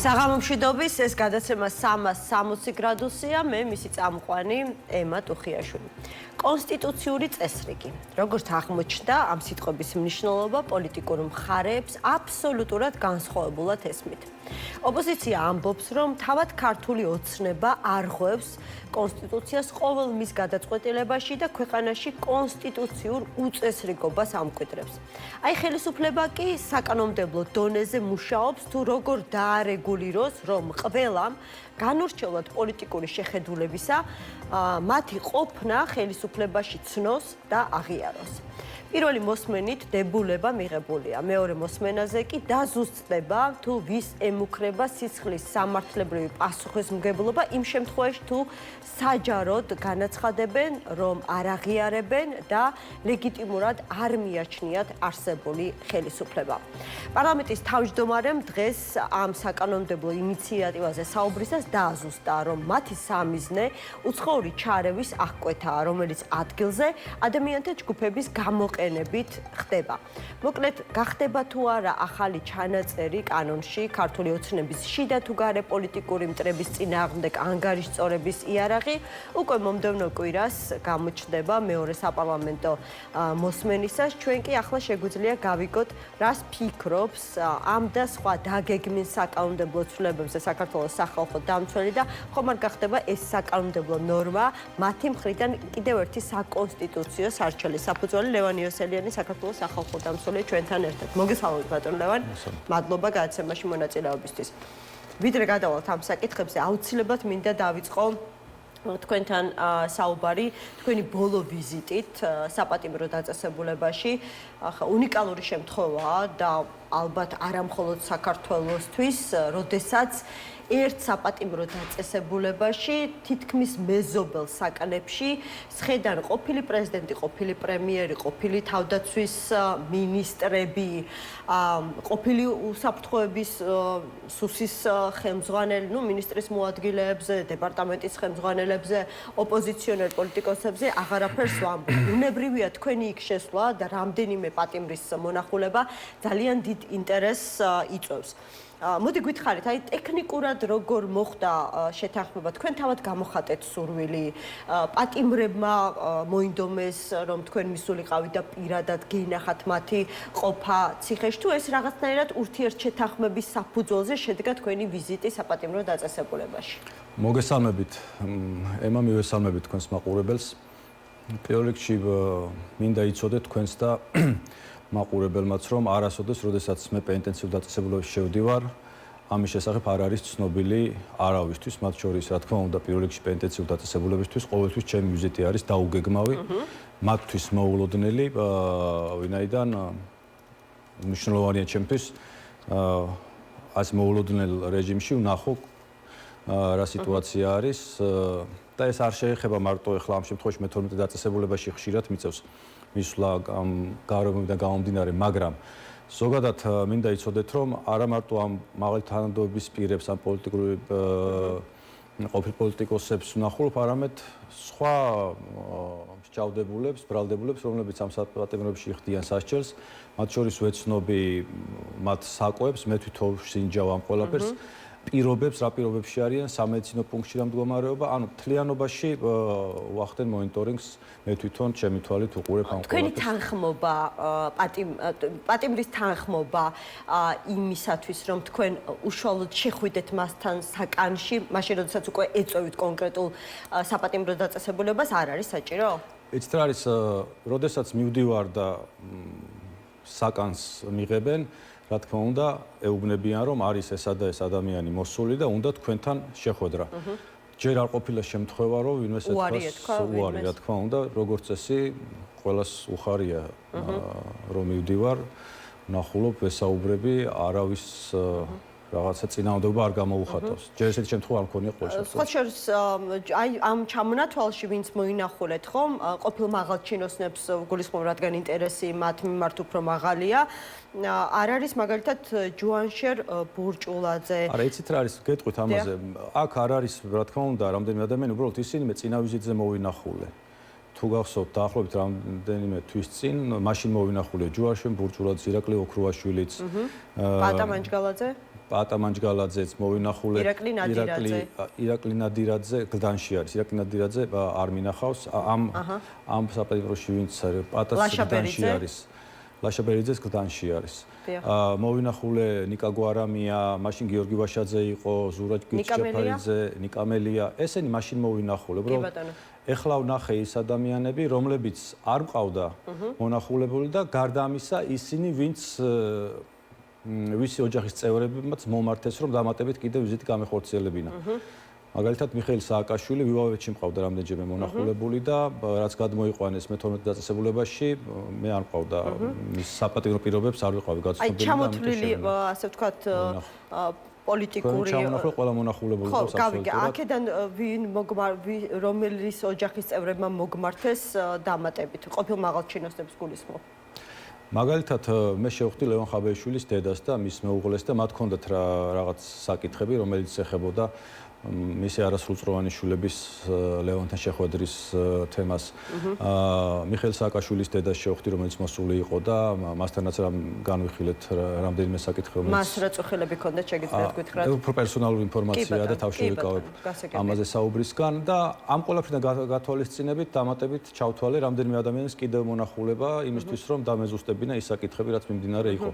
საღამომშვიდობის ეს გადაცემა 360 გრადუსია, მე მისი წამყვანი ემა ტუხიაშვილი. კონსტიტუციური წესრიგი. Როგორც აღმოჩნდა, ამ სიტყვების მნიშვნელობა პოლიტიკურ მხარეებს აბსოლუტურად განსხვავებულად ესმით. ოპოზიცია ამბობს, რომ თავად ქართული ოცნება არღვევს კონსტიტუციას ყოველ მის გადაწყვეტილებაში და ქვეყანაში კონსტიტუციურ უწესრიგობას ამკვიდრებს. აი ხელისუფლება კი საკანონმდებლო დონეზე მუშაობს თუ როგორ დაარეგულიროს, რომ ყველამ განურჩევლად პოლიტიკური შეხედულებისა მათი ყოფნა ხელისუფლებაში ცნოს და აღიაროს. პირველი მოსმენით დებულება მიღებულია, მეორე მოსმენაზე კი დაზუსტდება თუ ვის ემუქრება სისხლის სამართლებრივი პასუხისმგებლობა იმ შემთხვევაში თუ საჯაროდ განაცხადებენ, რომ არ აღიარებენ და ლეგიტიმურად არ მიაჩნიათ არსებული ხელისუფლება. პარლამენტის თავმჯდომარემ დღეს ამ საკანონმდებლო ინიციატივაზე საუბრისას დააზუსტა, რომ მათი სამიზნე უცხოური ჩარევის აღკვეთაა, რომელიც ადგილზე ადამიანთა ჯგუფების გამოყენებით ხდება. მოკლედ, გახდება თუ არა ახალი ჩანაწერი კანონში ქართული ოცნების შიდა თუ გარე პოლიტიკური მტრების წინააღმდეგ ანგარიშწორების იარაღი, უკვე მომდევნო კვირას გამოჩნდება მეორე საპარლამენტო მოსმენისას. ჩვენ კი ახლა შეგვიძლია გავიგოთ, რას ფიქრობს ამ და სხვა დაგეგმილ საკანონმდებლო ცვლილებებზე საქართველოს სახალხო დამცველი და ხომ არ გახდება ეს საკანონმდებლო ნორმა მათი მხრიდან კიდევ ერთი საკონსტიტუციო სარჩელი საფუძველი. ლევან იოსელიანი, საქართველოს სახალხო დამცველია ჩვენთან ერთად. მოგესალმებით ბატონ ლევან. მადლობა გადაცემაში მონაწილეობისთვის. ვიდრე გადავალთ ამ საკითხებზე, აუცილებლად მინდა დავიწყო თქვენთან საუბარი თქვენი ბოლო ვიზიტით საპატიმრო დაწესებულებაში. უნიკალური შემთხვევაა და ალბათ არა მხოლოდ საქართველოსთვის, როდესაც ერთ საპატიმრო დაწესებულებაში თითქმის მეზობელ საკანებში სხედან ყოფილი პრეზიდენტი, ყოფილი პრემიერი, ყოფილი თავდაცვის მინისტრები, ყოფილი უსაფრთხოების სუსის ხელმძღვანელი, მინისტრის მოადგილეებზე, დეპარტამენტის ხელმძღვანელებზე, ოპოზიციონერ პოლიტიკოსებზე აღარაფერს ვამბობ. უნებრივია თქვენი იქ შესვლა და რამდენიმე პატიმრის მონახულება ძალიან დიდ ინტერესს იწვევს. მოდი გითხარით, აი ტექნიკურად როგორ მოხდა შეთანხმება, თქვენ თავად გამოხატეთ სურვილი, პატიმრებმა მოინდომეს, რომ თქვენ მისულიყავით და პირადად გეინახათ მათი ყოფა ციხეში, თუ ეს რაღაცნაირად ურთიერთშეთანხმების საფუძველზე შედგა თქვენი ვიზიტი საპატიმრო დაწესებულებაში? მოგესალმებით, ემა მივესალმებით თქვენს მაყურებელს. პირველ რიგში მინდა იცოდეთ თქვენს და მაყურებელმაც, რომ არასოდეს, როდესაც მე პენტენსიურ დაწესებულებაში შევდივარ, ამის შესახებ არ არის ცნობილი არავისთვის, მათ შორის, რა თქმა უნდა, პირველ რიგში პენტენსიურ დაწესებულებისთვის ყოველთვის ჩემი ვიზიტი არის დაუგეგმავი, მათთვის მოულოდნელი, ვინაიდან მნიშვნელოვანია ჩემთვის այս მოულოდნელ რეჟიმში ვნახო რა სიტუაცია არის და ეს არ შეეხება მარტო ახლა ამ შემთხვევაში მე-12 დაწესებულებაში ხშირად მიწევს მისვლა გარემოებიდან გამომდინარე, მაგრამ ზოგადად მინდა იცოდეთ, რომ არა მარტო ამ მაღალი თანამდებობის პირებს, ამ ყოფილ პოლიტიკოსებს ვნახულობ, არამედ სხვა მსჯავრდებულებს, ბრალდებულებს, რომლებიც ამ საპატიმროებში ხდიან სასჯელს, მათ შორის ვეცნობი მათ საკვებს, მე თვითონ ვსინჯავ ამ ყველაფერს. პირობებს, რა პირობებში არიან, სამედიცინო პუნქტში რა მდგომარეობა, ანუ თლიანობაში ვახდენ მონიტორინგს, მე თვითონ ჩემი თვალით უყურებ ამ ყველაფერს. თქვენი თანხმობა, პატიმრის თანხმობა იმისათვის, რომ თქვენ უშუალოდ შეხვიდეთ მასთან საკანში, მაშინ როდესაც უკვე ეწევით კონკრეტულ საპატიმრო დაწესებულებას, არ არის საჭირო? იცით რა არის, როდესაც მივდივარ და საკანს მიღებენ, რა თქმა უნდა, ეუბნებიან, რომ არის ესა და ეს ადამიანი მოსული და უნდა თქვენთან შეხვედრა. ჯერ არ ყოფილა შემთხვევა, რომ ვინმეს ეთქვას უარი, რა თქმა უნდა, როგორც წესი, ყველას უხარია, რომ მივდივარ, ვნახულობ, ვესაუბრები, არავის რაღაცა წინააღმდეგობა არ გამოუხატავს. ჯერ ესეთი შემთხვევა არ მქონია ყოველ შემთხვევაში. სხვა შორის, აი ამ ჩამონათვალში ვინც მოინახულეთ, ხომ, ყოფილ მაღალჩინოსნებს გულისხმობ, რადგან ინტერესი მათ მიმართ უფრო მაღალია. არ არის მაგალითად ჯუანშერ ბურჭულაძე. არა, იცით რა არის, გეტყვით ამაზე. აქ არ არის, რა თქმა უნდა, რამდენიმე ადამიანი, უბრალოდ ისინი მე წინა ვიზიტზე მოვინახულე. თუ გახსოვთ, დაახლოებით რამდენიმე თვის წინ, მაშინ მოვინახულე ჯუანშერ ბურჭულაძე, ირაკლი ოქრუაშვილიც. პატა მანჯგალაძე? პატამანჯგალაძეც მოვინახულე ირაკლი ნადირაძე გლდანში არის. ირაკლი ნადირაძე არ მინახავს ამ საპატიმროში ვინც პატას გლდანში არის. ლაშაბერიძეს გლდანში არის. მოვინახულე ნიკა გვარამია, მაშინ გიორგი ვაშაძე იყო, ზურაჯ გიჩაფარიძე, ნიკამელია. ესენი მაშინ მოვინახულე. უბრალოდ ეხლა ვნახე ის ადამიანები, რომლებიც არ მყავდა მონახულებული და გარდა ამისა ისინი ვინც ვისი ოჯახის წევრებმაც მომართეს რომ დამატებით კიდევ ვიზიტი გამეხორციელებინა. მაგალითად მიხეილ სააკაშვილი ვივავეთში მყავდა რამდენჯერმე მონახულებული და რაც გადმოიყვანეს მე-12 დაწესებულებაში მე არ მყავდა მის საპატიმრო პირობებს არ ვიყავი გაცნობილი და ჩამოთვლილი ასე ვთქვათ პოლიტიკური ჩამონახული ყველა მონახულებული ხო, გავიგე. აქედან რომლის ოჯახის წევრებმა მოგმართეს დამატებით ყოფილ მაღალჩინოსნებს გულისხმობ. მაგალითად მე შევხვდი ლევან ხაბეიშვილის დედას და მის მეუღლეს და მათ ჰქონდათ რაღაც საკითხები, რომელიც ეხებოდა მისი არასრულწლოვანი შვილების ლევანთან შეხვედრის თემას. მიხეილ სააკაშვილის დედას შევხვდი, რომელიც მოსული იყო და მასთანაც განვიხილეთ რამდენიმე საკითხი, რომელიც მას რა წუხილები ჰქონდა, შეგიძლიათ გითხრათ? უფრო პერსონალური ინფორმაციაა და თავში ვიკავებ ამაზე საუბრისგან და ამ ყველაფრიდან გათვალისწინებით დამატებით ჩავთვალე რამდენიმე ადამიანის კიდევ მონახულება იმისთვის, რომ დამეზუსტებინა ის საკითხები, რაც მიმდინარე იყო.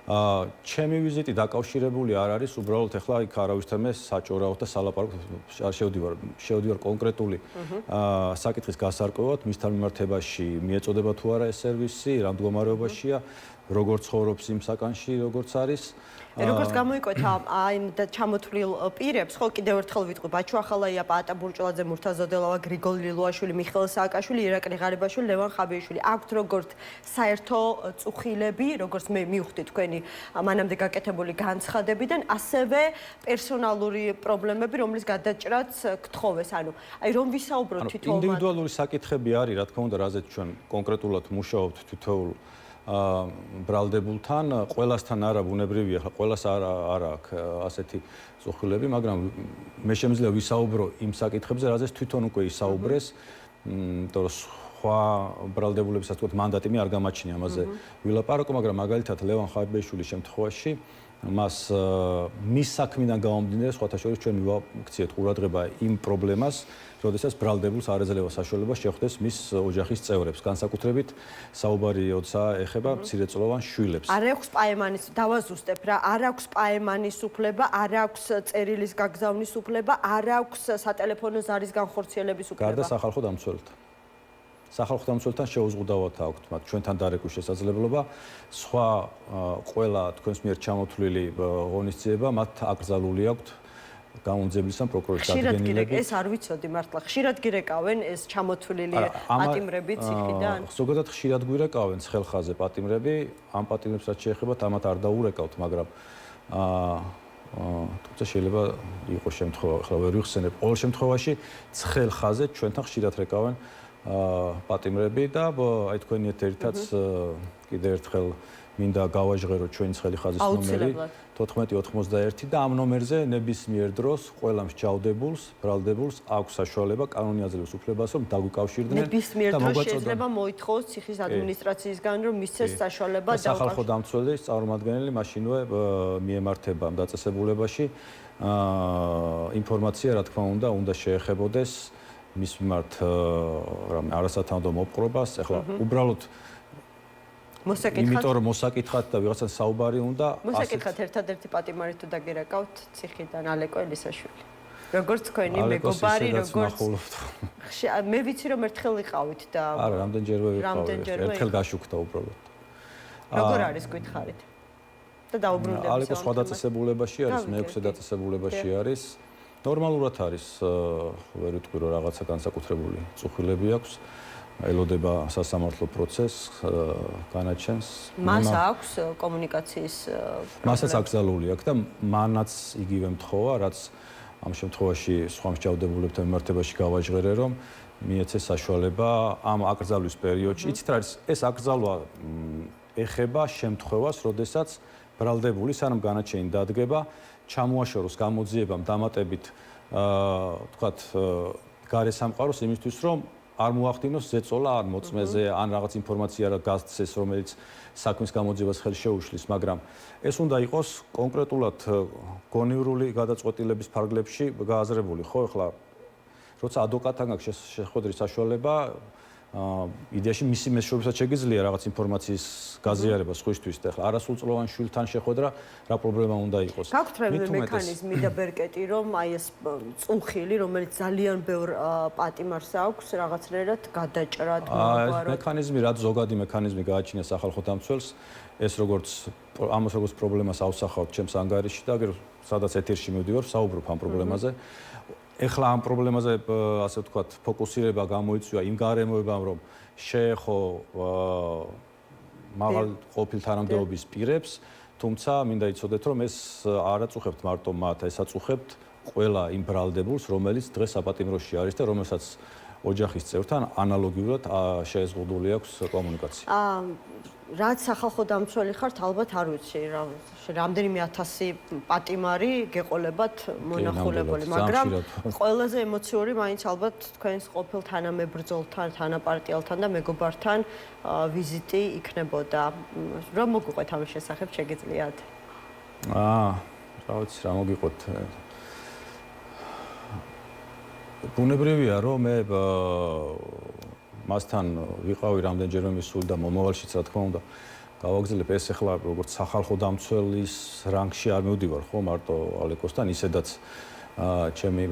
ჩემი ვიზიტი დაკავშირებული არ არის, უბრალოდ ეხლა იქ არავისთან მე საჭურავად და სალაპარაკოდ შევდივარ კონკრეტული საკითხის გასარკვევად, მისთან მიმართებაში მიეწოდება თუ არა ეს სერვისი, რა მდგომარეობაშია, როგორ ცხოვრობს იმ საკანში, როგორც არის. როგორც გამოიკვეთა აი ჩამოთვლილ პირებს, ხო კიდევ ერთხელ ვიტყვი, ბაჩუ ახალაია, პაატა ბურჭულაძე, მურთაზ ოდელავა, გრიგოლი ლილუაშვილი, მიხეილ სააკაშვილი, ირაკლი ღარიბაშვილი, ლევან ხაბეიშვილი. აქვთ როგორც საერთო წუხილები, როგორც მე მივხვდი თქვენი მანამდე გაკეთებული განცხადებიდან, ასევე პერსონალური პრობლემები, რომლის გადაჭრაც გთხოვეს. ანუ აი რომ ვისაუბროთ თვითონ ინდივიდუალური საკითხები არის, რა თქმა უნდა, რაზეც ჩვენ კონკრეტულად მუშაობთ თითოეულ ბრალდებულთან, ყველასთან არა ბუნებრივია, ხა ყველას არა აქვს ასეთი წუხილები, მაგრამ მე შემიძლია ვისაუბრო იმ საკითხებზე, რაზეც თვითონ უკვე ისაუბრეს, იმიტომ რომ სხვა ბრალდებულებისაც თქო მანდატი მე არ გამაჩნია ამაზე ვილაპარაკო, მაგრამ მაგალითად ლევან ხაბეიშვილის შემთხვევაში მას მის საქმიდან გამომდინარე სხვათა შორის ჩვენ მივაქციეთ ყურადღება იმ პრობლემას, როდესაც ბრალდებულს არ ეძლევა საშუალება შეხვდეს მის ოჯახის წევრებს, განსაკუთრებით საუბარი როცა ეხება მცირეწლოვან შვილებს. არ აქვს პაემანის, დავაზუსტებ რა, არ აქვს პაემანის უფლება, არ აქვს წერილის გაგზავნის უფლება, არ აქვს სატელეფონო ზარის განხორციელების უფლება. გარდა სახალხო დამცველთან. სახალხო დამცველთან შეუზღუდავად აქვთ მათ ჩვენთან დარეკვის შესაძლებლობა. სხვა ყველა თქვენს მიერ ჩამოთვლილი ღონისძიება მათ აკრძალული აქვთ გამომძებლისგან პროკურორის დადგენილებით. ეს არ ვიცოდი მართლა. ხშირად გირეკავენ ეს ჩამოთვლილი პატიმრები ციხიდან? ზოგადად ხშირად გვირეკავენ ცხელხაზე პატიმრები. ამ პატიმრებს რაც შეეხებათ, ამათ არ დაურეკავთ, მაგრამ თუმცა შეიძლება იყოს შემთხვევა, ახლა ვერ ვიხსენებ. ყოველ შემთხვევაში ცხელხაზე ჩვენთან ხშირად რეკავენ პატიმრები და აი თქვენი ეთერითაც კიდევ ერთხელ მინდა გავაჟღერო ჩვენი ცხელი ხაზის ნომერი 1491 და ამ ნომერზე ნებისმიერ დროს ყველა მსჯავრდებულს, ბრალდებულს აქვს საშუალება კანონი აძლევს უფლებას, რომ დაგვიკავშირდნენ და ნებისმიერ დროს შეიძლება მოითხოვოს ციხის ადმინისტრაციისგან, რომ მისცეს საშუალება სახალხო დამცველის წარმომადგენელი მაშინვე მიემართება ამ დაწესებულებაში ინფორმაცია, რა თქმა უნდა შეეხებოდეს მის მიმართ არასათანადო მოპყრობას, ეხლა უბრალოდ იმიტომ რომ მოსაკითხად და ვიღაცა საუბარი უნდა მოსაკითხად ერთადერთი პატიმარი თუ დაგერაკავთ ციხიდან ალეკო ელისაშვილი. როგორც თქვენი მეგობარი, როგორც მე ვიცი რომ ერთხელ ვიყავით და არა, რამდენჯერმე ვიყავით, ერთხელ გაშუქდა უბრალოდ. როგორ არის გითხარით? და დაუბრუნდებით. ალეკო სხვა დაწესებულებაში არის, მე-6 დაწესებულებაში არის. ნორმალურად არის, ვერ ვიტყვი რომ რაღაცა განსაკუთრებული წუხილები აქვს. ელოდება სასამართლო პროცესს, განაჩენს. მას აქვს კომუნიკაციის მასაც აკრძალული აქვს და მანაც იგივე მთხოვა, რაც ამ შემთხვევაში სხვა მსჯავრდებულებთან მიმართებაში გავაჟღერე, რომ მიეცეს საშუალება ამ აკრძალვის პერიოდში. იცით რა არის, ეს აკრძალვა ეხება შემთხვევას, როდესაც ბრალდებული სანამ განაჩენი დადგება, ჩამოაშოროს გამოძიებამ დამატებით, ვთქვათ, გარესამყაროს იმისთვის, რომ არ მოახდინოს ზეწოლა ან მოწმეზე, ან რაღაც ინფორმაცია რა გასცეს, რომელიც საქმის გამოძიებას ხელს შეუშლის, მაგრამ ეს უნდა იყოს კონკრეტულად გონივრული გადაწყვეტილების ფარგლებში გააზრებული, ხო, ახლა როცა ადვოკატთან გაქვს შეხვედრის საშუალება, იდეაში მისი მეშვეობითაც შეგიძლია რაღაც ინფორმაციის გაზიარება სხვისთვის და ახლა არასრულწლოვან შვილთან შეხვედრა რა პრობლემა უნდა იყოს. გაქვთ მექანიზმი და ბერკეტი, რომ აი ეს წუხილი, რომელიც ძალიან ბევრ პატიმარს აქვს, რაღაცნაირად გადაჭრათ, მოაგვაროთ. მექანიზმი, რაც ზოგადი მექანიზმი გააჩნია სახალხო დამცველს, ეს როგორც პრობლემას ავსახავთ ჩემს ანგარიშში და აგერ სადაც ეთერში მივდივარ, საუბრობ ამ პრობლემაზე. ეხლა ამ პრობლემაზე ასე ვთქვათ, ფოკუსირება გამოიწვია იმ გარემოებამ, რომ შეეხო მაღალ ყოფილ თანამდებობის პირებს, თუმცა მინდა იცოდეთ, რომ ეს არ აწუხებთ მარტო მათ, ეს აწუხებთ ყველა იმ ბრალდებულს, რომელიც დღეს საპატიმროში არის და რომელსაც ოჯახის წევრთან ანალოგიურად შეზღუდული აქვს კომუნიკაცია. რაც სახალხო დამცველი ხართ, ალბათ არ ვიცი, რამდენიმე ათასი პატიმარი გეყოლებათ მონახულებული, მაგრამ ყველაზე ემოციური მაინც ალბათ თქვენს ყოფილ თანამებრძოლთან, თანაპარტიალთან და მეგობართან ვიზიტი იქნებოდა. რა მოგიყვეთ ამის შესახებ შეგიძლიათ? რა ვიცი, რა მოგიყვეთ. ბუნებრივია, რომ მე მასთან ვიყავი რამდენჯერმე მისული და მომავალშიც რა თქმა უნდა გავაგზავნებ ეს ახლა როგორც სახალხო დამცველის რანგში არ მივდივარ ხო მარტო ალეკოსთან ისედაც ჩემი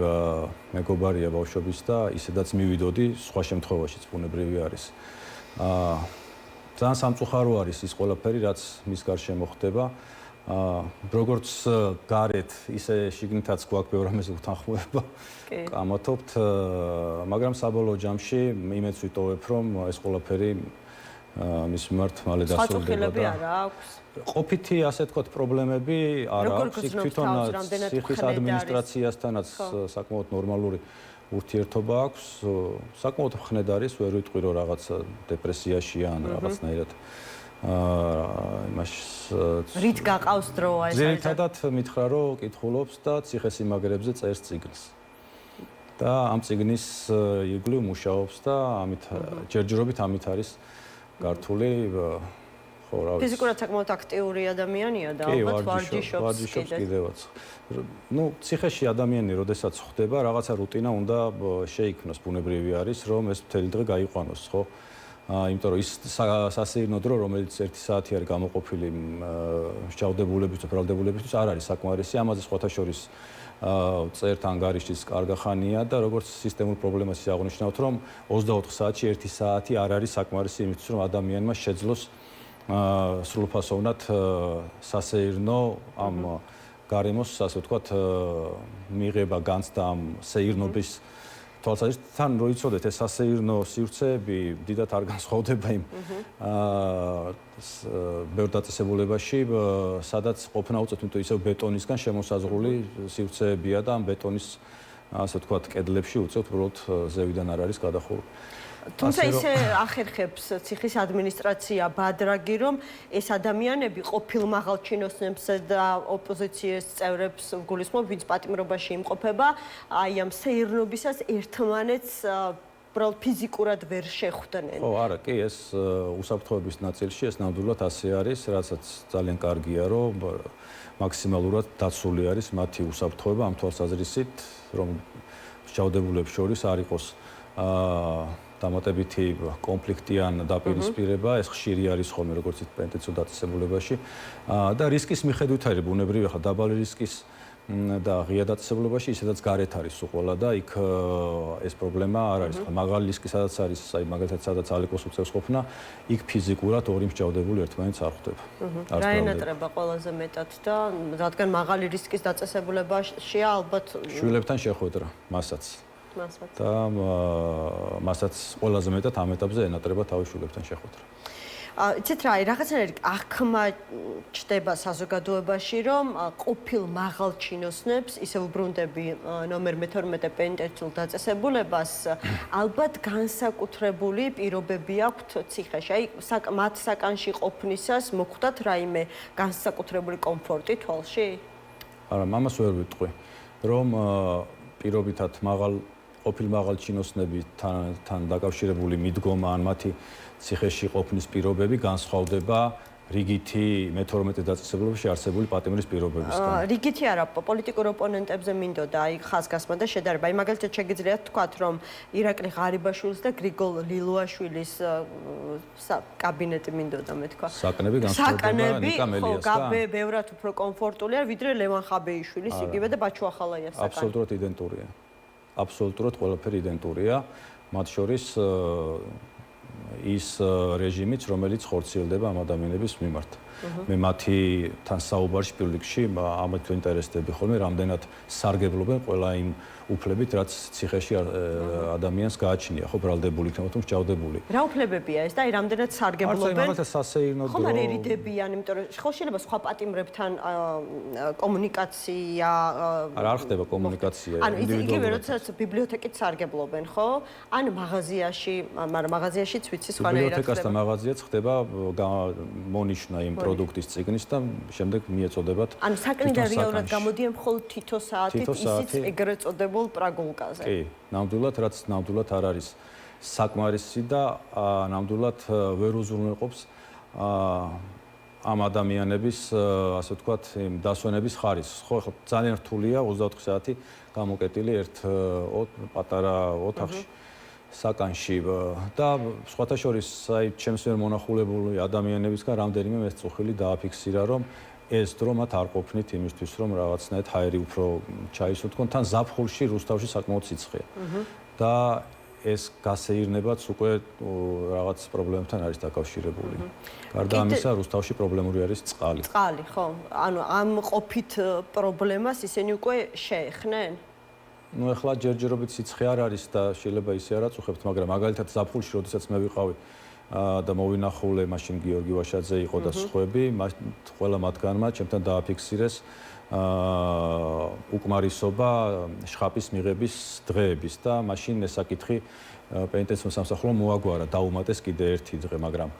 მეგობარია ბავშვობის და ისედაც მივიდოდი სხვა შემთხვევაშიც ბუნებრივი არის ძალიან სამწუხარო არის ის ყველაფერი რაც მის გარშემო ხდება როგორც გარეთ ისე შიგნითაც გვაქვს ბევრ რამეზე უთანხმოება კამათობთ მაგრამ საბოლოო ჯამში იმეც ვიტოვებ რომ ეს ყველაფერი მის მიმართ მალე დასრულდება და არა აქვს ყოფითი ასე თქვათ პრობლემები არ აქვს იქ თვითონ ციხის ადმინისტრაციასთანაც საკმაოდ ნორმალური ურთიერთობა აქვს საკმაოდ ხნედ არის ვერ ვიტყვი რომ რაღაც დეპრესიაშია ან რაღაცნაირად იმას რით გაყავს დრო აი ეს ზედათად მითხრა რომ კითხულობს და ციხესიმაგრებზე წერს წიგნს და ამ წიგნის ირგვლივ მუშაობს და ამით ჯერჯერობით ამით არის გართული ხო რა ვიცი ფიზიკურად საკმაოდ აქტიური ადამიანია და ალბათ ვარჯიშობს კიდევაც ну ციხეში ადამიანი როდესაც ხდება რაღაცა რუტინა უნდა შეიქმნოს ბუნებრივი არის რომ ეს მთელი დღე გაიყვანოს ხო იმიტომ რომ ის სასეირნო დრო რომელიც 1 საათი არის გამოყოფილი მსჯავრდებულებისთვის და ბრალდებულებისთვის არ არის საკმარისი ამაზე სხვათა შორის წერთ ანგარიშის კარგა ხანია და როგორც სისტემურ პრობლემას აღნიშნავთ რომ 24 საათში 1 საათი არ არის საკმარისი იმისთვის რომ ადამიანმა შეძლოს სრულფასოვნად სასეირნო ამ გარემოს ასე ვთქვათ მიღება განცდა ამសេირნობის თვალსაზრისით თან რო იცოდეთ ეს სასეირნო სივრცეები დიდათ არ განსხვავდება იმ ბევრ დაწესებულებაში სადაც ყოფნა უწევთ იმიტომ ისევ ბეტონისგან შემოსაზღვრული სივრცეებია და ამ ბეტონის ასე ვთქვათ კედლებში უწევთ უბრალოდ ზევიდან არ არის გადახურული თუმცა ისე ახერხებს ციხის ადმინისტრაცია ბადრაგი რომ ეს ადამიანები ყოფილ მაღალჩინოსნებს და ოპოზიციის წევრებს გულისხმობ ვინც პატიმრობაში იმყოფება აი ამ სეირნობისას ერთმანეთს უბრალოდ ფიზიკურად ვერ შეხვდნენ ხო არა კი ეს უსაფრთხოების ნაწილში ეს ნამდვილად ასე არის რასაც ძალიან კარგია რომ მაქსიმალურად დაცული არის მათი უსაფრთხოება ამ თვალსაზრისით რომ მსჯავრდებულებს შორის არ იყოს დამატებითი კონფლიქტი ან დაპირისპირება ეს ხშირი არის ხოლმე როგორც პენტენციურ დაწესებულებაში და რისკის მიხედვით არის ბუნებრივი ახლა დაბალი რისკის და ღია დაწესებულებაში ისედაც გარეთ არის უყოლა და იქ ეს პრობლემა არ არის ხა მაღალი რისკი სადაც არის აი მაგალითად სადაც ალეკოს უწევს ყოფნა იქ ფიზიკურად ორი მსჯავრდებული ერთმანეთს არ ხვდება რა ენატრება ყველაზე მეტად და რადგან მაღალი რისკის დაწესებულებაშია ალბათ შვილებთან შეხვედრა მასაც და მასაც ყველაზე მეტად ამ ეტაპზე ენატრება თავის შვილებთან შეხვედრა. იცით რა, რაღაცნაირად აღქმა ჩდება საზოგადოებაში, რომ ყოფილ მაღალჩინოსნებს, ისე უბრუნდები ნომერ 12 პენტენციურ დაწესებულებას, ალბათ განსაკუთრებული პირობები აქვთ ციხეში. აი, მათ საკანში ყოფნისას მოხვდათ რაიმე განსაკუთრებული კომფორტი თვალში? არა, ამას ვერ ვიტყვი, რომ პირობითად მაღალ ყოფილი მაღალჩინოსნებთან დაკავშირებული მიდგომა ან მათი ციხეში ყოფნის პირობები განსხვავდება რიგითი მე-12 დაწესებულებაში არსებული პატიმრის პირობებისგან. რიგითი არა, პოლიტიკურ ოპონენტებზე მინდოდა აი ხაზგასმა და შედარება. აი მაგალითად შეგიძლიათ თქვათ, რომ ირაკლი ღარიბაშვილის და გრიგოლ ლილუაშვილის კაბინეტი მინდოდა მე თქვა. საკნები განსხვავდება ნიკა მელიასთან. ხო, ბევრად უფრო კომფორტულია, ვიდრე ლევან ხაბეიშვილის იგივე და ბაჩუ ახალაიას საკანი. აბსოლუტურად იდენტურია. აბსოლუტურად ყველაფერი იდენტურია. მათ შორის ის რეჟიმიც, რომელიც ხორციელდება ამ ადამიანების მიმართ. მე მათთან საუბარში პირველ რიგში ამათ ინტერესდები ხოლმე, რამდენად სარგებლობენ ყველა იმ უფლებით, რაც ციხეში ადამიანს გააჩნია, ხო, ბრალდებული იქნება თუ მსჯავრდებული. რა უფლებებია ეს და აი რამდენად სარგებლობენ? მაგალითად სასეირნო დრო. ხომ არ ერიდებიან, იმიტომ რომ ხო შეიძლება სხვა პატიმრებთან კომუნიკაცია არ ხდება კომუნიკაცია ინდივიდუალურად. ანუ იგივე როდესაც ბიბლიოთეკით სარგებლობენ, ხო? ან მაღაზიაში, მაგრამ მაღაზიაშიც ვიცი სხვანაირად ხდება. ბიბლიოთეკასთან მაღაზიაც ხდება მონიშნა იმ პროდუქტის წიგნის და შემდეგ მიეწოდებათ. ანუ საკნიდან რეალურად გამოდიან მხოლოდ თითო საათით ისიც ეგრეთ წოდებულ პრაგულკაზე. კი, ნამდვილად, რაც ნამდვილად არ არის საკმარისი და ნამდვილად ვერ უზრუნველყოფს ამ ადამიანების, ასე ვთქვათ, დასვენების ხარისხს. ხო, ხო, ძალიან რთულია 24 საათი გამოკეტილი ერთ პატარა ოთახში. საკანში და სხვათა შორის აი ჩემს ვერ მონახულებული ადამიანებისგან რამდენიმე მე წუხილი დააფიქსირა რომ ეს დრო მათ არ ყოფნით იმისთვის რომ რაღაცნაირად ჰაერი უფრო ჩაისუთქონ თან ზაფხულში რუსთავში საკმაოდ სიცხეა და ეს გასეირნებაც უკვე რაღაც პრობლემებთან არის დაკავშირებული. გარდა ამისა რუსთავში პრობლემური არის წყალი. წყალი, ხო. ანუ ამ ყოფით პრობლემას ისინი უკვე შეეხნენ? ну ეხლა ჯერჯერობით სიცხე არ არის და შეიძლება ისე არ აწუხებთ, მაგრამ მაგალითად ზაფხულში, როდესაც მე ვიყავი და მოვინახულე, მაშინ გიორგი ვაშაძე იყო და სხვები, ყველა მათგანმა ჩემთან დააფიქსირეს უკმარისობა შხაპის მიღების დღეების და მაშინ ეს საკითხი პენიტენციურ სამსახურომ მოაგვარა, დაუმატეს კიდე ერთი დღე, მაგრამ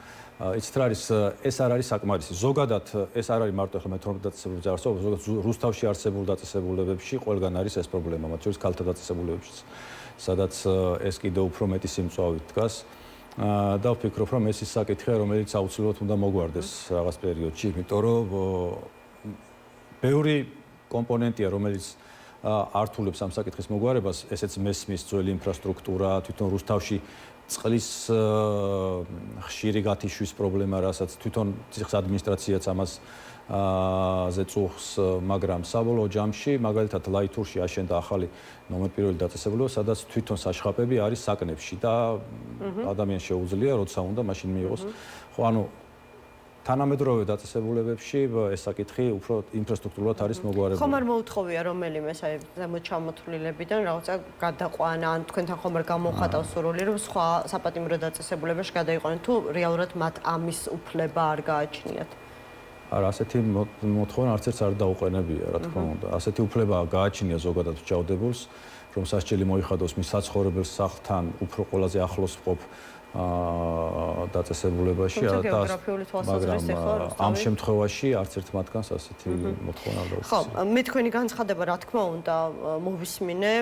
იცით რა არის, ეს არ არის საკმარისი. ზოგადად ეს არ არის მარტო ახლა მე-12 დაწესებულების არსებობა, ზოგადად რუსთავში არსებულ დაწესებულებებში ყველგან არის ეს პრობლემა, მათ შორის ქალთა დაწესებულებებშიც, სადაც ეს კიდე უფრო მეტი სიმწვავით დგას. და ვფიქრობ, რომ ეს ის საკითხია, რომელიც აუცილებლად უნდა მოგვარდეს რაღაც პერიოდში, იმიტომ რომ ბევრი კომპონენტია, რომელიც ართულებს ამ საკითხის მოგვარებას, ესეც მესმის ძველი ინფრასტრუქტურა, თვითონ რუსთავში წყლის ხშირი გათიშვის პრობლემა, რასაც თვითონ ციხის ადმინისტრაციაც ამას ზეწუხს, მაგრამ საბოლოო ჯამში, მაგალითად ლაითურში აშენდა ახალი ნომერ პირველი დაწესებულება, სადაც თვითონ საშხაპები არის საკნებში და ადამიანს შეუძლია, როცა უნდა მაშინ მიიღოს. ხო, ანუ თანამედროვე დაწესებულებებში ეს საკითხი უფრო ინფრასტრუქტურულად არის მოგვარებული. ხომ არ მოუთხოვია რომელიმე ზემოთ ჩამოთვლილებიდან რაღაცა გადაყვანა, ან თქვენთან ხომ არ გამოხატავს სურვილი, რომ სხვა საპატიმრო დაწესებულებაში გადაიყვნენ, თუ რეალურად მათ ამის უფლება არ გააჩნიათ? არა, ასეთი მოთხოვნა არც ერთს არ დაუყენებია, რა თქმა უნდა. ასეთი უფლება გააჩნია ზოგადად მსჯავრდებულს, რომ სასჯელი მოიხადოს მის საცხოვრებელ სახლთან უფრო ყველაზე ახლოს მყოფ დაწესებულებაში მაგრამ ამ შემთხვევაში არც ერთ მათგანს ასეთი მოთხოვნა არ დაუწია. ხო, მე თქვენი განცხადება რა თქმა უნდა მოვისმინე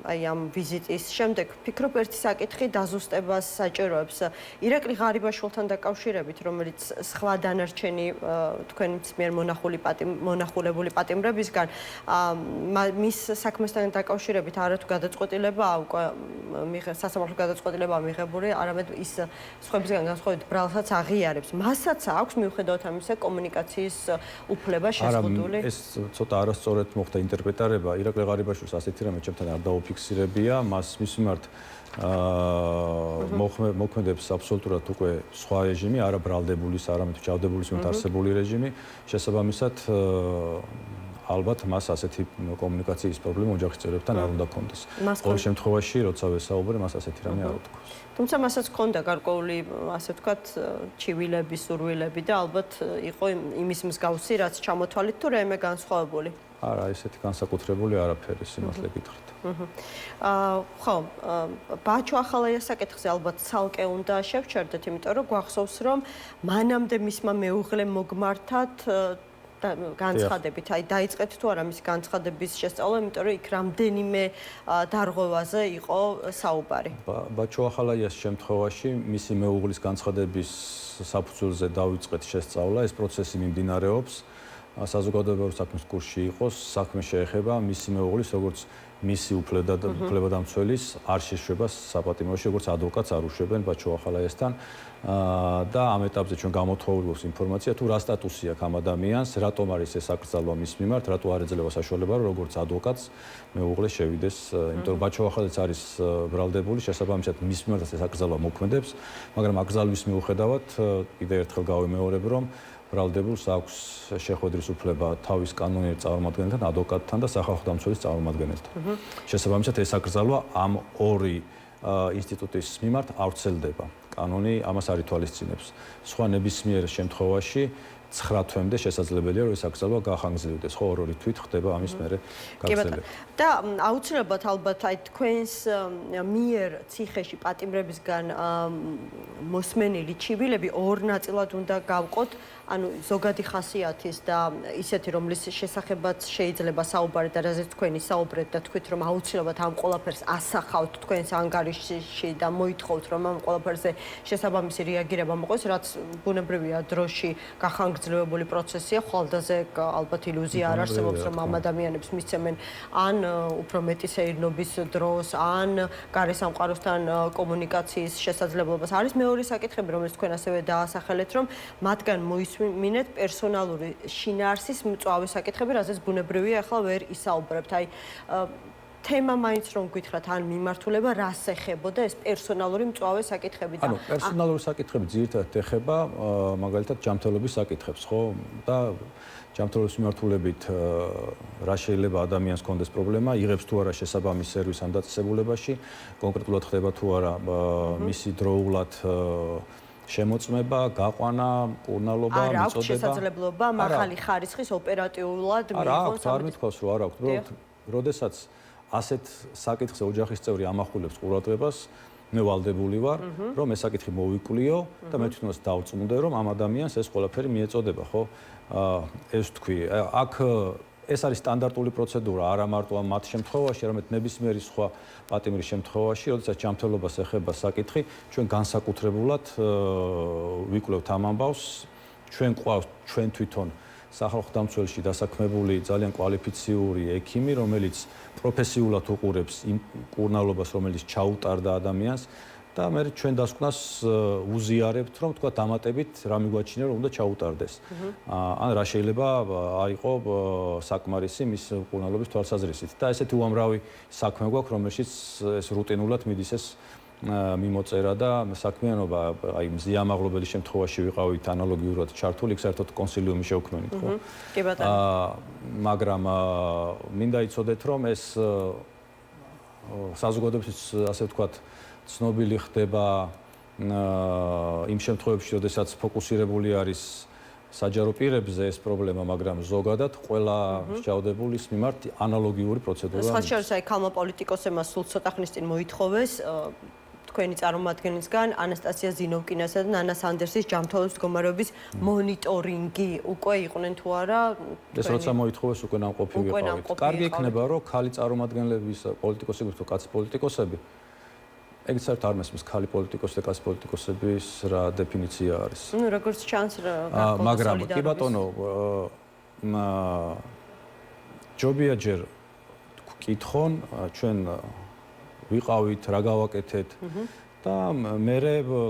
აი ამ ვიზიტის შემდეგ ვფიქრობ ერთი საკითხი დაზუსტებას საჭიროებს ირაკლი ღარიბაშვილთან დაკავშირებით, რომელიც სხვა დანარჩენი თქვენიც მიერ მონახულებული პატიმრებისგან მის საქმესთან დაკავშირებით არათუ გადაწყვეტილება უკვე სასამართლო გადაწყვეტილება მიღებული არამედ ის სხვებისგან განსხვავებით ბრალსაც აღიარებს. მასაც აქვს მიუხედავად ამისა კომუნიკაციის უფლება შეზღუდული. ეს ცოტა არასწორად მოხდა ინტერპრეტირება. ირაკლი ღარიბაშვილს ასეთი რამე ჩემთან არ დაუფიქსირებია. მას მის მიმართ მოქმედებს აბსოლუტურად უკვე სხვა რეჟიმი, არა ბრალდებულის, არამედ ჯავდებულის მიმართ არსებული რეჟიმი. შესაბამისად ალბათ მას ასეთი კომუნიკაციის პრობლემა ოჯახის წევრებთან არ უნდა ქონდეს. ყოველ შემთხვევაში, როცა ვესაუბრე, მას ასეთი რამე არ უთქვას. თუმცა მასაც ჰქონდა გარკვეული, ასე ვთქვათ, ჩივილები, სურვილები და ალბათ იყო იმის მსგავსი, რაც ჩამოთვალით თუ რაიმე განსხვავებული. არა, ესეთი განსაკუთრებული არაფერი, სიმართლე გითხრათ. ხო, ბაჩუ ახალაიას საკითხზე ალბათ ცალკე უნდა შევჩერდეთ, იმიტომ რომ გვახსოვს, რომ მანამდე მისმა მეუღლემ მოგმართად განცხადებით, აი დაიწყეთ თუ არა მის განცხადების შესწავლა, იმიტომ რომ იქ რამდენიმე დარღვევაზე იყო საუბარი. ბაჩო ახალაიას შემთხვევაში მისი მეუღლის განცხადების საფუძველზე დავიწყეთ შესწავლა, ეს პროცესი მიმდინარეობს. საზოგადოებრივი საქმის კურსში იყოს, საქმე შეეხება მისი მეუღლის, როგორც მისი უფლებადამცველის არ შეშვებას საპატიმროში, როგორც ადვოკატს არ უშვებენ ბაჩო ახალაიასთან და ამ ეტაპზე ჩვენ გამოთხოვილი გვაქვს ინფორმაცია თუ რა სტატუსი აქვს ამ ადამიანს, რატომ არის ეს აკრძალვა მის მიმართ, რატო არ ეძლევა საშუალება რომ როგორც ადვოკატს მეუღლე შევიდეს, იმიტომ რომ ბაჩო ახალაიას არის ბრალდებული, შესაბამისად მის მიმართაც ეს აკრძალვა მოქმედებს, მაგრამ აკრძალვის მიუხედავად კიდევ ერთხელ გავიმეორებ რომ ბრალდებულს აქვს შეხვედრის უფლება თავის კანონიერ წარმომადგენელთან, ადვოკატთან და სახალხო დამცველის წარმომადგენელთან. შესაბამისად ეს აკრძალვა ამ ორი ინსტიტუტის მიმართ არ ვრცელდება. კანონი ამას არ ითვალისწინებს. სხვა ნებისმიერ შემთხვევაში 9 თვემდე შესაძლებელია რომ ეს აკრძალვა გაახანგრძლივდეს. ხო, ორი თვით ხდება ამის მერე გაგრძელება. და აუცილებლად ალბათ აი თქვენს მიერ ციხეში პატიმრებისგან მოსმენილი ჩივილები ორ ნაწილად უნდა გავყოთ, ანუ ზოგადი ხასიათის და ისეთი რომლის შესახებაც შეიძლება საუბარი და რაზეც თქვენი საუბრეთ და თქვით რომ აუცილებლად ამ ყველაფერს ასახავთ თქვენს ანგარიშში და მოითხოვთ რომ ამ ყველაფერზე შესაბამისი რეაგირება მოყოს, რაც ბუნებრივია დროში გახანგრძლივებული პროცესია, ხვალდაზე ალბათ ილუზია არ არსებობს რომ ამ ადამიანებს მისცემენ ან უფრო მეტი სეირნობის დროს, ან გარესამყაროსთან კომუნიკაციის შესაძლებლობას. არის მეორე საკითხები, რომელიც თქვენ ასევე დაასახელეთ, რომ მათგან მოისმინეთ პერსონალური შინაარსის მწვავე საკითხები, რაზეც ბუნებრივია ახლა ვერ ისაუბრებთ. აი თემა მაინც რომ გითხრათ, ან მიმართულება რას ეხებოდა ეს პერსონალური მწვავე საკითხები და ანუ პერსონალური საკითხები ძირითადად ეხება მაგალითად ჯანმრთელობის საკითხებს, ხო? და ჯანმრთელობის მიმართულებით რა შეიძლება ადამიანს კონდეს პრობლემა, იღებს თუ არა შესაბამის სერვის ამ დაწესებულებაში, კონკრეტულად ხდება თუ არა მისი დროულად შემოწმება, გაყვანა, კურნალობა, მიწოდება. არ აქვს შესაძლებლობა მაღალი ხარისხის ოპერატიულად მიიღოს. არ მithქვავს რომ არ აქვს. როდესაც ასეთ საკითხზე ოჯახის წევრი ამახვილებს ყურადღებას, მე ვალდებული ვარ, რომ ეს საკითხი მოვიკვლიო და მე თვითონაც დავწმუნდე, რომ ამ ადამიანს ეს ყველაფერი მიეწოდება, ხო? ეს თქვი, აქ ეს არის სტანდარტული პროცედურა, არა მარტო ამ მათ შემთხვევაში, არამედ ნებისმიერი სხვა პატიმრის შემთხვევაში, როდესაც ჯანმრთელობას ეხება საკითხი, ჩვენ განსაკუთრებულად ვიკვლევთ ამ ამბავს, ჩვენ ყავს ჩვენ თვითონ სახალხო დამცველში დასაქმებული ძალიან კვალიფიციური ექიმი, რომელიც პროფესიულად უყურებს იმ კურნალობას, რომელიც ჩაუტარდა ადამიანს და მე ჩვენ დასკვნას უზიარებთ, რომ თქვა დამატებით რა მიგვაჩნია, რომ უნდა ჩაუტარდეს. ან რა შეიძლება არ იყო საკმარისი მის კურნალობის თვალსაზრისით. და ესეთი უამრავი საქმე გვაქვს, რომელშიც ეს რუტინულად მიდის ეს მიმოწერა და საქმიანობა, აი მზიამაღლობელი შემთხვევაში ვიყავით ანალოგიურად ჩართული, იქ საერთოდ კონსილიუმი შევქმნით, ხო? კი ბატონო. მაგრამ მინდა იცოდეთ, რომ ეს საზოგადოებისთვის ასე ვთქვათ ცნობილი ხდება იმ შემთხვევებში, როდესაც ფოკუსირებული არის საჯარო პირებზე ეს პრობლემა, მაგრამ ზოგადად ყველა მსჯავრდებულის მიმართ ანალოგიური პროცედურა. სხვა შორის აი ქალმა პოლიტიკოსებმა სულ ცოტა ხნის წინ მოითხოვეს თქვენი წარმომადგენლისგან ანასტასია ზინოვკინასა და ნანა სანდერსის ჯანმრთელობის მდგომარეობის მონიტორინგი უკვე იყვნენ თუ არა? ეს როცა მოითხოვეს უკვე ნამყოფი ვიყავით. კარგი იქნება, რომ ქალი წარმომადგენლების პოლიტიკოსები თუ კაცი პოლიტიკოსები ეგ საერთოდ არ მესმის ქალი პოლიტიკოსი და კაცი პოლიტიკოსების რა დეფინიცია არის. ნუ როგორც ჩანს რა მაგრამ კი ბატონო ჯობია ჯერ გკითხონ ჩვენ ვიყავით რა გავაკეთეთ და მე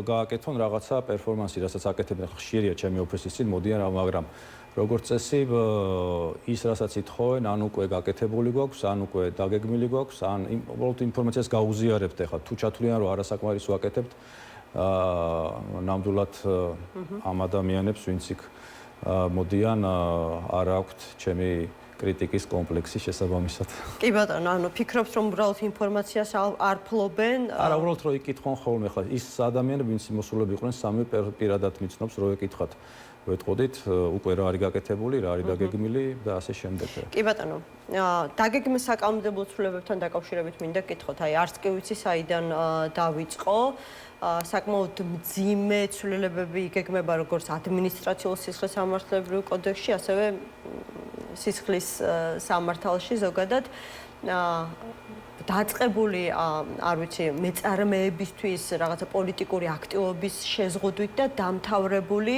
გააკეთონ რაღაცა პერფორმანსი, რასაც აკეთებენ ხშირია ჩემი ოფისის წინ მოდიან, მაგრამ როგორც წესი ის რასაც ითხოვენ, ან უკვე გაკეთებული გვაქვს, ან უკვე დაგეგმილი გვაქვს, ან უბრალოდ ინფორმაციას გაუზიარებთ ახლა თუ ჩათვლიან რომ არასაკმარისს ვაკეთებთ ნამდვილად ამ ადამიანებს ვინც იქ მოდიან არ აქვთ ჩემი კრიტიკის კომპლექსი შესაბამისად. კი ბატონო, ანუ ფიქრობთ რომ უბრალოდ ინფორმაციას არ ფლობენ? არა, უბრალოდ რომ იკითხონ ხოლმე ხა ის ადამიანები ვინც მოსულები იყვნენ სამი პირადად მიცნობს რომ ეკითხათ ვეტყოდით, უკვე რა არის გაკეთებული, რა არის დაგეგმილი და ასე შემდეგ. კი ბატონო, დაგეგმილ საკანონმდებლო ცვლილებებთან დაკავშირებით მინდა გკითხოთ, აი არც კი ვიცი საიდან დავიწყო. საკმაოდ მძიმე ცვლილებები იგეგმება როგორც ადმინისტრაციულ სისხლის სამართლებრივ კოდექსში, ასევე სისხლის სამართალში ზოგადად. დაწყებული, არ ვიცი, მეწარმეებისთვის რაღაცა პოლიტიკური აქტივობის შეზღუდვით და დამთავრებული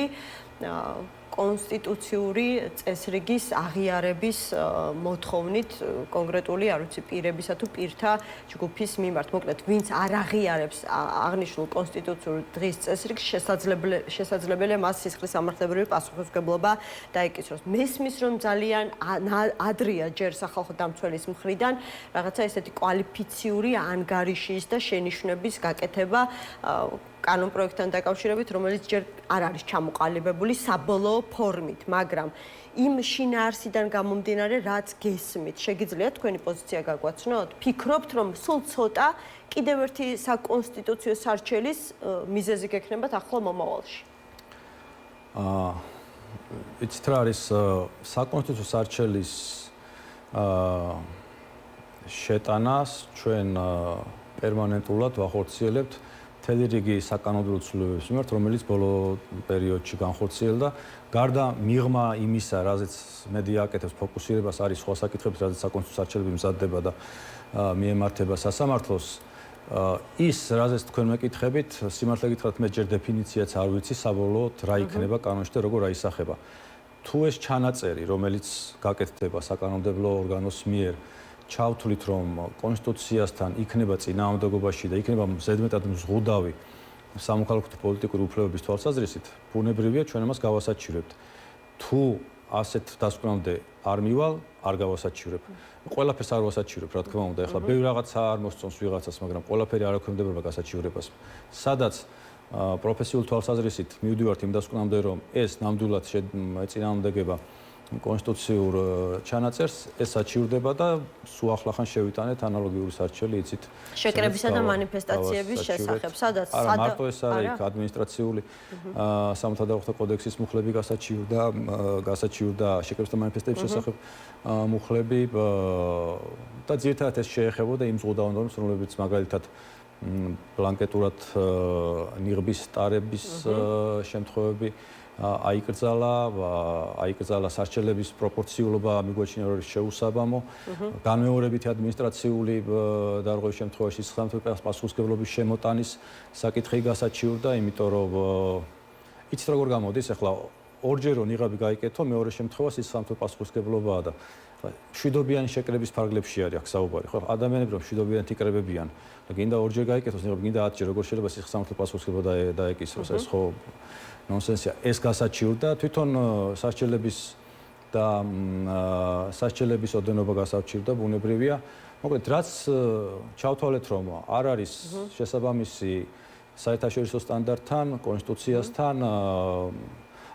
კონსტიტუციური წესრიგის აღიარების მოთხოვნით კონკრეტული, არ ვიცი, პირებისა თუ პირთა ჯგუფის მიმართ. მოკლედ, ვინც არ აღიარებს აღნიშნულ კონსტიტუციურ დღის წესრიგს, შესაძლებელია მას სისხლის სამართლებრივი პასუხისმგებლობა დაეკისროს. მესმის, რომ ძალიან ადრეა ჯერ სახალხო დამცველის მხრიდან რაღაცა ესეთი კვალიფიციური ანგარიშის და შენიშვნების გაკეთება კანონ პროექტთან დაკავშირებით, რომელიც ჯერ არ არის ჩამოყალიბებული საბოლოო ფორმით, მაგრამ იმ შინაარსიდან გამომდინარე, რაც გესმით, შეგიძლიათ თქვენი პოზიცია გაგვაცნოთ? ფიქრობთ, რომ სულ ცოტა კიდევ ერთი საკონსტიტუციო სარჩელის მიზეზი გექნებათ ახლო მომავალში? იცით რა არის საკონსტიტუციო სარჩელის შეტანას ჩვენ პერმანენტულად ვახორციელებთ მთელი რიგი საკანონმდებლო ცვლილებების მიმართ, რომელიც ბოლო პერიოდში განხორციელდა. გარდა მიღმა იმისა, რაზეც მედია აკეთებს ფოკუსირებას, არის სხვა საკითხები, რაზეც საკონსტიტუციო სარჩელები მზადდება და მიემართება სასამართლოს. ის, რაზეც თქვენ მეკითხებით, სიმართლე გითხრათ, მე ჯერ დეფინიციაც არ ვიცი, საბოლოოდ რა იქნება კანონში და როგორ აისახება. თუ ეს ჩანაწერი, რომელიც გაკეთდება საკანონმდებლო ორგანოს მიერ, ჩავთვლით, რომ კონსტიტუციასთან იქნება წინააღმდეგობაში და იქნება ზედმეტად მზღუდავი სამოქალაქო პოლიტიკური უფლებების თვალსაზრისით, ბუნებრივია ჩვენ ამას გავასაჩივრებთ. თუ ასეთ დასკვნამდე არ მივალ, არ გავასაჩივრებ. ყველაფერს არ ვასაჩივრებ, რა თქმა უნდა. ეხლა ბევრი რაღაცა არ მოსწონს ვიღაცას, მაგრამ ყველაფერი არ ექვემდებარება გასაჩივრებას. სადაც პროფესიულ თვალსაზრისით მივდივართ იმ დასკვნამდე, რომ ეს ნამდვილად ეწინააღმდეგება კონსტიტუციურ ჩანაწერს, ეს საჩივრდება და სულ ახლახან შევიტანეთ ანალოგიური სარჩელი, იცით. შეკრებისა და მანიფესტაციების შესახებ, სადაც არა, მარტო ეს არის ადმინისტრაციული სამართალდაუხთა კოდექსის მუხლები გასაჩივრდა შეკრებისა და მანიფესტაციების შესახებ მუხლები და ძირითადად ეს შეეხებოდა იმ ზღუდავ ნორმებს, რომლებიც მაგალითად ბლანკეტურად ნიღბის ტარების შემთხვევები აიკრძალა სარჩელების პროპორციულობა მიგვაჩნია რომ არის შეუსაბამო განმეორებითი ადმინისტრაციული დარღვევის შემთხვევაში სახელმწიფოს პასუხისმგებლობის შემოტანის საკითხი გასაჩივრდა, იმიტომ რომ იცით როგორ გამოდის, ახლა ორჯერ რომ ნიღაბი გაიკეთო, მეორე შემთხვევაში სახელმწიფოს პასუხისმგებლობაა და შვიდობიანი შეკრების ფარგლებში არის აქ საუბარი, ხო? ადამიანები რომ შვიდობიანად იკრებებიან და გინდა ორჯერ გაიკეთოს, ნიღაბი გინდა 10 ჯერ, როგორ შეიძლება სახელმწიფოს პასუხისმგებლობა დაეკისროს, ეს ხო ნონსენსია. ეს გასაჩივრდა თვითონ სასარჩელების ოდენობა გასაჩივრდა, ბუნებრივია. მოკლედ, რაც ჩავთვალეთ, რომ არ არის შესაბამისი საერთაშორისო სტანდარტთან, კონსტიტუციასთან,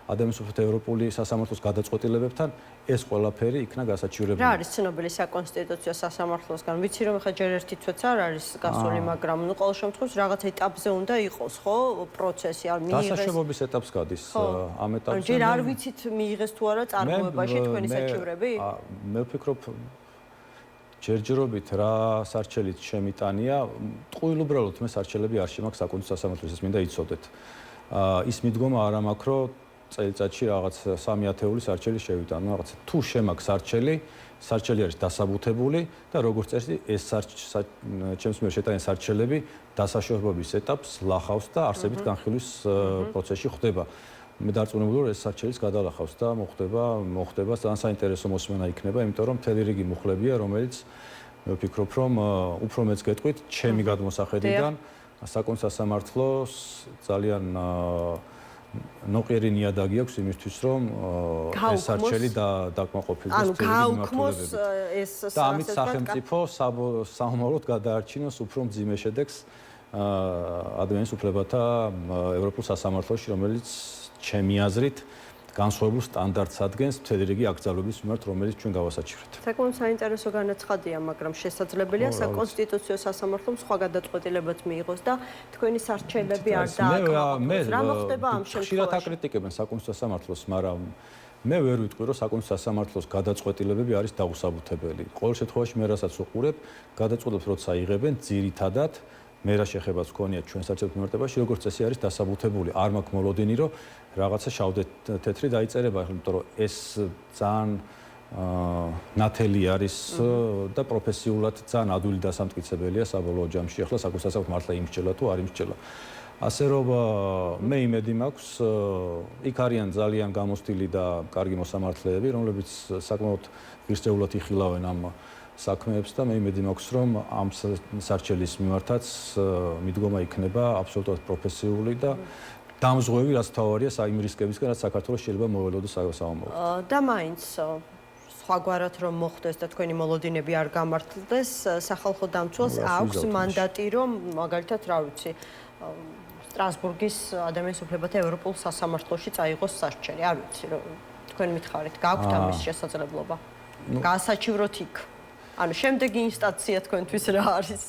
ადამიანის უფლებათა ევროპული სასამართლოს გადაწყვეტილებებთან, ეს ყველაფერი იქნა გასაჩივრებული. რა არის ცნობილი საკონსტიტუციო სასამართლოსგან? ვიცი რომ ახლა ჯერ ერთი თვეც არ არის გასული, მაგრამ ნუ ყოველ შემთხვევაში რაღაც ეტაპზე უნდა იყოს, ხო, პროცესი არ მიიღეს. დასაშვებობის ეტაპს გადის ამ ეტაპზე. ჯერ არ ვიცით მიიღეს თუ არა წარმოებაში თქვენი საჩივრები? მე ვფიქრობ ჯერჯერობით რა სარჩელით შემიტანია, ტყუილუბრალოდ მე სარჩელები არ შემაქვს საკონსტიტუციო სასამართლოს, მინდა იცოდეთ. ის მიდგომა არ ამაქვს, რომ წელიწადში რაღაც 3 ათეული სარჩელი შევიტანო, რაღაც თუ შემაქვს სარჩელი არის დასაბუთებული და როგორც წესი ეს ჩემს მიერ შეტანილი სარჩელები დასაშვებობის ეტაპს ლახავს და არსებით განხილვის პროცესში ხდება. მე დარწმუნებული ვარ, ეს სარჩელის გადალახავს და მოხდება ძალიან საინტერესო მოსმენა იქნება, იმიტომ რომ მთელი რიგი მუხლებია, რომელიც მე ვფიქრობ, რომ უფრო მეც გეტყვით, ჩემი გადმოსახედიდან საკონსტიტუციო სასამართლოს ძალიან ნოყიერი ნიადაგი აქვს იმისთვის, რომ ეს სარჩელი დაკმაყოფილდეს ანუ გააუქმოს ეს და ამით სახელმწიფო საომაროდ გადაარჩინოს უფრო მძიმე შედეგს ადამიანის უფლებათა ევროპულ სასამართლოში, რომელიც ჩემი აზრით განსხვავებულ სტანდარტს ადგენს მთელი რიგი აკრძალვების მიმართ, რომელიც ჩვენ გავასაჩივრეთ. საკმაოდ საინტერესო განაცხადია, მაგრამ შესაძლებელია საკონსტიტუციო სასამართლომ სხვა გადაწყვეტილებაც მიიღოს და თქვენი სარჩელები არ დააკმაყოფილოს. რა მოხდება ამ შემთხვევაში? ხშირად აკრიტიკებენ საკონსტიტუციო სასამართლოს, მაგრამ მე ვერ ვიტყვი, რომ საკონსტიტუციო სასამართლოს გადაწყვეტილებები არის დაუსაბუთებელი. ყოველ შემთხვევაში მე რასაც ვუყურებ, გადაწყვეტილებს როცა იღებენ, ძირითადად მე რა შეხებაც გქონია ჩვენ საერთოდ მიმართებაში, როგორც წესი არის დასაბუთებული. არ მაქვს მოლოდინი, რომ რაღაცა შავ-თეთრი დაიწერება, იმიტომ რომ ეს ძალიან ნათელი არის და პროფესიულად ძალიან ადვილი დასამტკიცებელია საბოლოო ჯამში. ახლა საკონსტიტუციო სასამართლო მართლა იმსჯელა თუ არ იმსჯელა. ასე რომ მე იმედი მაქვს, იქ არიან ძალიან გამოსტილი და კარგი მოსამართლეები, რომლებიც საკმაოდ ღირსეულად იხილავენ ამ საქმეებს და მე იმედი მაქვს, რომ ამ სარჩელის მიმართაც მიდგომა იქნება აბსოლუტურად პროფესიული და დამზღვევი, რაც თავარია იმ რისკებისგან, რაც საქართველოს შეიძლება მოველოდოს სავარაუდოდ. და მაინც სხვაგვარად რომ მოხდეს და თქვენი მოლოდინები არ გამართლდეს, სახალხო დამცველს აქვს მანდატი, რომ მაგალითად, რა ვიცი, სტრასბურგის ადამიანის უფლებათა ევროპულ სასამართლოში წაიღოს სასჯელი. არ ვიცი, რომ თქვენ მითხარით, გაქვთ ამის შესაძლებლობა. გაასაჩივროთ იქ. ანუ შემდეგი ინსტანცია თქვენთვის რა არის?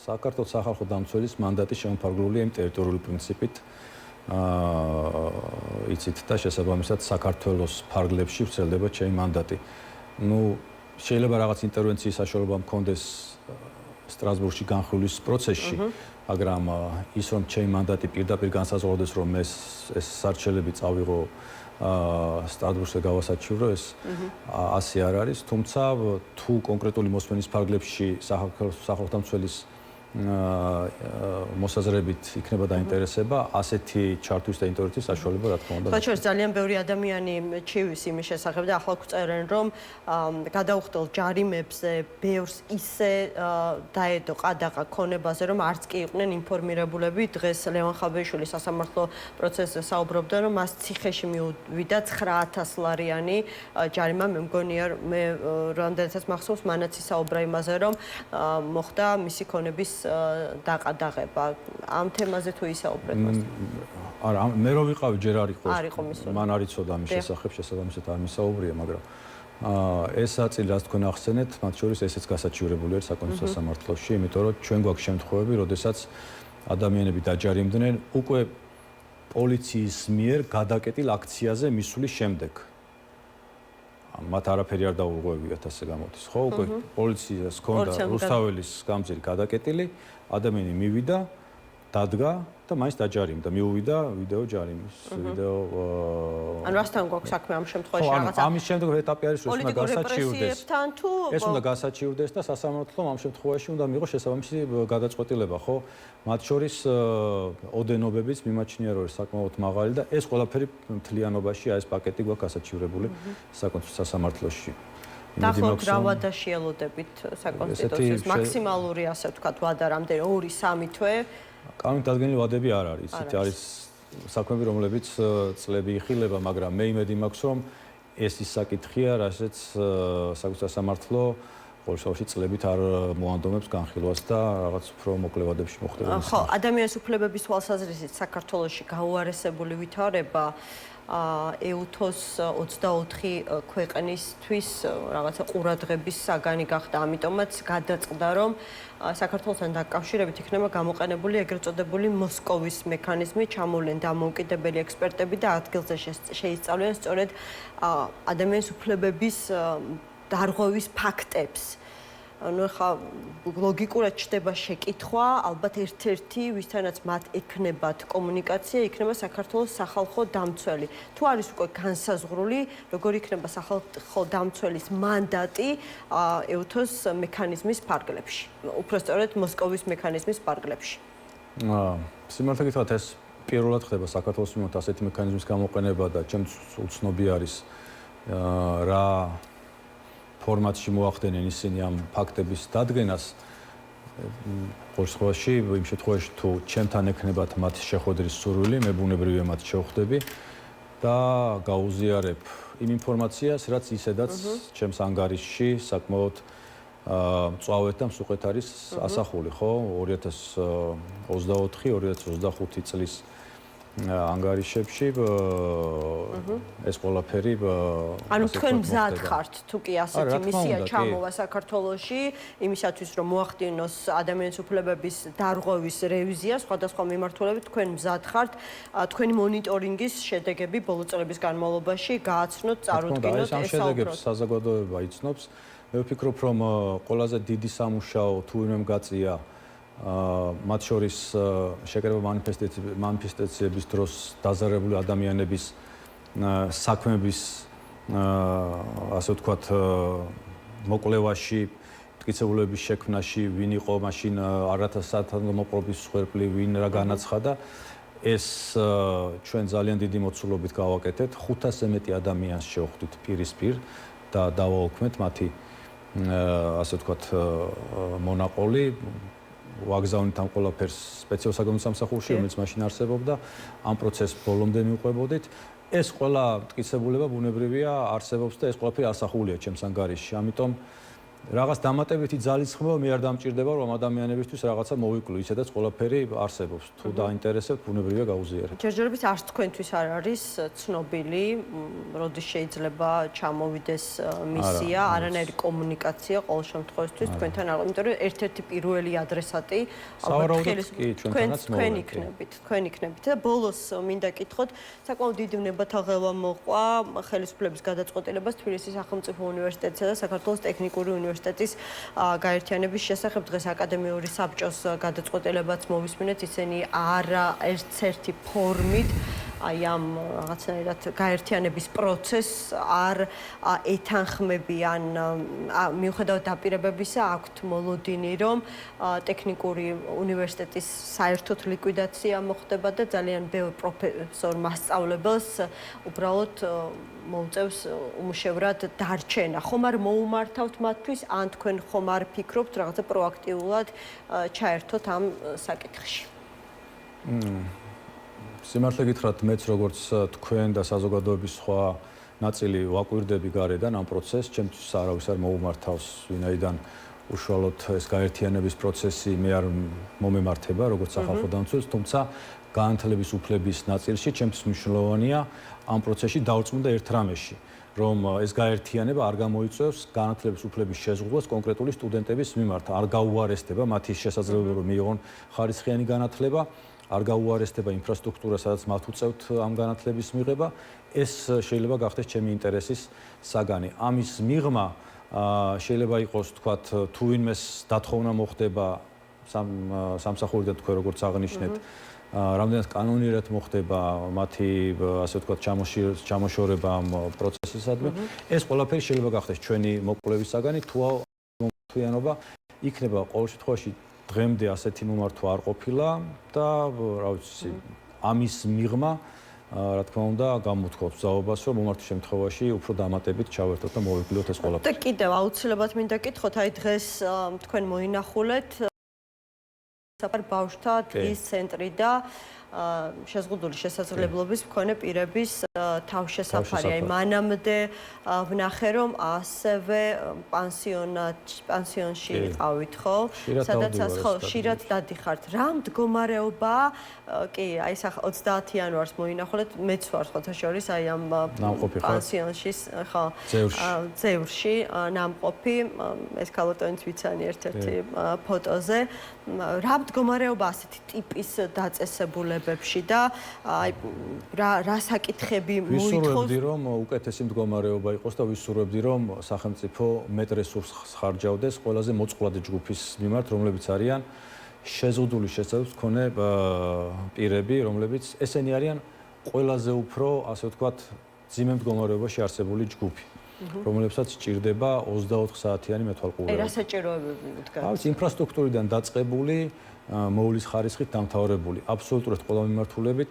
საქართველოს სახალხო დამცველის მანდატი შემოფარგლულია იმ ტერიტორიული პრინციპით, იცით და შესაბამისად საქართველოს ფარგლებში ვრცელდება ჩემი მანდატი. შეიძლება რაღაც ინტერვენციის საშუალება მქონდეს სტრასბურგში განხილვის პროცესში, მაგრამ ის რომ ჩემი მანდატი პირდაპირ განსაზღვროდეს, რომ ეს სარჩელები წავიღო სტრასბურგზე გავასაჩივრო, ეს ასე არ არის, თუმცა თუ კონკრეტული მოსმენის ფარგლებში სახალხო დამცველის მოსაზრებით იქნება დაინტერესება, ასეთი ჩართვის და ინტერვიუების საშუალება რა თქმა უნდა. ხოჭერს ძალიან ბევრი ადამიანი ჩივის იმის შესახებ და ახლა გვწერენ, რომ გადაუხდელ ჯარიმებზე ბევრს ისე დაედო ყადაღა ქონებაზე, რომ არც კი იყვნენ ინფორმირებულები. დღეს ლევან ხაბეიშვილი სასამართლო პროცესზე საუბრობდა, რომ მას ციხეში მიუვიდა 9,000 ლარიანი ჯარიმა. მე მგონია, მე რამდენიცაც მახსოვს, მანაც ისაუბრა იმაზე, რომ მოხდა მისი ქონების დაყადაღება. ამ თემაზე თუ ისაუბრეთ მას? არა, მე რო ვიყავი ჯერ არ იყო. არ იყო მისული. მან არ იცოდა ამის შესახებ, შესაბამისად არ მისაუბრია, მაგრამ ეს აწილი, რაც თქვენ ახსენეთ, მათ შორის ესეც გასაჩივრებული არის საკონსტიტუციო სასამართლოში, იმიტომ რომ ჩვენ გვაქვს შემთხვევები, როდესაც ადამიანები დაჯარიმდნენ უკვე პოლიციის მიერ გადაკეტილ აქციაზე მისulis შემდეგ. მათ არაფერი არ დაურღვევიათ, ასე გამოდის, ხო? უკვე პოლიციას ჰქონდა რუსთაველის გამზირი გადაკეტილი, ადამიანი მივიდა, დადგა და მაინც დაჯარიმდა. მიუვიდა ვიდეო ჯარიმის, ვიდეო ანუ რასთან გვაქვს საქმე ამ შემთხვევაში რაღაცა? ამის შემდეგ ეტაპი არის, რომ უნდა გასაჩივრდეს. თუ ეს უნდა გასაჩივრდეს და სასამართლომ ამ შემთხვევაში უნდა მიიღოს შესაბამისი გადაწყვეტილება, ხო? მათ შორის ოდენობებიც მიმაჩნია, რომ საკმაოდ მაღალი და ეს ყველაფერი მთლიანობაში ეს პაკეტი გვაქვს გასაჩივრებული საკონსტიტუციო სასამართლოში. დაახლოებით რა ვადა შეელოდებით საკონსტიტუციოს მაქსიმალური, ასე ვთქვათ, ვადა რამდენი 2-3 თვე? კანონდადგენლი ვადები არ არის. ისეთი არის საქმეები, რომლებიც წლები იხილება, მაგრამ მე იმედი მაქვს, რომ ეს ის საკითხია, რასაც საკონსტიტუციო სასამართლო ყოველშაბათი წლებით არ მოანდომებს განხილვას და რაღაც უფრო მოკლე ვადებში მოხდება. ხო, ადამიანის უფლებების თვალსაზრისით საქართველოში გაუარესებული ვითარება EUTHOS 24 ქვეყნისთვის რაღაცა ყურადღების საგანი გახდა, ამიტომაც გადაწყდა, რომ საქართველოსთან დაკავშირებით იქნება გამოყენებული ეგრეთ წოდებული მოსკოვის მექანიზმი, ჩამოვლენ დამოუკიდებელი ექსპერტები და ადგილზე შეისწავლიან სწორედ ადამიანის უფლებების დარღვევის ფაქტებს. ანუ ხა ლოგიკურად ჩდება შეკითხვა, ალბათ ერთ-ერთი, ვისთანაც მათ ექნებათ კომუნიკაცია, იქნება საქართველოს სახალხო დამცველი. თუ არის უკვე განსაზღვრული, როგორ იქნება სახალხო დამცველის მანდატი EUTHOS მექანიზმის ფარგლებში, უფრო სწორედ მოსკოვის მექანიზმის ფარგლებში. სიმართლე გითხრათ, ეს პირველად ხდება საქართველოს მიმართ ასეთი მექანიზმის გამოყენება და ჩემს უცნობი არის რა ფორმატში მოახდენენ ისინი ამ ფაქტების დადგენას. ყოველშაბათში, იმ შემთხვევაში თუ ჩემთან ექნებათ მათ შეხვედრის სურვილი, მე ბუნებრივია მათ შევხვდები და გაუზიარებ იმ ინფორმაციას, რაც ისედაც ჩემს ანგარიშში საკმაოდ მწვავედ და მსუყეთ არის ასახული, ხო? 2024-2025 წლის ანგარიშებში ეს ყველაფერი ანუ თქვენ მზად ხართ თუ კი ასეთი მისია ჩამოვა საქართველოში იმისათვის რომ მოახდინოს ადამიანის უფლებების დარღვევის რევიზია სხვადასხვა მიმართულებით თქვენ მზად ხართ თქვენი მონიტორინგის შედეგები ბოლო წლების განმავლობაში გააცნოთ წარუდგინოთ ეს ამ შედეგებს საზოგადოება იცნობს მე ვფიქრობ რომ ყველაზე დიდი სამუშაო თუ ვინმემ გაწია მათ შორის შეკრება მანიფესტაციების დროს დაზარებული ადამიანების საქმების ასე ვთქვათ მოკვლევაში მტკიცებულების შექმნაში ვინ იყო მაშინ არათასათანადო მოპყრობის მსხვერპლი ვინ რა განაცხადა ეს ჩვენ ძალიან დიდი მოცულობით გავაკეთეთ 500-ზე მეტი ადამიანს შევხვდით პირისპირ და დავაუქმეთ მათი ასე ვთქვათ მონაყოლი ვაგზავნით ამ ყველაფერს სპეციალურ საგამოძიებო სამსახურში, რომელიც მაშინ არსებობდა, ამ პროცესს ბოლომდე მივყვებოდით. ეს ყველა მტკიცებულება ბუნებრივია არსებობს და ეს ყველაფერი ასახულია ჩემს ანგარიშში. ამიტომ რაღაც დამატებითი ძალის ხმება მე არ დამჭირდება, რომ ადამიანებისთვის რაღაცა მოვიკლო, ისედაც ყველაფერი არსებობს. თუ დაინტერესებთ, ბუნებრივია გაუზიარეთ. ჯერჯერობით არც თქვენთვის არ არის ცნობილი, როდის შეიძლება ჩამოვიდეს მისია, არანაირი კომუნიკაცია ყოველ შემთხვევაში თქვენთან არ, იმიტომ რომ ერთ-ერთი პირველი ადრესატი თქვენ იქნებით და ბოლოს მინდა კითხოთ, საკმაოდ დიდი ნებათაღელვა მოყვა ხელისუფლების გადაწყვეტილებას თბილისის სახელმწიფო უნივერსიტეტსა და საქართველოს ტექნიკური უნივერსიტეტის გაერთიანების შესახებ დღეს აკადემიური საბჭოს გადაწყვეტილებაც მოვისმინეთ ისინი არაერთი ფორმით აი ამ რაღაცნაირად გაერთიანების პროცესს არ ეთანხმებიან მიუხედავად დაპირებებისა აქვთ მოლოდინი რომ ტექნიკური უნივერსიტეტის საერთოდ ლიკვიდაცია მოხდება და ძალიან ბევრ პროფესორ მასწავლებელს უბრალოდ მოუწევს უმუშევრად დარჩენა. ხომ არ მოუმართავთ მათთვის ან თქვენ ხომ არ ფიქრობთ რაღაცა პროაქტიულად ჩაერთოთ ამ საკითხში? სიმართლე გითხრათ, მეც როგორც თქვენ და საზოგადოების სხვა ნაწილი ვაკვირდები გარედან ამ პროცესს, ჩემთვის არავის არ მოუმართავს, ვინაიდან უშუალოდ ეს გაერთიანების პროცესი მე არ მომემართება, როგორც სახალხო დამცველს, თუმცა განათლების უფლების ნაწილში ჩემთვის მნიშვნელოვანია ამ პროცესში დავწმუნდა ერთ რამეში, რომ ეს გაერთიანება არ გამოიწვევს განათლების უფლების შეზღუდვას კონკრეტული სტუდენტების მიმართ, არ გაუარესდება მათი შესაძლებლობა რომ მიიღონ ხარისხიანი განათლება, არ გაუარესდება ინფრასტრუქტურა, სადაც მათ უწევთ ამ განათლების მიღება, ეს შეიძლება გახდეს ჩემი ინტერესის საგანი. ამის მიღმა შეიძლება იყოს, თქვათ, თუ ვინმეს დათხოვნა მოხდება სამსახურიდან თქვენ როგორც აღნიშნეთ, რამდენად კანონიერად მოხდება მათი, ასე ვთქვათ, ჩამოშორება ამ პროცესისადმი, ეს ყველაფერი შეიძლება გახდეს ჩვენი მოკვლევის საგანი, თუ მომართვიანობა იქნება ყოველ შემთხვევაში დღემდე ასეთი მომართვა არ ყოფილა და რა ვიცი ამის მიღმა რა თქმა უნდა გამოთქვათ ზაობას რომ მომართვის შემთხვევაში უფრო დამატებით ჩავერთოთ და მოვიკვლიოთ ეს ყველაფერი. და კიდევ აუცილებლად მინდა კითხოთ, აი დღეს თქვენ მოინახულეთ ბავშვთა დღის ცენტრი და შეზღუდული შესაძლებლობის მქონე პირების თავშესაფარი. აი მანამდე ვნახე რომ ასევე პანსიონში იყავით, ხო? სადაც ხშირად დადიხართ. რა მდგომარეობაა? კი, აი 30 იანვარს მოინახულეთ, მეც ვარ სხვათა შორის აი ამ პანსიონში, ხო? ძევრში ნამყოფი, ეს ქალბატონიც ვიცანი ერთ-ერთი ფოტოზე. რა მდგომარეობა ასეთი ტიპის დაწესებულებებში და აი რა საკითხები მოითხოვს? ვისურვებდი რომ უკეთესი მდგომარეობა იყოს და ვისურვებდი რომ სახელმწიფო მეტ რესურსს ხარჯავდეს ყველაზე მოწყვლადი ჯგუფის მიმართ, რომლებიც არიან შეზღუდული შესაძლებლობის მქონე პირები, რომლებიც ესენი არიან ყველაზე უფრო, ასე ვთქვათ, ძიმე მდგომარეობაში არსებული ჯგუფი. რომლებსაც სჭირდება 24 საათიანი მეთვალყურეობა. რა საჭიროებები დგას? ავიც ინფრასტრუქტურიდან დაწყებული, მოვლის ხარისხით დამთავრებული, აბსოლუტურად ყველა მიმართულებით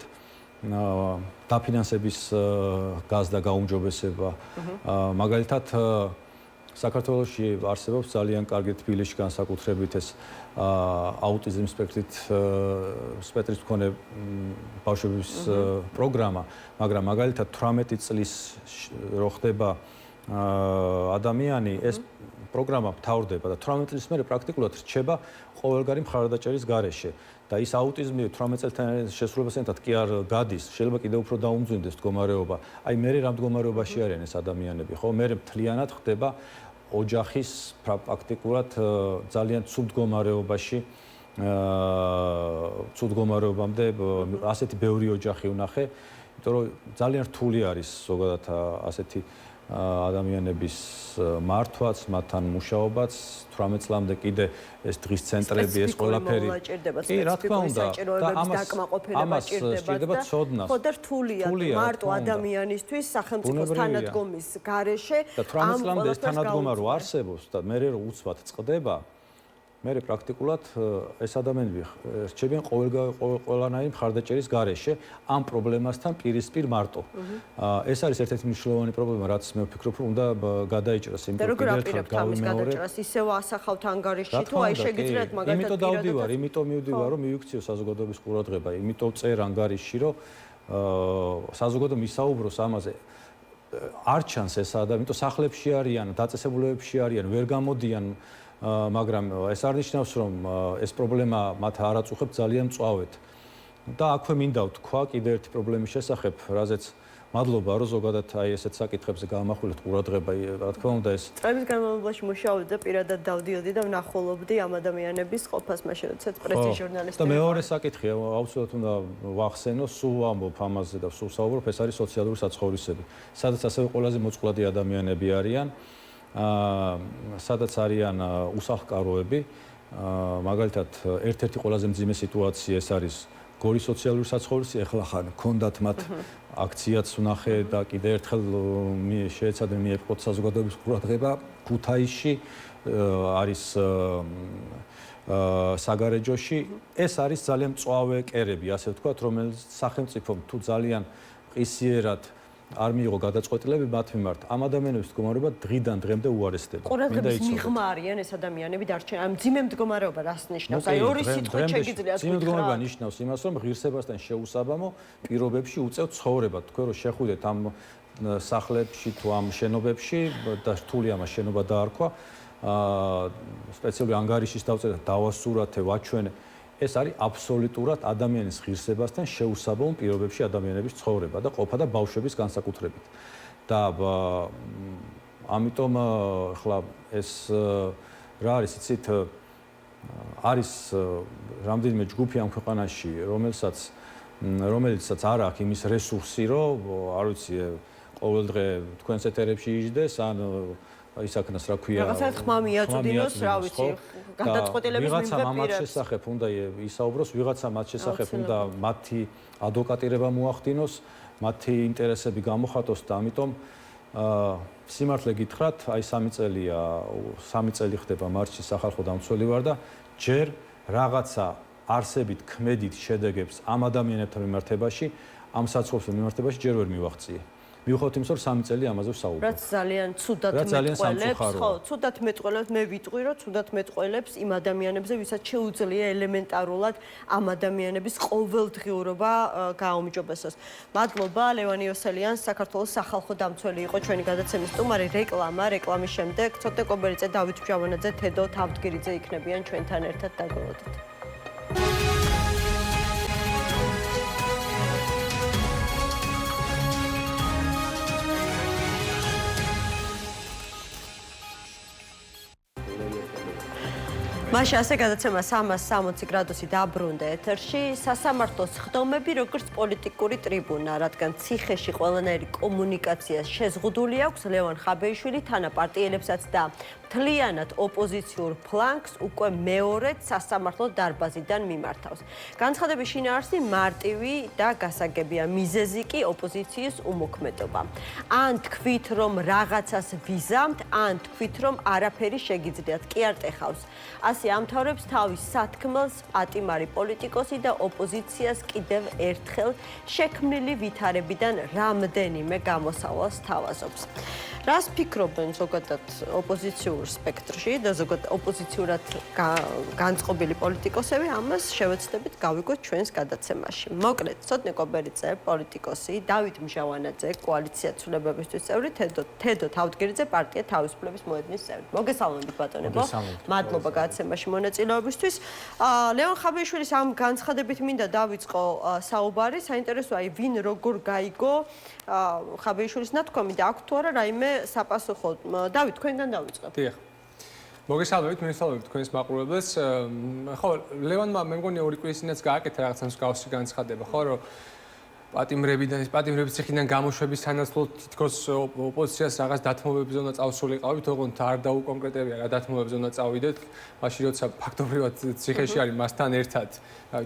დაფინანსების გაზრდა გაუმჯობესება. მაგალითად საქართველოში არსებობს ძალიან კარგი თბილისში განსაკუთრებით ეს აუტიზმის სპექტრის მქონე ბავშვების პროგრამა, მაგრამ მაგალითად 18 წლის რო ხდება ადამიანი ეს პროგრამა მთავრდება და 18 წლის მერე პრაქტიკულად რჩება ყოველგვარი მხარდაჭერის გარეშე და ის აუტიზმი 18 წელთან შესრულებასთან კი არ გადის, შეიძლება კიდევ უფრო დაუმძიმდეს მდგომარეობა. აი მე რამ მდგომარეობაში არიან ეს ადამიანები, ხო? მე მთლიანად ხდება ოჯახის პრაქტიკულად ძალიან ცუდ მდგომარეობაში ცუდ მდგომარეობამდე ასეთი ბევრი ოჯახი ვნახე, იმიტომ რომ ძალიან რთული არის ზოგადად ასეთი ადამიანების მართვაც, მათთან მუშაობაც, 18 წლამდე კიდე ეს დღის ცენტრები, ეს ყველაფერი. კი, რა თქმა უნდა, და ამას სჭირდება ცოდნა. ხო და რთულია მარტო ადამიანისთვის სახელმწიფოს თანადგომის გარეშე და 18 წლამდე ეს თანადგომა რო არსებობს და მე რო უცბად წყდება, მე პრაქტიკულად ეს ადამიანები რჩებიან ყველანაირი მხარდაჭერის გარეშე ამ პრობლემასთან პირისპირ მარტო. ეს არის ერთ-ერთი მნიშვნელოვანი პრობლემა, რაც მე ვფიქრობ, რომ უნდა გადაიჭრას, იმიტომ რომ კიდევ ამის გადაჭრას ისევ ასახავთ ანგარიშში თუ აი შეგიძლიათ მაგალითად იმიტომ დავდივარ, იმიტომ მივდივარ, რომ მივიქციო საზოგადოების ყურადღება, იმიტომ წერ ანგარიშში, რომ საზოგადო მისაუბროს ამაზე. არ ჩანს ეს ადამიანი, იმიტომ სახლებში არიან, დაწესებულებებში არიან, ვერ გამოდიან მაგრამ ეს არ ნიშნავს, რომ ეს პრობლემა მათ არ აწუხებს ძალიან მწვავედ. და აქვე მინდა ვთქვა კიდევ ერთი პრობლემის შესახებ, რაზეც მადლობა, რომ ზოგადად აი ესეთ საკითხებზე გაამახვილეთ ყურადღება, რა თქმა უნდა ეს წლების განმავლობაში მუშაობდი და პირადად დავდიოდი და ვნახულობდი ამ ადამიანების ყოფას მაშინ, როდესაც პრესის ჟურნალისტები. და მეორე საკითხი, აუცილებლად უნდა ვახსენო, სულ ვამბობ ამაზე და სულ საუბრობ, ეს არის სოციალური საცხოვრისები, სადაც ასევე ყველაზე მოწყვლადი ადამიანები არიან. სადაც არიან უსახლკაროები, მაგალითად, ერთ-ერთი ყველაზე მძიმე სიტუაცია ეს არის გორის სოციალური საცხოვრისი, ეხლა ხან ქონდათ მათ აქციაც ვნახე და კიდევ ერთხელ შეეცადე მიეპყროთ საზოგადოების ყურადღება, ქუთაისში არის საგარეჯოში, ეს არის ძალიან მწვავე კერები, ასე ვთქვათ, რომელიც სახელმწიფომ თუ ძალიან ყისიერად არ მიიღო გადაწყვეტილები მათ მიმართ. ამ ადამიანების მდგომარეობა დღიდან დღემდე უარესდება. ყურადღების მიღმა არიან ეს ადამიანები დარჩენ. ამ ძიმე მდგომარეობა რას ნიშნავს? აი ორი სიტყვით შეგიძლიათ ვთქვა. ძიმე მდგომარეობა ნიშნავს იმას, რომ ღირსებასთან შეუსაბამო პირობებში უწევთ ცხოვრება. თქვენ რომ შეხვიდეთ ამ სახლებში თუ ამ შენობებში და რთული ამას შენობა დაარქვა, სპეციალური ანგარიშის დავწერეთ, დავასურათე, ვაჩვენე. ეს არის აბსოლუტურად ადამიანის ღირსებასთან შეუსაბამო პირობებში ადამიანების ცხოვრება და ყოფა და ბავშვების განსაკუთრებით. და ამიტომ ახლა ეს რა არის, იცით, არის რამდენიმე ჯგუფი ამ ქვეყანაში, რომელიცაც არ აქვს იმის რესურსი, რომ არ ვიცი, ყოველდღე თქვენს ეთერებში იჯდეს, ან ისაქნას რა ქვია რაღაცა ხმა მიაწვდინოს, რა ვიცი, გადაწყვეტილების ვიღაცა მათ შესახებ უნდა ისაუბროს, ვიღაცა მათ შესახებ უნდა მათი ადვოკატირება მოახდინოს, მათი ინტერესები გამოხატოს და ამიტომ სიმართლე გითხრათ, აი 3 წელია, 3 წელი ხდება მარტში სახალხო დამცველი ვარ და ჯერ რაღაცა არსებით ქმედით შედეგებს ამ ადამიანებთან მიმართებაში, ამ საცხოვრებელ მიმართებაში ჯერ ვერ მივაღწიე. მივხვდით იმის, რომ 3 წელი ამაზე ვსაუბრობ. რაც ძალიან ცუდად მეტყველებს, ხო, ცუდად მეტყველებს, მე ვიტყვი, რომ ცუდად მეტყველებს იმ ადამიანებზე, ვისაც შეუძლია ელემენტარულად ამ ადამიანების ყოველდღიურობა გააუმჯობესოს. მადლობა ლევან იოსელიანს, საქართველოს სახალხო დამცველი იყო ჩვენი გადაცემის სტუმარი. რეკლამის შემდეგ ცოტა კობერიძე, დავით ბჟავანაძე, თედო თავდგირიძე იქნებიან ჩვენთან ერთად. დაგველოდით. მაშინ ასე გადაცემა 360 გრადუსი დაბრუნდა ეთერში. სასამართლოს ხდომები როგორც პოლიტიკური ტრიბუნა, რადგან ციხეში ყველანაირი კომუნიკაცია შეზღუდული აქვს, ლევან ხაბეიშვილი თანაპარტიელებსაც და მთლიანად ოპოზიციურ ფლანგს უკვე მეორედ სასამართლო დარბაზიდან მიმართავს. განცხადების შინაარსი მარტივი და გასაგებია, მიზეზი კი ოპოზიციის უმოქმედობა. ან თქვით, რომ რაღაცას ვიზამთ, ან თქვით, რომ არაფერი შეგიძლიათ, კი არ ტეხავს. ასე ამთავრებს თავის სათქმელს პატიმარი პოლიტიკოსი და ოპოზიციას კიდევ ერთხელ შექმნილი ვითარებიდან რამდენიმე გამოსავალს თავაზობს. რას ფიქრობენ ზოგადად ოპოზიციურ სპექტრში და ზოგადად ოპოზიციურად განწყობილი პოლიტიკოსები, ამას შევეცდებით გავიგოთ ჩვენს გადაცემაში. მოკლედ, ცოტნე კობერიძე, პოლიტიკოსი, დავით მჟავანაძე, კოალიცია ცვლილებებისთვის წევრი, თედო თავდგერიძე, პარტია თავისუფლების მოედნის წევრი. მოგესალმებით ბატონებო. მადლობა გადაცემაში მონაწილეობისთვის. ლევან ხაბეიშვილის ამ განცხადებით მინდა დავიწყო საუბარი. საინტერესოა, ვინ როგორ გაიგო ხაბეიშვილის ნათქვამი და აქვს თუ არა რაიმე საპასუხო. დავით, თქვენგან დავიწყებ. დიახ. მოგესალმებით, მისალმებით თქვენს მაყურებელს. ხო, ლევანმა მე მგონი ორი კვირის წინაც გააკეთა რაღაცა მსგავსი განცხადება, ხო, რომ პატიმრების ციხიდან გამოშვების სანაცვლოდ თითქოს ოპოზიციას რაღაც დათმობებზე უნდა წავსულიყავით, ოღონდ არ დაუკონკრეტებია რა დათმობებზე უნდა წავიდეთ, მაშინ როცა ფაქტობრივად ციხეში არის მასთან ერთად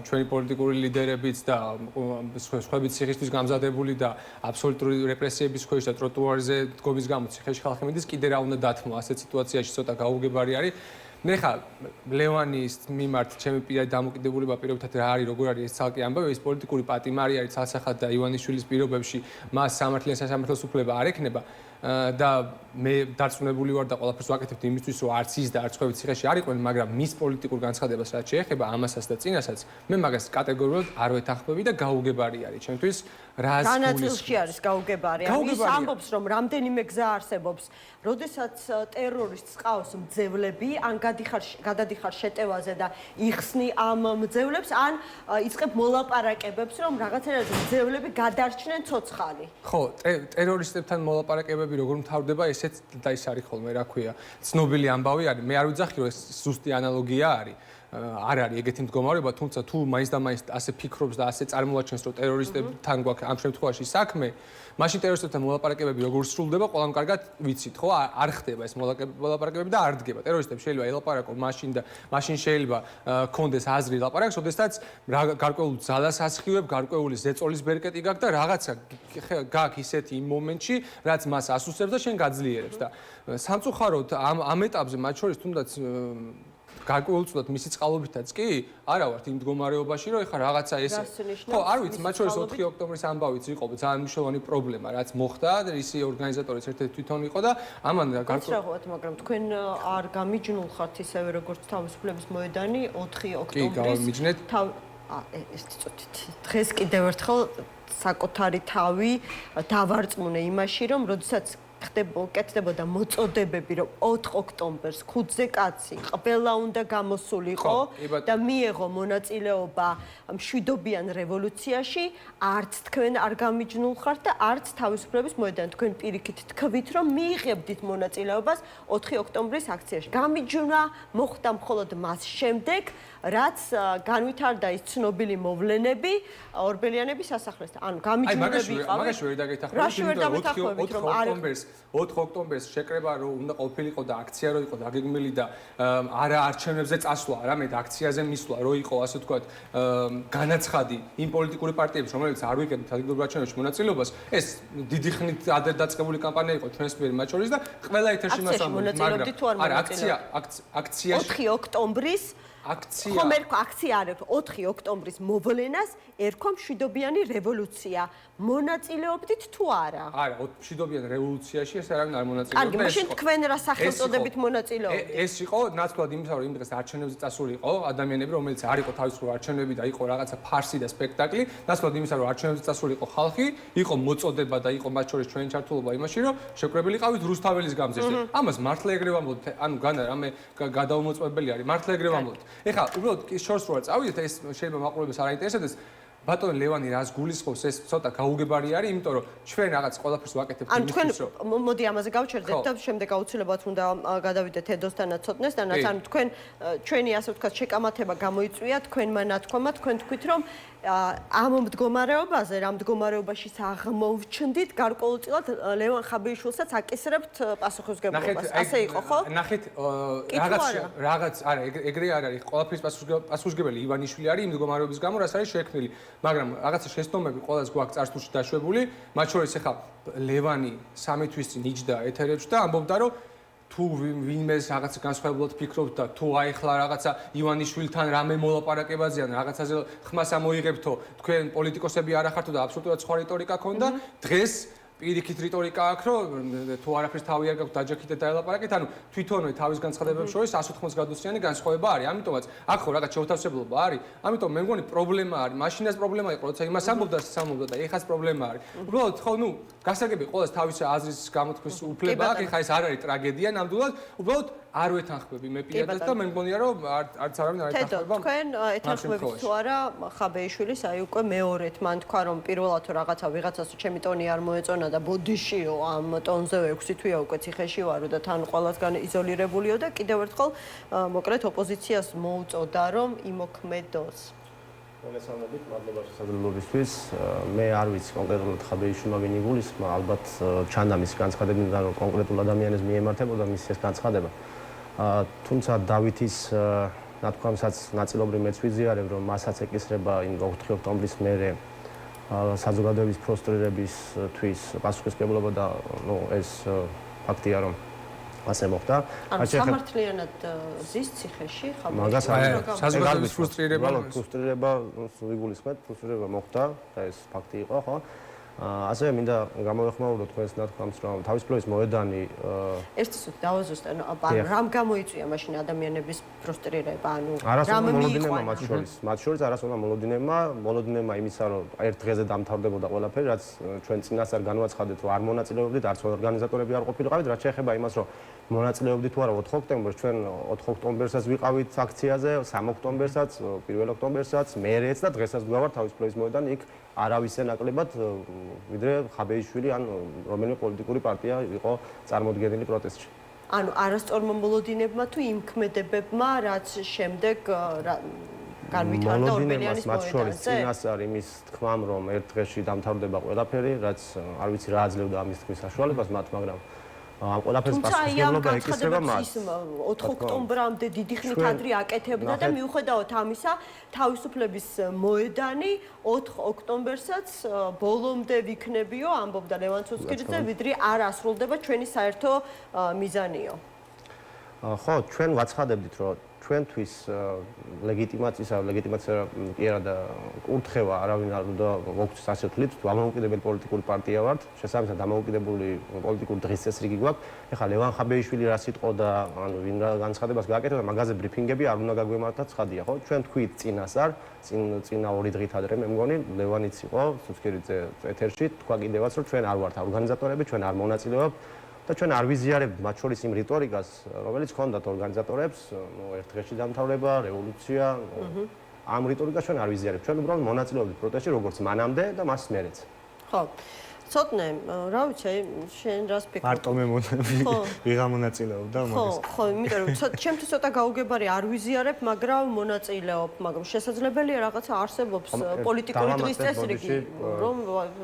ჩვენი პოლიტიკური ლიდერებიც და სხვაები ციხისთვის გამზადებული და აბსოლუტური რეპრესიების ქვეშ და ტროტუარზე დგომის გამო ციხეში ხალხი მიდის, კიდე რა უნდა დათმო, ასეთ სიტუაციაში ცოტა გაუგებარი არის. მე ხა ლევანის მიმართ ჩემი პირადი დამოკიდებულება პირობითად რა არის, როგორ არის ეს ცალკე ამბავი, ეს პოლიტიკური პატიმარი არის ცალსახად და ივანიშვილის პირობებში მას სამართლიან სასამართლოს უფლება არ ექნება და მე დარწმუნებული ვარ და ყველაფერს ვაკეთებ იმისთვის, რომ არც ის და არც სხვაები ციხეში არ იყვნენ, მაგრამ მის პოლიტიკურ განცხადებას რაც შეეხება ამასაც და წინასაც, მე მაგას კატეგორიულად არ ვეთანხმები და გაუგებარი არის ჩემთვის. განაწილში არის გაუგებარი. ის ამბობს, რომ რამდენიმე გზა არსებობს, როდესაც ტერორისტს ყავს მძევლები, ან გადადიხარ შეტევაზე და იხსნი ამ მძევლებს, ან იწყებ მოლაპარაკებებს, რომ რაღაცნაირად მძევლები გადარჩნენ ცოცხალი. ხო, ტერორისტებთან მოლაპარაკებები როგორ მთავრდება, ესეც და ის არის ხოლმე, რა ქვია, ცნობილი ამბავი არის. მე არ ვიძახი, რომ ეს ზუსტი ანალოგია არის. არ არის ეგეთი მდგომარეობა, თუმცა თუ მაინც და მაინც ასე ფიქრობს და ასე წარმოაჩენს, რომ ტერორისტებთან გვაქვს ამ შემთხვევაში საქმე, მაშინ ტერორისტებთან მოლაპარაკებები როგორ სრულდება, ყველამ კარგად ვიცით, ხო? არ ხდება ეს მოლაპარაკებები და არ დგება. ტერორისტებს შეიძლება ელაპარაკონ მაშინ და მაშინ შეიძლება კონდეს აზრი ლაპარაკს, ოდესაც გარკვეულ ძალას ასხივებ, გარკვეული ზეწოლის ბერკეტი გაქვს და რაღაცა გაქვს ისეთი იმ მომენტში, რაც მას ასუსებს და შენ გაძლიერებს და სამწუხაროდ ამ ეტაპზე მათ შორის თუნდაც გარკვეულწილად მისი წყალობითაც კი არა ვართ იმ მდგომარეობაში, რომ ეხლა რაღაცა ეს ხო, არ ვიცი, მათ შორის 4 ოქტომბრის ამბავიც იყო ძალიან მნიშვნელოვანი პრობლემა, რაც მოხდა და ისი ორგანიზატორიც ერთ-ერთი თვითონ იყო და ამან გარკვეულად, მაგრამ თქვენ არ გამიჯნულ ხართ ისევე როგორც თავისუფლების მოედანი 4 ოქტომბრის. კი, გამიჯნეთ. ეს წუთით. დღეს კიდევ ერთხელ საკუთარი თავი დავარწმუნე იმაში, რომ როდესაც კეთდებოდა მოწოდებები, რომ 4 ოქტომბერს ქუძზე კაცი ყველა უნდა გამოსულიყო და მიეღო მონაწილეობა მშვიდობიან რევოლუციაში, არც თქვენ არ გამიჯნულ ხართ და არც თავისუფლების მოედანი. თქვენ პირიქით თქვით, რომ მიიღებდით მონაწილეობას 4 ოქტომბრის აქციაში. გამიჯვნა მოხდა მხოლოდ მას შემდეგ, რაც განვითარდა ის ცნობილი მოვლენები ორბელიანების სასახლესთან. ანუ გამიჯვნები იყავი. მაგაში ვერ დაგეთახმებით, რომ 4 ოქტომბერს შეკრება რომ უნდა ყოფილიყო და აქცია რო იყო დაგეგმილი და არა არჩევნებზე წასვლა, არამედ აქციაზე მისვლა რო იყო, ასე ვთქვათ, განაცხადი იმ პოლიტიკური პარტიების, რომელიც არ ვიგებთ ადგილობრივ არჩევნებში მონაწილეობას, ეს დიდი ხნით დაწყებული კამპანია იყო ჩვენს მიერ მათ შორის და ყველა ეთერში მას ამბობთ, მაგრამ არა აქციაში 4 ოქტომბრის აქცია. ხომ ერქვა აქცია არ ერქვა 4 ოქტომბრის მოვლენას ერქვა მშვიდობიანი რევოლუცია. მონაწილეობდით თუ არა? არა, მშვიდობიან რევოლუციაში ეს არავინ არ მონაწილეობდა. კარგი, მაშინ თქვენ რა სახელწოდებით მონაწილეობდით? ეს იყო ნაცვლად იმისა, რომ იმ დღეს არჩევნებზე წასული იყო ადამიანები, რომელიც არ იყო თავისუფლ არჩევნები და იყო რაღაცა ფარსი და სპექტაკლი, ნაცვლად იმისა, რომ არჩევნებზე წასული იყო ხალხი, იყო მოწოდება და იყო მათ შორის ჩვენი ჩართულობა იმაში, რომ შეკვრებილიყავით რუსთაველის გამზირზე. ამას მართლა ეგრე ვამბობთ, ანუ რამე გადაუმოწმებელი არის, მართლა ეგრე ვამბობთ. ეხლა უბრალოდ შორს რო არ წავიდეთ, ეს შეიძლება მაყურებელს არ აინტერესებდეს. ბატონ ლევანი რას გულისხმობს, ეს ცოტა გაუგებარი არის, იმიტომ რომ ჩვენ რაღაც ყველაფერს ვაკეთებთ იმისთვის, რომ მოდი ამაზე გავჩერდეთ და შემდეგ აუცილებლად უნდა გადავიდეთ ედოსთანაც ცოტნეს და ანუ თქვენ ჩვენი ასე ვთქვათ შეკამათება გამოიწვია თქვენმა ნათქვამა, თქვენ თქვით რომ ამ მდგომარეობაზე, რა მდგომარეობაშიც აღმოვჩნდით, გარკვეულწილად ლევან ხაბეიშვილსაც აკისრებთ პასუხისმგებლობას. ასე იყო, ხო? ნახეთ, რაღაც არა, ეგრე არ არის. ყველაფრის პასუხისმგებელი ივანიშვილი არის იმ მდგომარეობის გამო, რაც არის შექმნილი. მაგრამ რაღაცა შეცდომები ყველას გვაქვს წარსულში დაშვებული, მათ შორის ახლა ლევანი 3 თვის წინ იჯდა ეთერებში და ამბობდა, რომ თუ ვინმე რაღაცა განსხვავებულად ფიქრობთ და თუ აიხლა რაღაცა ივანიშვილთან რამე მოლაპარაკებაზე ან რაღაცაზე ხმას ამოიღებთო, თქვენ პოლიტიკოსები არ ახართო და აბსოლუტურად სხვა რიტორიკა ქონდა, დღეს პირიქით რიტორიკა აქვს, რომ თუ არაფერს თავი არ გაქვს დაჯექით და დაელაპარაკეთ, ანუ თვითონვე თავის განცხადებებს შორის 180 გრადუსიანი განსხვავება არის. ამიტომაც აქ ხო რაღაც შეუთავსებლობა არის. ამიტომ მე მგონი პრობლემა არის. მაშინაც პრობლემა იყო, როცა იმას ამბობდა და ეხაც პრობლემა არის. უბრალოდ ხო, ნუ გასაგები ყოველს თავისი აზრის გამოთქმის უფლება აქვს. ეხა ეს არ არის ტრაგედია, ნამდვილად, უბრალოდ არ ვეთანხმები მე პირადად და მე მგონია რომ არც არავინ არ ეთანხმება. თქვენ ეთანხმებით თუ არა ხაბეიშვილის აი უკვე მეორედ მან თქვა რომ პირველად თუ რაღაცა ვიღაცას ჩემი ტონი არ მოეწონა და ბოდიშიო ამ ტონზე 6 თვეა უკვე ციხეში ვარო და თან ყველასგან იზოლირებულიო და კიდევ ერთხელ მოკლედ ოპოზიციას მოუწოდა რომ იმოქმედოს. მოგესალმებით, მადლობა შესაძლებლობისთვის. მე არ ვიცი კონკრეტულად ხაბეიშვილმა ვინ იგულისხმა, ალბათ ჩანდა მის განცხადებიდან რომ კონკრეტულ ადამიანებს მიემართებოდა მის ეს განცხადება. თუმცა დავითის ნათქვამსაც ნაწილობრივ მეც ვიზიარებ, რომ მასაც ეკისრება იმ 4 ოქტომბრის მერე საზოგადოების ფრუსტრირებისთვის პასუხისმგებლობა და ნუ ეს ფაქტია რომ ასე მოხდა. ანუ სამართლიანად ზის ციხეში მაგას საზოგადოების ფრუსტრირება ვიგულისხმეთ, ფრუსტრირება მოხდა და ეს ფაქტი იყო, ხო? ასევე მინდა გამოვეხმაურო თქვენს ნათქვამს, რომ თავისუფლების მოედანი ერთის დავაზუსტე, რამ გამოიწვია მაშინ ადამიანების ფრუსტრირება, ანუ რამ მოლოდინებმა მათ შორის არასონა მოლოდინებმა იმისა, რომ ერთ დღეზე დამთავრდებოდა ყველაფერი, რაც ჩვენ წინასწარ განვაცხადეთ, რომ არ მონაწილეობდით, არც ორგანიზატორები არ ყოფილიყავით, რაც შეეხება იმას, რომ მონაწილეობდით თუ არა 4 ოქტომბერს, ჩვენ 4 ოქტომბერსაც ვიყავით აქციაზე, 3 ოქტომბერსაც, 1 ოქტომბერსაც, მერეც და დღესაც გვაქვს თავისუფლების მოედანი, იქ არავის ნაკლებად ვიდრე ხაბეიშვილი ან რომელიმე პოლიტიკური პარტია იყო წარმოდგენილი პროტესტში. ანუ არასწორმა მოლოდინებმა თუ იმ ქმედებებმა, რაც შემდეგ განვითარდა ორბელიანის მათ შორის მოედანზე? წინასწარ იმის თქმამ, რომ ერთ დღეში დამთავრდება ყველაფერი, რაც არ ვიცი რა აძლევდა ამის თქმის საშუალებას მათ, მაგრამ ამ ყველაფერს პასუხისმგებლობა ეკისრება მას. 4 ოქტომბრამდე დიდი ხნით ადრე აკეთებდა და მიუხედავად ამისა, თავისუფლების მოედანი 4 ოქტომბერსაც ბოლომდე ვიქნებიო, ამბობდა ლევან ცუცქირიძე, ვიდრე არ ასრულდება ჩვენი საერთო მიზანიო. ხო, ჩვენ ვაცხადებდით, რომ ჩვენთვის ლეგიტიმაცია კი არა და კურთხევა არავინ არ უნდა მოგვცეს ასე ვთვლით, თუ ამაუკიდებელი პოლიტიკური პარტია ვართ, შესაბამისად ამაუკიდებელი პოლიტიკური დღესწესრიგი გვაქვს. ეხლა ლევან ხაბეიშვილი რა სიტყვა და ანუ ვინ რა განცხადებას გააკეთა და მაგაზე ბრიფინგები არ უნდა გაგვემართათ ცხადია, ხო? ჩვენ თქვით წინასწარ, წინა 2 დღით ადრე მე მგონი ლევანიც იყო ცუცქირიძე ეთერში, თქვა კიდევაც რომ ჩვენ არ ვართ ორგანიზატორები, ჩვენ არ მონაწილეობთ და ჩვენ არ ვიზიარებთ მათ შორის იმ რიტორიკას, რომელიც ჰქონდათ ორგანიზატორებს, ნუ ერთ დღეში დამთავრება, რევოლუცია, ამ რიტორიკას ჩვენ არ ვიზიარებთ. ჩვენ უბრალოდ მონაწილეობთ პროტესტში, როგორც მანამდე და მას მერეც. ხო. ცოტნე, რა ვიცი, შენ რას ფიქრობ? მარტო მე ვიღა მონაწილეობდა მაგას. ხო, იმიტომ რომ ჩემთვის ცოტა გაუგებარი არ ვიზიარებ, მაგრამ მონაწილეობ, მაგრამ შესაძლებელია რაღაცა არსებობს პოლიტიკური დღესწესრიგი, რომ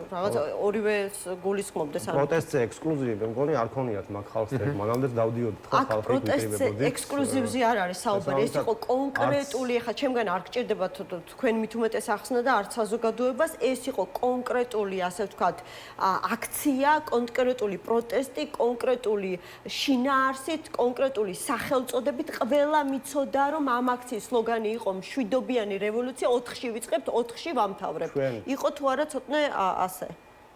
რაღაცა ორივე გულისხმობდეს ან პროტესტზე ექსკლუზივი მე მგონი არ ქონიათ მაგ ხალხს ერთ მანამდეც დავდიოდით ხო ხალხი პროტესტზე ექსკლუზივზე არ არის საუბარი, ეს იყო კონკრეტული, ხა ჩემგან არ გჭირდება თქვენ მით უმეტეს ახსნა და არც საზოგადოებას, ეს იყო კონკრეტული, ასე ვთქვათ, აქცია, კონკრეტული პროტესტი, კონკრეტული შინაარსით, კონკრეტული სახელწოდებით, ყველა მიცოდა რომ ამ აქციის სლოგანი იყო მშვიდობიანი რევოლუცია, 4-ში ვიწყებთ, 4-ში ვამთავრებთ. იყო თუ არა ცოტნე ასე?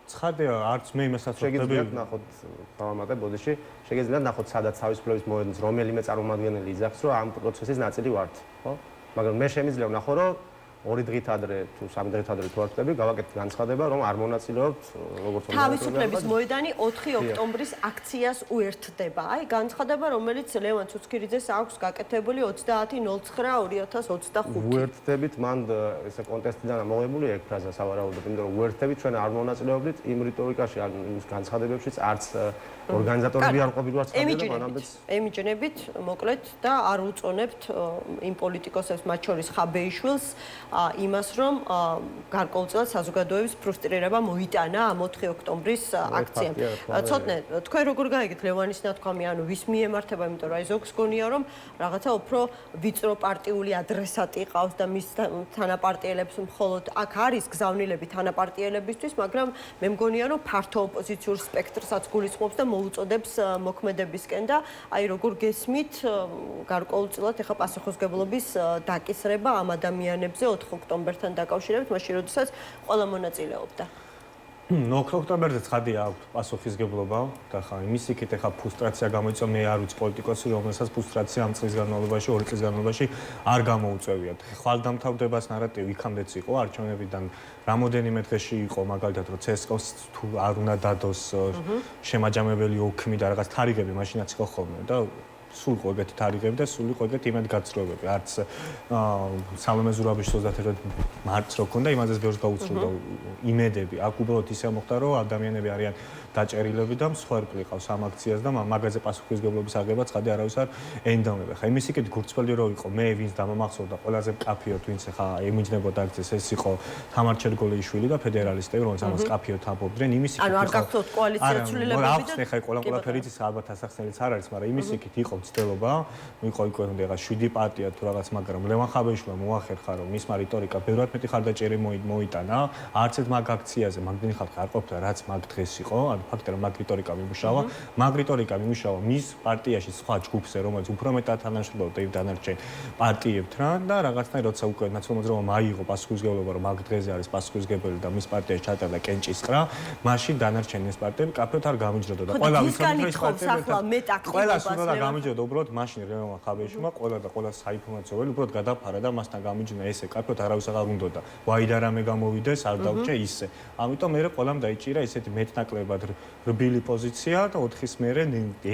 ცხადია, არც მე იმასაც ვხვდები. შეგიძლიათ ნახოთ დავამატებ ბოდიში, შეგიძლიათ ნახოთ სადაც თავისუფლების მოედნის რომელიმე წარმომადგენელი იძახს, რომ ამ პროცესის ნაწილი ვართ, ხო? მაგრამ მე შემიძლია ვნახო, რომ 2 დღით ადრე თუ 3 დღით ადრე თუ არ ვწდები, გავაკეთეთ განცხადება, რომ არ მონაწილეობთ როგორც თავისუფლების მოედანი 4 ოქტომბრის აქციას უერთდება. აი, განცხადება, რომელიც ლევან ცუცქირიძეს აქვს გაკეთებული 30.09.2025. უერთდებით, მან ესე კონტექსტიდან ამოღებული ეგ ფრაზა სავარაუდოდ, იმიტომ რომ უერთდებით ჩვენ არ მონაწილეობდით იმ რიტორიკაში, ან იმ განცხადებებშიც, არც ორგანიზატორები არ ყოფილვართ ხალხი, ემიჯნებით, მოკლედ და არ უწონებთ იმ პოლიტიკოსებს, მათ შორის ხაბეიშვილს, იმას, რომ გარკვეულწილად საზოგადოების ფრუსტრირება მოიტანა ამ 4 ოქტომბრის აქციამ. ცოტნე, თქვენ როგორ გაიგეთ ლევანის ნათქვამი, ანუ ვის მიემართება, იმიტომ რომ აი ზოგს გონია, რომ რაღაცა უფრო ვიწრო პარტიული ადრესატი ყავს და მის თანაპარტიელებს მხოლოდ აქ არის გზავნილები თანაპარტიელებისთვის, მაგრამ მე მგონია, რომ ფართო ოპოზიციურ სპექტრსაც გულისხმობს და მოუწოდებს მოქმედებისკენ და აი როგორ გესმით გარკვეულწილად ეხა პასუხისმგებლობის დაკისრება ამ ადამიანებზე 4 ოქტომბერთან დაკავშირებით, მაშინ როდესაც ყველა მონაწილეობდა. ოქტომბერზე ცხადია აქვს პასუხისგებლობა და ხა იმის იქით ეხა ფრუსტრაცია გამოიწვია მე არ ვიცი პოლიტიკოსი რომელსაც ფრუსტრაცია ამ წლის განმავლობაში 2 წლის განმავლობაში არ გამოუწევიათ. ხვალდამთავრდებას ნარატივი იქამდეც იყო არჩევნებიდან რამოდენიმე დღეში იყო მაგალითად რომ CSKA-ს თუ არ უნდა დადოს შემაჯამებელი ოქმი და რაღაც თარიღები მაშინაც იყო ხოლმე და სულ იყო ეგეთი თარიღები და სულ იყო ეგეთი იმედგაცრუებები. არც სალომე ზურაბიშვილს 31 მარტს რო ქონდა იმაზეც ბევრს გაუცრუდა იმედები. აქ უბრალოდ ისე მოხდა რომ ადამიანები არიან დაჭერილები და მსხვერპლი ყავს ამ აქციას და მაგაზე პასუხისგებლობის აღება ცხადი არავის არ ენდომება. ხა იმის იქით გურცხველი რო იყო მე ვინც დამამახსოვრდა ყველაზე მკაფიოდ ვინც ხა ემიჯნებოდა აქციას ეს იყო თამარ ჩერგოლეიშვილი და ფედერალისტები რომელიც ამას მკაფიოდ ამბობდნენ იმის იქით ანუ არ გახსოვთ კოალიცია ცვლილებები და აქვს ხა ყველაფერი ის ალბათ ასახსნელიც არ არის მაგრამ იმის იქით იყო ცდელობა იყო იქ ხა 7 პარტია თუ რაღაც მაგრამ ლევან ხაბეიშვილმა მოახერხა რომ მისმა რიტორიკა ბევრად მეტი ხარდაჭერი მოიტანა არც ერთ მაგ აქციაზე მაგდენი ხალხი არ ყოფილა რაც მაგ დღეს იყო ანუ ფაქტია რომ მაგ რიტორიკა მიმუშავა მაგ რიტორიკა მიმუშავა მის პარტიაში სხვა ჯგუფზე რომელიც უფრო მეტად თანამშრომლობდა იმ დანარჩენ პარტიებთან და რაღაცნაირად როცა უკვე ნაციონალურ მოძრაობამ აიღო პასუხისგებლობა რომ მაგ დღეზე არის პასუხისგებელი და მის პარტიაში ჩატარდა კენჭისყრა მაშინ დანარჩენი ეს პარტიები კაფეოდ არ გამიჯროდა და ყველა ვიცოდი რომ ეს პარტიები ყველა სულ გამიჯროდა უბრალოდ მაშინ ლევან ხაბეიშვილმა ყველა საინფორმაციო უბრალოდ გადაფარა და მასთან გამიჯნა ესე კაფეოდ არავის აღარ უნდოდა ვაიდა რამე გამოვიდეს არ დაუჭე ისე ამიტომ მე ყველამ დაიჭირა ისეთი მეტნაკლებად რბილი პოზიცია და 4-ის მერე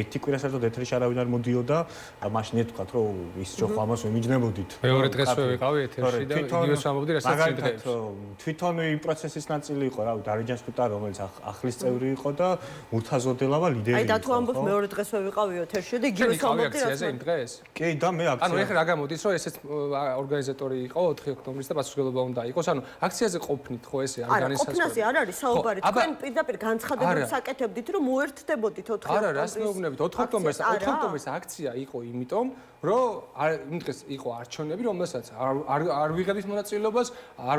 ერთი კვირა საერთოდ ეთერში არავინ არ მოდიოდა მაშინ ეთქვათ რომ ის ჯოხო ამას ვიმიჯნებოდით მეორე დღესვე ვიყავი ეთერში და იგივეს ამბობდი რასაც წინდღეებს თვითონ იმ პროცესის ნაწილი იყო რა დარიჯანს კუტა რომელიც ახლის წევრი იყო და მურთაზოდელავა ლიდერი იყო აი და თუ ამბობთ მეორე დღესვე ვიყავი ეთერში და იგივეს ამბობდი აქციაზე იმ დღეს კი და მე აქცია ანუ ეხლა რა გამოდის რომ ესეც ორგანიზატორი იყო 4 ოქტომბრის და პასუხისგებლობა უნდა იყოს ანუ აქციაზე ყოფნით ხო ესე არ განისაზღვრება ყოფნაზე არ არის საუბარი თქვენ პირდაპირ განცხადებას საკეთებდით რომ მოერთდებოდით 4 ოქტომბრის არა რას მეუბნებით 4 ოქტომბრის აქცია იყო იმიტომ რომ იმ დღეს იყო არჩევნები რომელსაც არ ვიღებთ მონაწილეობას არ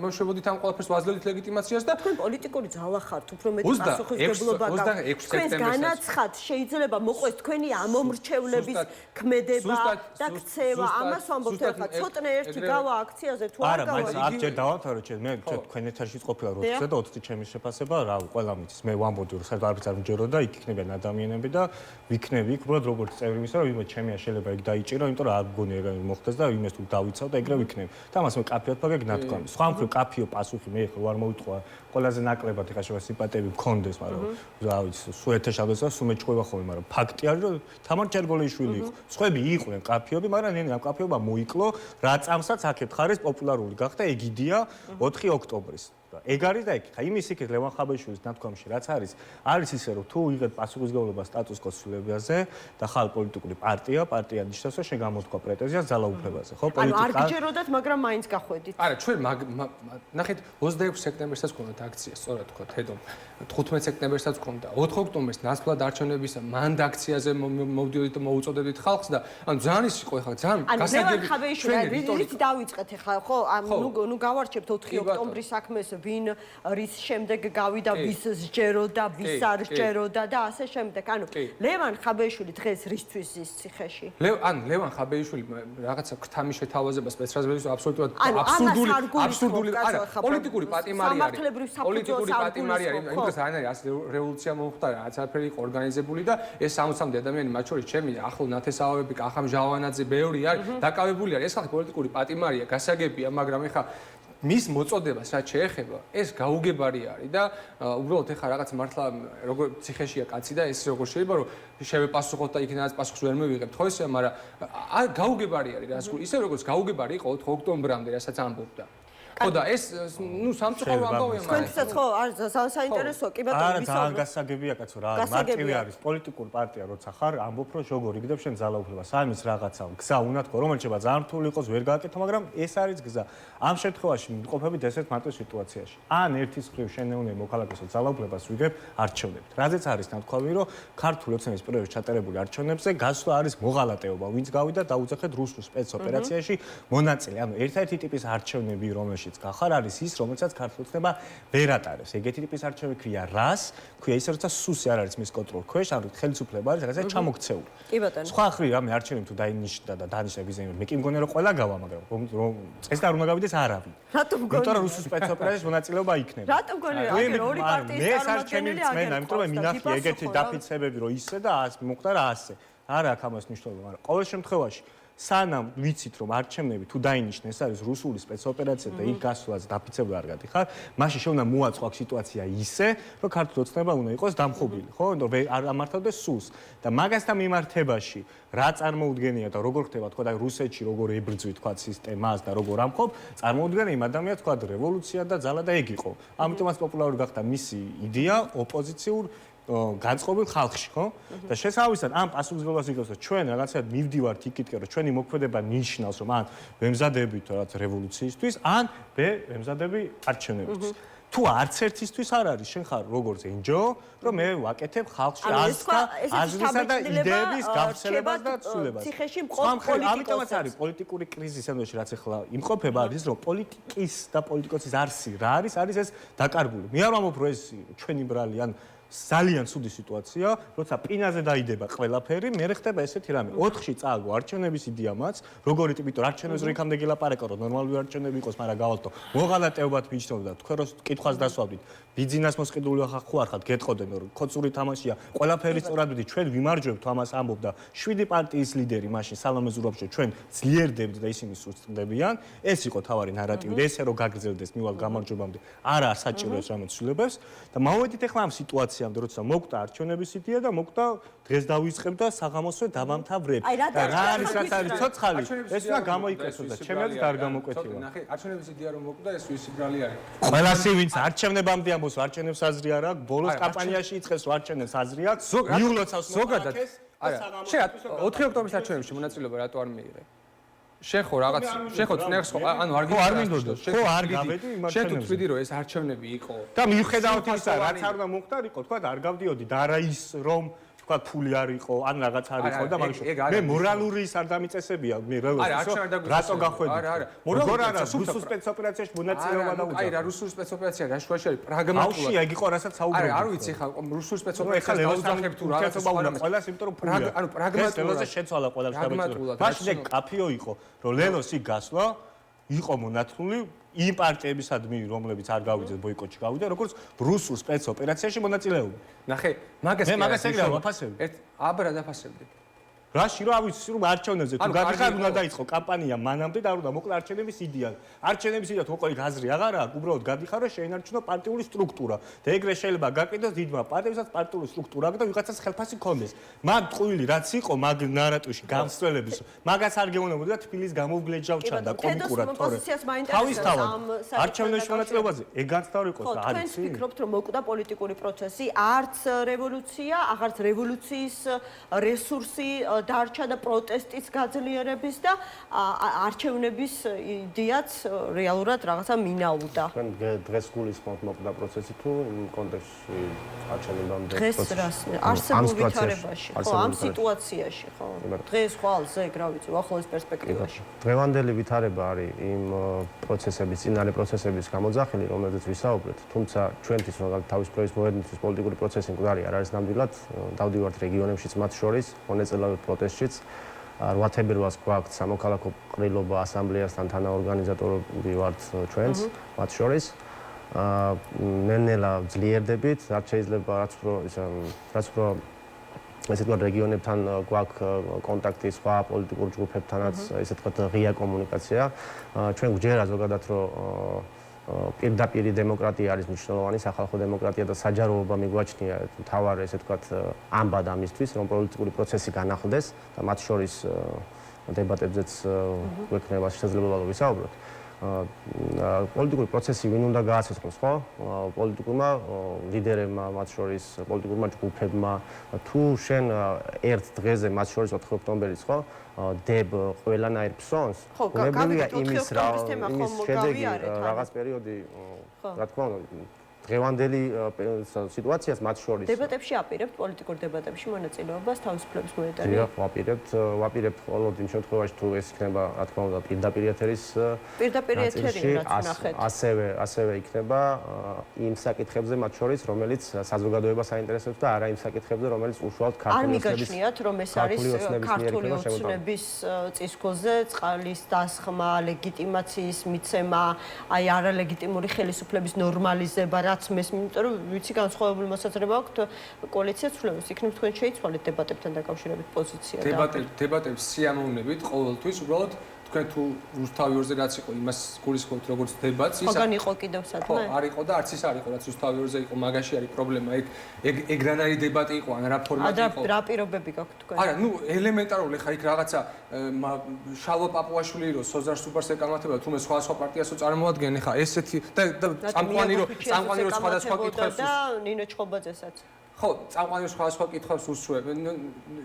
მოშებოდით ამ ყველაფერს ვაძლევთ ლეგიტიმაციას და თქვენ პოლიტიკური ძალა ხართ უფრო მეტი პასუხისგებლობა გაქვთ თქვენ განაცხად შეიძლება მოყვეს თქვენი ამომრჩევლების ქმედება და ქცევა ამას ვამბობთ ახლა ცოტნე ერთი გავა აქციაზე თუ არ გავა არა არ ჯერ დავამთავრე მე თქვენ ეთერშიც ყოფილა 4-ზე და 4-ი ჩემი შეფასება რა ყველა მიცის მე ვამბობდი რომ საერთოდ არც არ მჯეროდა იქ იქნებიან ადამიანები და ვიქნები იქ უბრალოდ როგორც წევრი მისა რომ ვინმე ჩემია შეიძლება იქ დაიჭირო იმიტომ რომ არ გგონი ეგ მოხდეს და იმეს თუ დავიცავ და ეგრე ვიქნები და ამას მე კაფეოდ ფაგე გნათქვამი სხვა მხრივ კაფეო პასუხი მე ხო არ მოვიტყვა ყველაზე ნაკლებად ეხა შეიძლება სიმპათიები მქონდეს მაგრამ რა ვიცი სულ ეთერში აღესა სულ მეჭყვება ხოლმე მაგრამ ფაქტი არის რომ თამარ ჩერგოლეიშვილი იყო სხვები იყვნენ კაფეები მაგრამ ნენი ამ კაფეობა მოიკლო რა წამსაც აქეთ ხარის პოპულარული გახდა ეგიდია 4 ოქტომბრის ეგ არის და იქ ხა იმის იქით ლევან ხაბეიშვილის ნათქვამში რაც არის ისე რომ თუ იღებ პასუხისგებლობა სტატუს-კვოს ცვლილებაზე და ხალ პოლიტიკური პარტია ნიშნავს რომ შენ გამოთქვა პრეტენზიას ძალაუფლებაზე ხო პოლიტიკა ანუ არ გჯეროდათ მაგრამ მაინც გახვედით არა ჩვენ ნახეთ 26 სექტემბერსაც გქონდათ აქცია სწორად თქვა თედომ 15 სექტემბერსაც გქონდა 4 ოქტომბერს ნაცვლად არჩევნებისა მანდ აქციაზე მოვდიოდით და მოუწოდებით ხალხს და ანუ ძალიან ის იყო ეხლა ძალიან გასაგები ჩვენ დავიწყეთ ეხლა ხო ნუ გავარჩევთ 4 ოქტომბრის საქმეს ვინ რის შემდეგ გავიდა ვის სჯეროდა ვის არ სჯეროდა და ასე შემდეგ ანუ ლევან ხაბეიშვილი დღეს რისთვის ის ციხეში ლევან ხაბეიშვილი რაღაცა ქთამი შეთავაზება სპეცრაზების აბსოლუტურად აბსურდული არა პოლიტიკური პატიმარი არის პოლიტიკური პატიმარი არის იმ დროს არ არის რევოლუცია მომხდა რაც არაფერი იყო ორგანიზებული და ეს 60-მდე ადამიანი მათ შორის ჩემი ახლო ნათესავები კახამ ჟავანაძე ბევრი არის დაკავებული არის ეს ხალხი პოლიტიკური პატიმარია გასაგებია მაგრამ ეხა მის მოწოდებას რაც შეეხება ეს გაუგებარი არის და უბრალოდ ეხა რაღაც მართლა როგორ ციხეშია კაცი და ეს როგორ შეიძლება რომ შევეპასუხოთ და იქნაც პასუხს ვერ მივიღებთ ხო ისე მაგრამ გაუგებარი არის რაც ისე როგორც გაუგებარი იყო 4 ოქტომბრამდე რასაც ამბობდა ხო და ეს ნუ სამწუხარო ამბავია მაგრამ თქვენთვისაც ხო არის საინტერესო კი ბატონო არა ძალიან გასაგებია კაცო რა მარტივი არის პოლიტიკური პარტია როცა ხარ ამბობ რომ როგორ იგდებ შენ ძალაუფლებას ამის რაღაცა გზა უნდა თქო რომელიც შეიძლება ძალიან რთული იყოს ვერ გააკეთო მაგრამ ეს არის გზა ამ შემთხვევაში ყოფებით ესეთ მარტივ სიტუაციაში ან ერთის მხრივ შენეუნე მოქალაქეო ძალაუფლებას ვიგებ არჩევნებით რაზეც არის ნათქვამი რომ ქართული ოცნების პირველ ჩატარებული არჩევნებზე გასვლა არის მოღალატეობა ვინც გავიდა დაუძახეთ რუსულ სპეცოპერაციაში მონაწილე ანუ ერთ-ერთი ტიპის არჩევნები რომელშიც პოზიციაშიც გახარ, არის ის, რომელსაც ქართული ოცნება ვერ ატარებს. ეგეთი ტიპის არჩევნები ქვია რას? ქვია ის, როცა სუსი არ არის მის კონტროლ ქვეშ, ანუ ხელისუფლება არის რაღაცა ჩამოქცეული. კი ბატონო. სხვა ხრი რამე არჩევნები თუ დაინიშნა და დანიშნა ბიზნესები, მე კი მგონია რომ ყველა გავა, მაგრამ წესდა არ უნდა გავიდეს არავინ. რატომ მგონია? იმიტომ რომ რუსულ სპეცოპერაციაში მონაწილეობა იქნება. რატომ მგონია, აგერ ორი პარტიის წარმომადგენელი აგერ იმიტომ რომ მინახია ეგეთი დაფიქსებები რომ ისე და მოხდა რა ასე. არა აქვს ამას მნიშვნელობა, მაგრამ ყოველ შემთხვევაში სანამ ვიცით რომ არჩევნები თუ დაინიშნა ეს არის რუსული სპეცოპერაცია და იქ გასვლაც დაფიცებული არ გადიხარ, მაშინ შეუნა მოაწყო სიტუაცია ისე, რომ ქართული ოცნება უნდა იყოს დამხობილი, ხო? რომ არ ამართავდეს სულს და მაგასთან მიმართებაში რა წარმოუდგენია და როგორ ხდება თქვა და რუსეთში როგორ ებრძვი თქვა სისტემას და როგორ ამხობ, წარმოუდგენია იმ ადამიანს თქვა რევოლუცია და ძალა და ეგ იყო. ამიტომაც პოპულარული გახდა მისი იდეა ოპოზიციურ განწყობილ ხალხში, ხო? და შესაბამისად ამ პასუხისმგებლობას იღებს და ჩვენ რაღაცად მივდივართ იქითკენ, რომ ჩვენი მოქმედება ნიშნავს, რომ ან ვემზადებით რაღაც რევოლუციისთვის, ან ვემზადები არჩევნებისთვის. თუ არც ერთისთვის არ არის, შენ ხარ როგორც NGO, რომ მე ვაკეთებ ხალხში აზრისა და იდეების გავრცელებას და ცვლილებას. ამიტომაც არის პოლიტიკური კრიზისი ენოში, რაც ახლა იმყოფება, არის რომ პოლიტიკის და პოლიტიკოსის არსი რა არის ეს დაკარგული. მე არ ვამბობ, რომ ეს ჩვენი ბრალი ან ძალიან ცუდი სიტუაცია, როცა პინაზე დაიდება ყველაფერი, მე ხდება ესეთი რამე. 4-ში წააგო არჩევნების იდეამაც, როგორი ტიპი თუ არჩევნებს რო იქამდე გელაპარაკო, რომ ნორმალური არჩევნები იყოს, მაგრამ გავალთო. მოღალატეობად მიჩნევდა, თქვენ რო კითხვას დასვავდით, ბიზნეს მოსყიდული ხარ ხარ, გეტყოდენ, რომ ქოცური თამაშია, ყველაფერი სწორად ვიდი, ჩვენ ვიმარჯვებთ ამას ამბობდა 7 პარტიის ლიდერი მაშინ სალომე ზურაბაშვილი, ჩვენ ძლიერდებთ და ისინი სუსტდებიან. ეს იყო თავარი ნარატივი, ესე რომ გაგრძელდეს მივალ გამარჯვებამდე. არა საჭირო ეს რამე ცვლილებებს და მოვედით ახლა ამ სიტუაციამდე, როცა მოკვდა არჩევნების იდეა და მოკვდა დღეს დავიწყებ და საღამოსვე დავამთავრებ. და რა არის რაც არის ცოცხალი, ეს უნდა გამოიკეთოს და ჩემი აზრით არ გამოკვეთილა. ნახე, არჩევნების იდეა რომ მოკვდა, ეს ვისი ბრალი არის. ყველასი ვინც არჩევნებამდე ამბობს, არჩევნებს აზრი არ აქვს, ბოლოს კამპანიაში იწყებს, რომ არჩევნებს აზრი აქვს, მიულოცავს ზოგადად. არა, შენ 4 ოქტომბრის არჩევნებში მონაწილეობა რატო არ მიიღე? შენ ხო რაღაც შენ ხო წნერს ხო ანუ არ მინდოდა ხო არ გავედი იმ შენ თუ თვიდი რომ ეს არჩევნები იყო და მიუხედავად ისა რაც არ უნდა მოხდა იყო თქვა და არ გავდიოდი და არა ის რომ თქვა ფული არ იყო ან რაღაც არ იყო და მაგის მე მორალური ის არ დამიწესებია მე რატო გახვედი არა არა როგორ არა რუსულ სპეცოპერაციაში მონაწილეობა დაუწყო აი რა რუსულ სპეცოპერაცია რა შუაში არის პრაგმატულად აუში ეგ იყო რასაც საუბრობ არ ვიცი ხა რუსულ სპეცოპერაციას დაუძახებ თუ რაღაც ყველას იმიტომ რომ ფული ანუ პრაგმატულად შეცვალა ყველა შაბეჭდო მაშინ ეგ კაფიო იყო რომ ლელოსი გასვლა იყო მონათლული იმ პარტიებისადმი რომლებიც არ გავიძეს ბოიკოტში გავიდა როგორც რუსულ სპეცოპერაციაში მონაწილეობა ნახე მაგას მე მაგას ეგრე ვაფასებდი ერთ აბრა დაფასებდი რაში რა ვიცი რომ არჩევნებზე თუ გადიხარ უნდა დაიწყო კამპანია მანამდე და არ უნდა მოკლა არჩევნების იდეა არჩევნების იდეა თუ ყოველი გაზრი აღარ აქვს უბრალოდ გადიხარ და შეინარჩუნო პარტიული სტრუქტურა და ეგრე შეიძლება გაკეთოს დიდმა პარტიებსაც პარტიული სტრუქტურა და ვიღაცას ხელფასი ქონდეს მაგ ტყუილი რაც იყო მაგ ნარატივში გამსწრელების მაგას არ გეუბნებოდი და თბილის გამოვგლეჯავ ჩანდა კომიკურად თორე თავისთავად არჩევნებში მონაწილეობაზე ეგ განცდავ იყოს და არის თქვენ ფიქრობთ რომ მოკვდა პოლიტიკური პროცესი არც რევოლუცია აღარც რევოლუციის რესურსი დარჩა და პროტესტის გაძლიერების და არჩევნების იდეაც რეალურად რაღაცა მინაუდა. თქვენ დღეს გულისხმობთ მოკვდა პროცესი თუ იმ კონტექსტში არჩევნებამდე დღეს რას არსებულ ვითარებაში, ხო, ამ სიტუაციაში, ხო. დღეს ხვალ ზეგ, რა ვიცი, უახლოეს პერსპექტივაში. დღევანდელი ვითარება არის იმ პროცესების, წინარე პროცესების გამოძახილი, რომელზეც ვისაუბრეთ, თუმცა ჩვენთვის თავის პროექტის მოედნისთვის პოლიტიკური პროცესი მკვდარი არ არის ნამდვილად, დავდივართ რეგიონებშიც მათ შორის, მონაწილეობთ პროტესტშიც 8 თებერვალს გვაქვს სამოქალაქო ყრილობა ასამბლეასთან თანაორგანიზატორები ვართ ჩვენც მათ შორის ნელ-ნელა ძლიერდებით რაც შეიძლება რაც უფრო ესე ვთქვათ რეგიონებთან გვაქვს კონტაქტი სხვა პოლიტიკურ ჯგუფებთანაც ესე ვთქვათ ღია კომუნიკაცია ჩვენ გვჯერა ზოგადად რომ პირდაპირი დემოკრატია არის მნიშვნელოვანი სახალხო დემოკრატია და საჯაროობა მიგვაჩნია თავარ ესე ვთქვათ ამბად ამისთვის რომ პოლიტიკური პროცესი განახლდეს და მათ შორის დებატებზეც გვექნება შესაძლებლობა რომ ვისაუბროთ პოლიტიკური პროცესი ვინ უნდა გააცოცხლოს ხო პოლიტიკურმა ლიდერებმა მათ შორის პოლიტიკურმა ჯგუფებმა თუ შენ ერთ დღეზე მათ შორის 4 ოქტომბერის ხო დებ ყველანაირ ფსონს გაგავიდეთ იმის შედეგი რაღაც პერიოდი რა თქმა უნდა დღევანდელი სიტუაციას მათ შორის დებატებში აპირებთ პოლიტიკურ დებატებში მონაწილეობას თავისუფლების მოედანი? დიახ, ვაპირებთ ყოველდღე იმ შემთხვევაში თუ ეს იქნება, რა თქმა უნდა, პირდაპირ ეთერის პირდაპირ ეთერი რაც ნახეთ. ასევე იქნება იმ საკითხებზე მათ შორის, რომელიც საზოგადოებას აინტერესებს და არა იმ საკითხებზე, რომელიც უშუალოდ არ მიგაჩნიათ, რომ ეს არის ქართული ოცნების წისქვილზე წყალის დასხმა, ლეგიტიმაციის მიცემა, აი არალეგიტიმური ხელისუფლების ნორმალიზება, რაც მესმის, იმიტომ რომ ვიცი განსხვავებული მოსაზრება აქვს კოალიციას ცვლილებს, იქნებ თქვენ შეიცვალეთ დებატებთან დაკავშირებით პოზიცია და დებატებს სიამოვნებით ყოველთვის უბრალოდ თქვენ თუ რუსთავი ორზე რაც იყო იმას გულისხმობთ როგორც დებატს ის ხოგან იყო კიდევ სადმე? ხო, არ იყო და არც ის არ იყო რაც რუსთავი ორზე იყო, მაგაში არის პრობლემა. ეგ რანაირი დებატი იყო, ან რა ფორმატი იყო? რა პირობები გაქვთ თქვენ? არა, ნუ ელემენტარული ხა იქ რაღაცა შალვა პაპუაშვილი რო სოზარ სუპარს ეკამათება, თუმე სხვა პარტიასო წარმოადგენენ ხა ესეთი და წამყვანი რო სხვადასხვა კითხვებს და ნინო ჩხობაძესაც ხო, წამყვანი სხვადასხვა კითხვებს უსვევენ.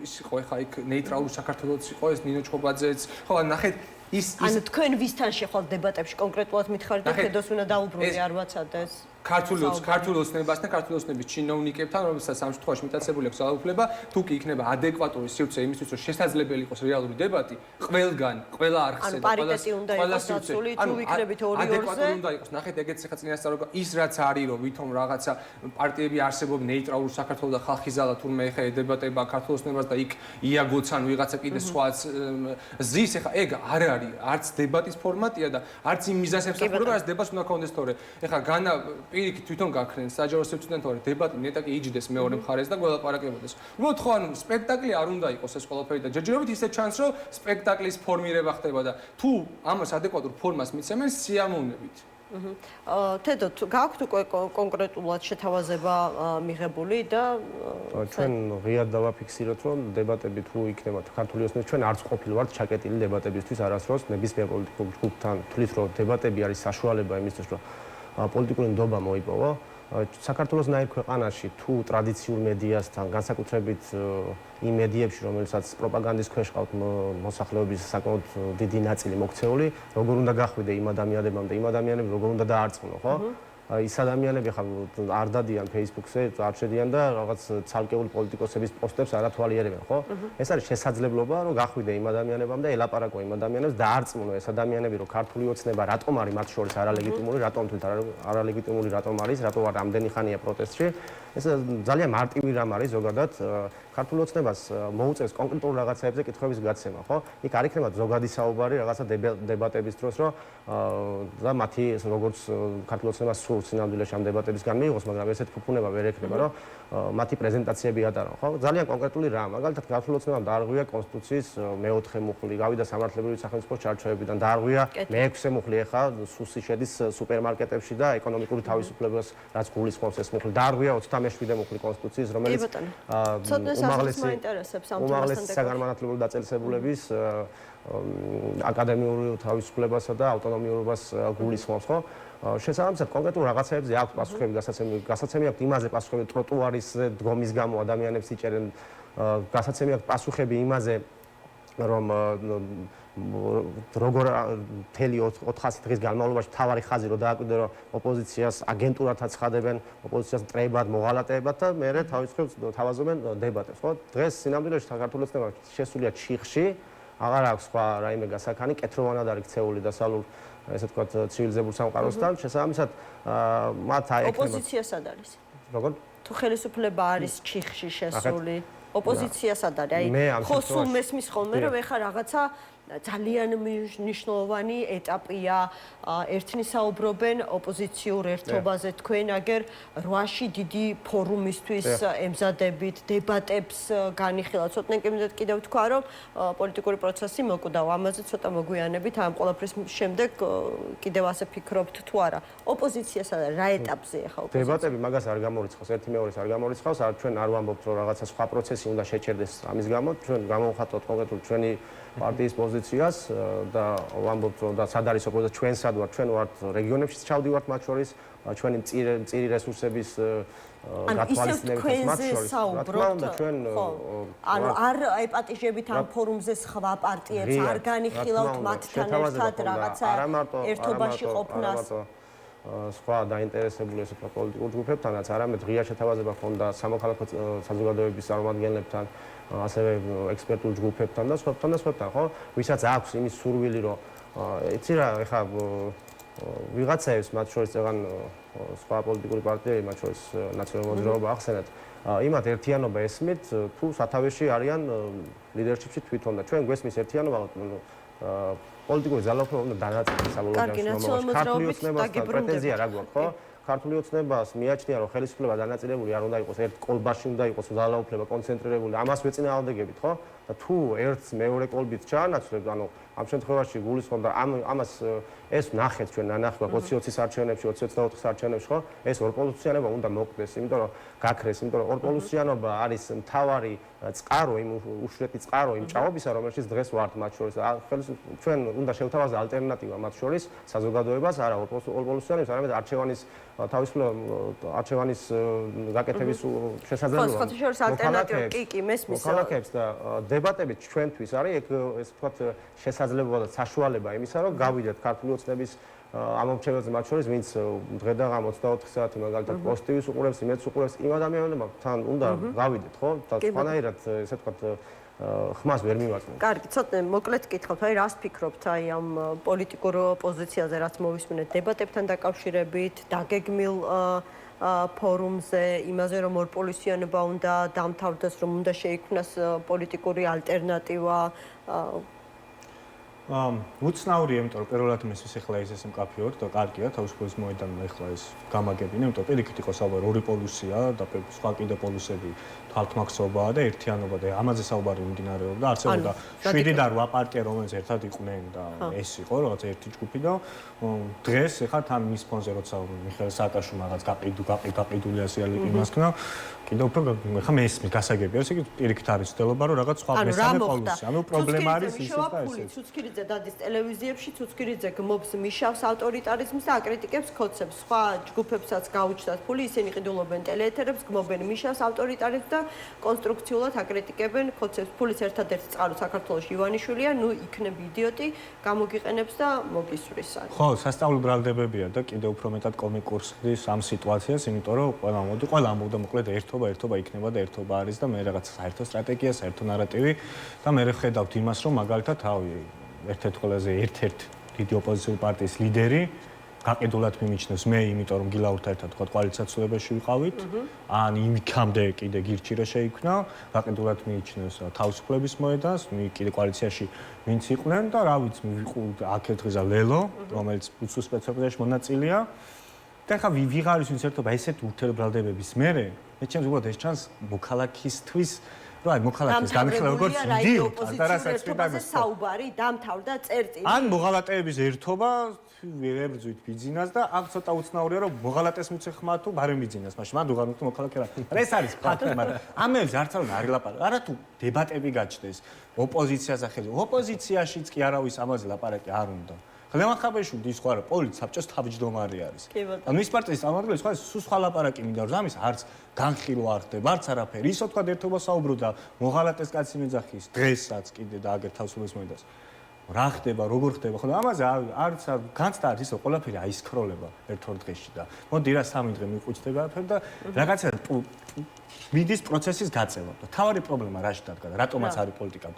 ის იყო ხა იქ ნეიტრალური საქართველოს იყო ეს ნინო ჩხობაძეც. ხო, ნახეთ ანუ თქვენ ვისთან შეხვალთ დებატებში კონკრეტულად მითხარით და ხედოს უნდა დაუბრუნდე არ ვაცადეს ქართული ოცნებასთან, ქართული ოცნების ჩინოვნიკებთან, რომელსაც ამ შემთხვევაში მიტაცებული აქვს ძალაუფლება, თუ კი იქნება ადეკვატური სივრცე იმისთვის, რომ შესაძლებელი იყოს რეალური დებატი, ყველა არხზე და ყველა სივრცე, თუ იქნებით 2-2-ზე, ადეკვატური უნდა იყოს. ნახეთ, ეგეც ხა წინასწარ ის რაც არის, რომ ვითომ რაღაცა პარტიები არსებობენ ნეიტრალური საქართველოს და ხალხის ზალა, თურმე ხა დებატება ქართულ ოცნებას და იქ იაგოცან ვიღაცა კიდე სხვაც ზის, ხა ეგ არ არის, არც დებატის ფორმატია და არც იმ მიზანს ემსახურება, რაც დებატს უნდა კონდეს, თორე ხა განა პირიქით თვითონ გაქრენ საჯარო სივრციდან, თორე დებატი ნეტაკი იჯდეს მეორე მხარეს და გველაპარაკებოდეს. უბრალოდ ხო ანუ სპექტაკლი არ უნდა იყოს ეს ყველაფერი და ჯერჯერობით ისე ჩანს, რომ სპექტაკლის ფორმირება ხდება და თუ ამას ადეკვატურ ფორმას მიცემენ სიამოვნებით. თედო, გაქვთ უკვე კონკრეტულად შეთავაზება მიღებული და ჩვენ ღიად დავაფიქსიროთ, რომ დებატები თუ იქნება ქართული ოცნების ჩვენ არც ყოფილი ვართ ჩაკეტილი დებატებისთვის არასდროს ნებისმიერ პოლიტიკურ ჯგუფთან თulis რომ დებატები არის საშუალება იმისთვის, რომ პოლიტიკური ნდობა მოიპოვა. საქართველოსნაირ ქვეყანაში თუ ტრადიციულ მედიასთან, განსაკუთრებით იმ მედიებში, რომელსაც პროპაგანდის ქვეშ ყავთ მოსახლეობის საკმაოდ დიდი ნაწილი მოქცეული, როგორ უნდა გახვიდე იმ ადამიანებამდე, იმ ადამიანები როგორ უნდა დაარწმუნო, ხო? ის ადამიანები ხა არ დადიან Facebook-ზე, არ შედიან და რაღაც ცალკეული პოლიტიკოსების პოსტებს არ ათვალიერებენ, ხო? ეს არის შესაძლებლობა, რომ გახვიდე იმ ადამიანებამდე, ელაპარაკო იმ ადამიანებს და არწმუნო ეს ადამიანები, რომ ქართული ოცნება რატომ არის მათ შორის არალეგიტიმური, რატომ არალეგიტიმური რატომ არის, რატომ არ ამდენი ხანია პროტესტში. ეს ძალიან მარტივი რამ არის ზოგადად ქართულ ოცნებას მოუწევს კონკრეტულ რაღაცებზე კითხვების გაცემა, ხო? იქ არ იქნება ზოგადი საუბარი რაღაცა დებატების დროს, რომ და მათი როგორც ქართულ ოცნებას სულ სინამდვილეში ამ დებატებისგან მიიღოს, მაგრამ ესეთ ფუფუნება ვერ ექნება, რომ მათი პრეზენტაციები ატარონ, ხო? ძალიან კონკრეტული რამ. მაგალითად, ქართულ ოცნებამ დაარღვია კონსტიტუციის მე-4 მუხლი, გავიდა სამართლებრივი სახელმწიფოს ჩარჩოებიდან, დაარღვია მე-6 მუხლი, ახლა სუსი შედის სუპერმარკეტებში და ეკონომიკური თავისუფლებას რაც გულისხმობს ეს მუხლი, დაარღვია 27 მუხლი კონსტიტუციის, რომელიც უმაღლესი საგანმანათლებლო დაწესებულების აკადემიური თავისუფლებასა და ავტონომიურობას გულისხმობს, ხო? შესაბამისად კონკრეტულ რაღაცებზე აქვს პასუხები, გასაცემი აქვს იმაზე პასუხები ტროტუარის დგომის გამო ადამიანებს იჭერენ, გასაცემი აქვს პასუხები იმაზე, რომ როგორ მთელი 400 დღის განმავლობაში თავარი ხაზი რო დააკვირდე, რომ ოპოზიციას აგენტურათაც ხადებენ, ოპოზიციას მტრებად, მოღალატეებად და მერე თავისუფლებს თავაზობენ დებატებს, ხო? დღეს სინამდვილეში საქართველოს ოცნება შესულია ჩიხში, აღარ აქვს სხვა რაიმე გასაქანი, კეთროვანად არის ქცეული დასალურ ესე ვთქვათ ცივილიზებულ სამყაროსთან, შესაბამისად მათ აექნება. ოპოზიცია სად არის? როგორ? თუ ხელისუფლება არის ჩიხში შესული, ოპოზიცია სად არის? აი, ხო სულ მესმის ხოლმე, რომ ეხა რაღაცა ძალიან მნიშვნელოვანი ეტაპია, ერთნი საუბრობენ ოპოზიციურ ერთობაზე, თქვენ აგერ 8-ში დიდი ფორუმისთვის ემზადებით, დებატებს განიხილავთ. ცოტნე კიდევ თქვა, რომ პოლიტიკური პროცესი მოკვდავა, ამაზე ცოტა მოგვიანებით, ამ ყველაფრის შემდეგ კიდევ ასე ფიქრობთ თუ არა. ოპოზიცია რა ეტაპზე ახლა ოპოზიცია? დებატები მაგას არ გამორიცხავს, ერთი მეორეს არ გამორიცხავს, ჩვენ არ ვამბობთ, რომ რაღაცა სხვა პროცესი უნდა შეჩერდეს ამის გამო, ჩვენ გამოვხატოთ კონკრეტულ ჩვენი პარტიის პოზიციას და ვამბობთ, რომ და სად არის ოპოზიცია, ჩვენ სად ვართ, ჩვენ ვართ რეგიონებში ჩავდივართ მათ შორის, ჩვენი მწირი რესურსების გათვალისწინებით მათ შორის. რა თქმა უნდა, ჩვენ ანუ არ ეპატიჟებით ამ ფორუმზე სხვა პარტიებს, არ განიხილავთ მათთან ერთად რაღაცა ერთობაში ყოფნას. სხვა დაინტერესებული ესე ვთქვათ პოლიტიკურ ჯგუფებთანაც, არამედ ღია შეთავაზება ჰქონდა სამოქალაქო საზოგადოებების წარმომადგენლებთან, ასევე ექსპერტულ ჯგუფებთან და სხვებთან, ხო? ვისაც აქვს იმის სურვილი, რომ იცი რა, ეხლა ვიღაცაებს მათ შორის ზეგან სხვა პოლიტიკური პარტიები, მათ შორის ნაციონალური მოძრაობა ახსენეთ, იმათ ერთიანობა ესმით, თუ სათავეში არიან ლიდერშიპში თვითონ და ჩვენ გვესმის ერთიანობა პოლიტიკური ძალაუფლება უნდა დანაწილდეს საბოლოო ჯამში. ქართული ოცნებასთან პრეტენზია რა გვაქვს, ხო? ქართული ოცნებას მიაჩნია, რომ ხელისუფლება დანაწილებული არ უნდა იყოს ერთ კოლბაში, უნდა იყოს ძალაუფლება კონცენტრირებული. ამას ვეწინააღმდეგებით, ხო? და თუ ერთს მეორე კოლბით ჩაანაცვლებთ, ანუ ამ შემთხვევაში გულისხმობ და ამას ეს ვნახეთ ჩვენ ნანახვა 20-20-ის არჩევნებში, 20-24-ის არჩევნებში, ხო? ეს ორპოლუსიანობა უნდა მოკვდეს, იმიტომ რომ გაქრეს, იმიტომ რომ ორპოლუსიანობა არის მთავარი წყარო, იმ უშრეთი წყარო იმ ჭაობისა, რომელშიც დღეს ვართ მათ შორის. ჩვენ უნდა შევთავაზოთ ალტერნატივა მათ შორის საზოგადოებას, არა ორპოლუსიანებს, არამედ არჩევანის თავისუფლება, არჩევანის გაკეთების შესაძლებლობა. ხო, შორის ალტერნატივა კი, მესმის. მოქალაქეებს და დებატები ჩვენთვის არის ეს ვთქვათ შესაძლებლობა და საშუალება იმისა, რომ გავიდეთ ქართული ოცნების ამორჩეველზე მათ შორის, ვინც დღე და ღამე 24 საათი მაგალითად პოზიტივის უყურებს, იმედს უყურებს, იმ ადამიანებთან უნდა გავიდეთ, ხო? და სხვანაირად ესე ვთქვათ ხმას ვერ მივაწვევთ. კარგი, ცოტნე მოკლედ გითხავთ, აი რას ფიქრობთ აი ამ პოლიტიკურ პოზიციაზე, რაც მოვისმინეთ დებატებთან დაკავშირებით, დაგეგმილ ფორუმზე, იმაზე რომ ორპოლუსიანობა უნდა დამთავრდეს, რომ უნდა შეიქმნას პოლიტიკური ალტერნატივა. უცნაურია, იმიტომ რომ პირველად მესმის ახლა ეს მკაფიოდ და კარგია, თავისუფლების მოედანმა ახლა ეს გამაგებინა, იმიტომ რომ პირიქით იყო საუბარი ორი პოლუსია და სხვა კიდე პოლუსები თვალთმაქცობაა და ერთიანობა და ამაზე საუბარი მიმდინარეობდა. არსებობდა 7 და 8 პარტია, რომელიც ერთად იყვნენ და ეს იყო რაღაც ერთი ჯგუფი და დღეს ახლა თან მის ფონზე როცა მიხეილ სააკაშვილმა რაღაც გაყიდული ასეალი იმასქნა, კიდევ უფრო ახლა მესმის გასაგებია, ესე იგი პირიქით არის ცდილობა რომ რაღაც სხვა მესამე პოლუსია. ანუ პრობლემა არის ისიც და ესეც. ცუცქირიძე დადის ტელევიზიებში, ცუცქირიძე გმობს მიშავს ავტორიტარიზმს და აკრიტიკებს ქოცებს. სხვა ჯგუფებსაც გაუჩნდათ ფული, ისინი ყიდულობენ ტელეეთერებს, გმობენ მიშავს ავტორიტარიზმს და კონსტრუქციულად აკრიტიკებენ ქოცებს. ფულის ერთადერთი წყარო საქართველოში ივანიშვილია, ნუ იქნებ იდიოტი, გამოგიყენებს და მოგისვრის. ხო, სასწავლო ბრალდებებია და კიდევ უფრო მეტად კომიკურს ხდის ამ სიტუაციას, იმიტომ რომ ყველა ამბობდა მოკლედ ერთობა იქნება და ერთობა არის და მე რაღაც საერთო სტრატეგია, საერთო ნარატივი და მე ხედავთ იმას, რომ მაგალითად თავი ერთ-ერთ ყველაზე დიდი ოპოზიციური პარტიის ლიდერი გაყიდულად მიმიჩნევს მე, იმიტომ რომ გილაურთან ერთად თქვა კოალიციაცულებაში ვიყავით, ან იმიქამდე კიდე გირჩი რა შეიქმნა, გაყიდულად მიიჩნევს თავისუფლების მოედანს, კიდე კოალიციაში ვინც იყვნენ და რა ვიცი, აქეთ დღეა ლელო, რომელიც უცხო სპეციფიკაში მონაწილეა. და ხა ვიღარის ვინც ერთობა ესეთ ურთიერთბრალდებების მერე, მე ჩემს უბრალოდ ეს ჩანს მოქალაქისთვის რა მოქალაქის განხილვა როგორც და რასაც ვიტყვი საუბარი დამთავრდა წერტილი. ან მოღალატეების ერთობა ვეღებრძვით ბიზნეს და აქ ცოტა უცნაურია რომ მოღალატეს მიცე ხმა თუ ბარემ ბიზნეს მაშინ მანდ უღარ თუ მოქალაქე რა. ეს არის ფაქტი, მაგრამ ამებს არც არ ილაპარაკ. არა თუ დებატები გაჩნდეს ოპოზიციას ახლა ოპოზიციაშიც კი არავის ამაზე ლაპარაკი არ უნდა. ლევან-ხაბეშვილი ის ხო არა პოლიტ საბჭოს თავმჯდომარე არის. ანუ ის პარტიის წარმომადგენელი სხვა სხვა ლაპარაკი მინდა რომ ამის არც განხილვა არ ხდება, არც არაფერი. ისო თქვა ერთობა საუბრობდა მოღალატეს კაცი მეძახის დღესაც კიდე და აგერ თავისუფლების მოედანს. რა ხდება, როგორ ხდება, ხო და ამაზე არც განცდა არის ისო ყველაფერი აისქროლება ერთ-ორ დღეში და მოდი რა 3 დღე მიყვიჩდებააფერ და რაღაცა მიდის პროცესის გაწევა და თავარი პრობლემა რაში დადგა რატომაც არის პოლიტიკა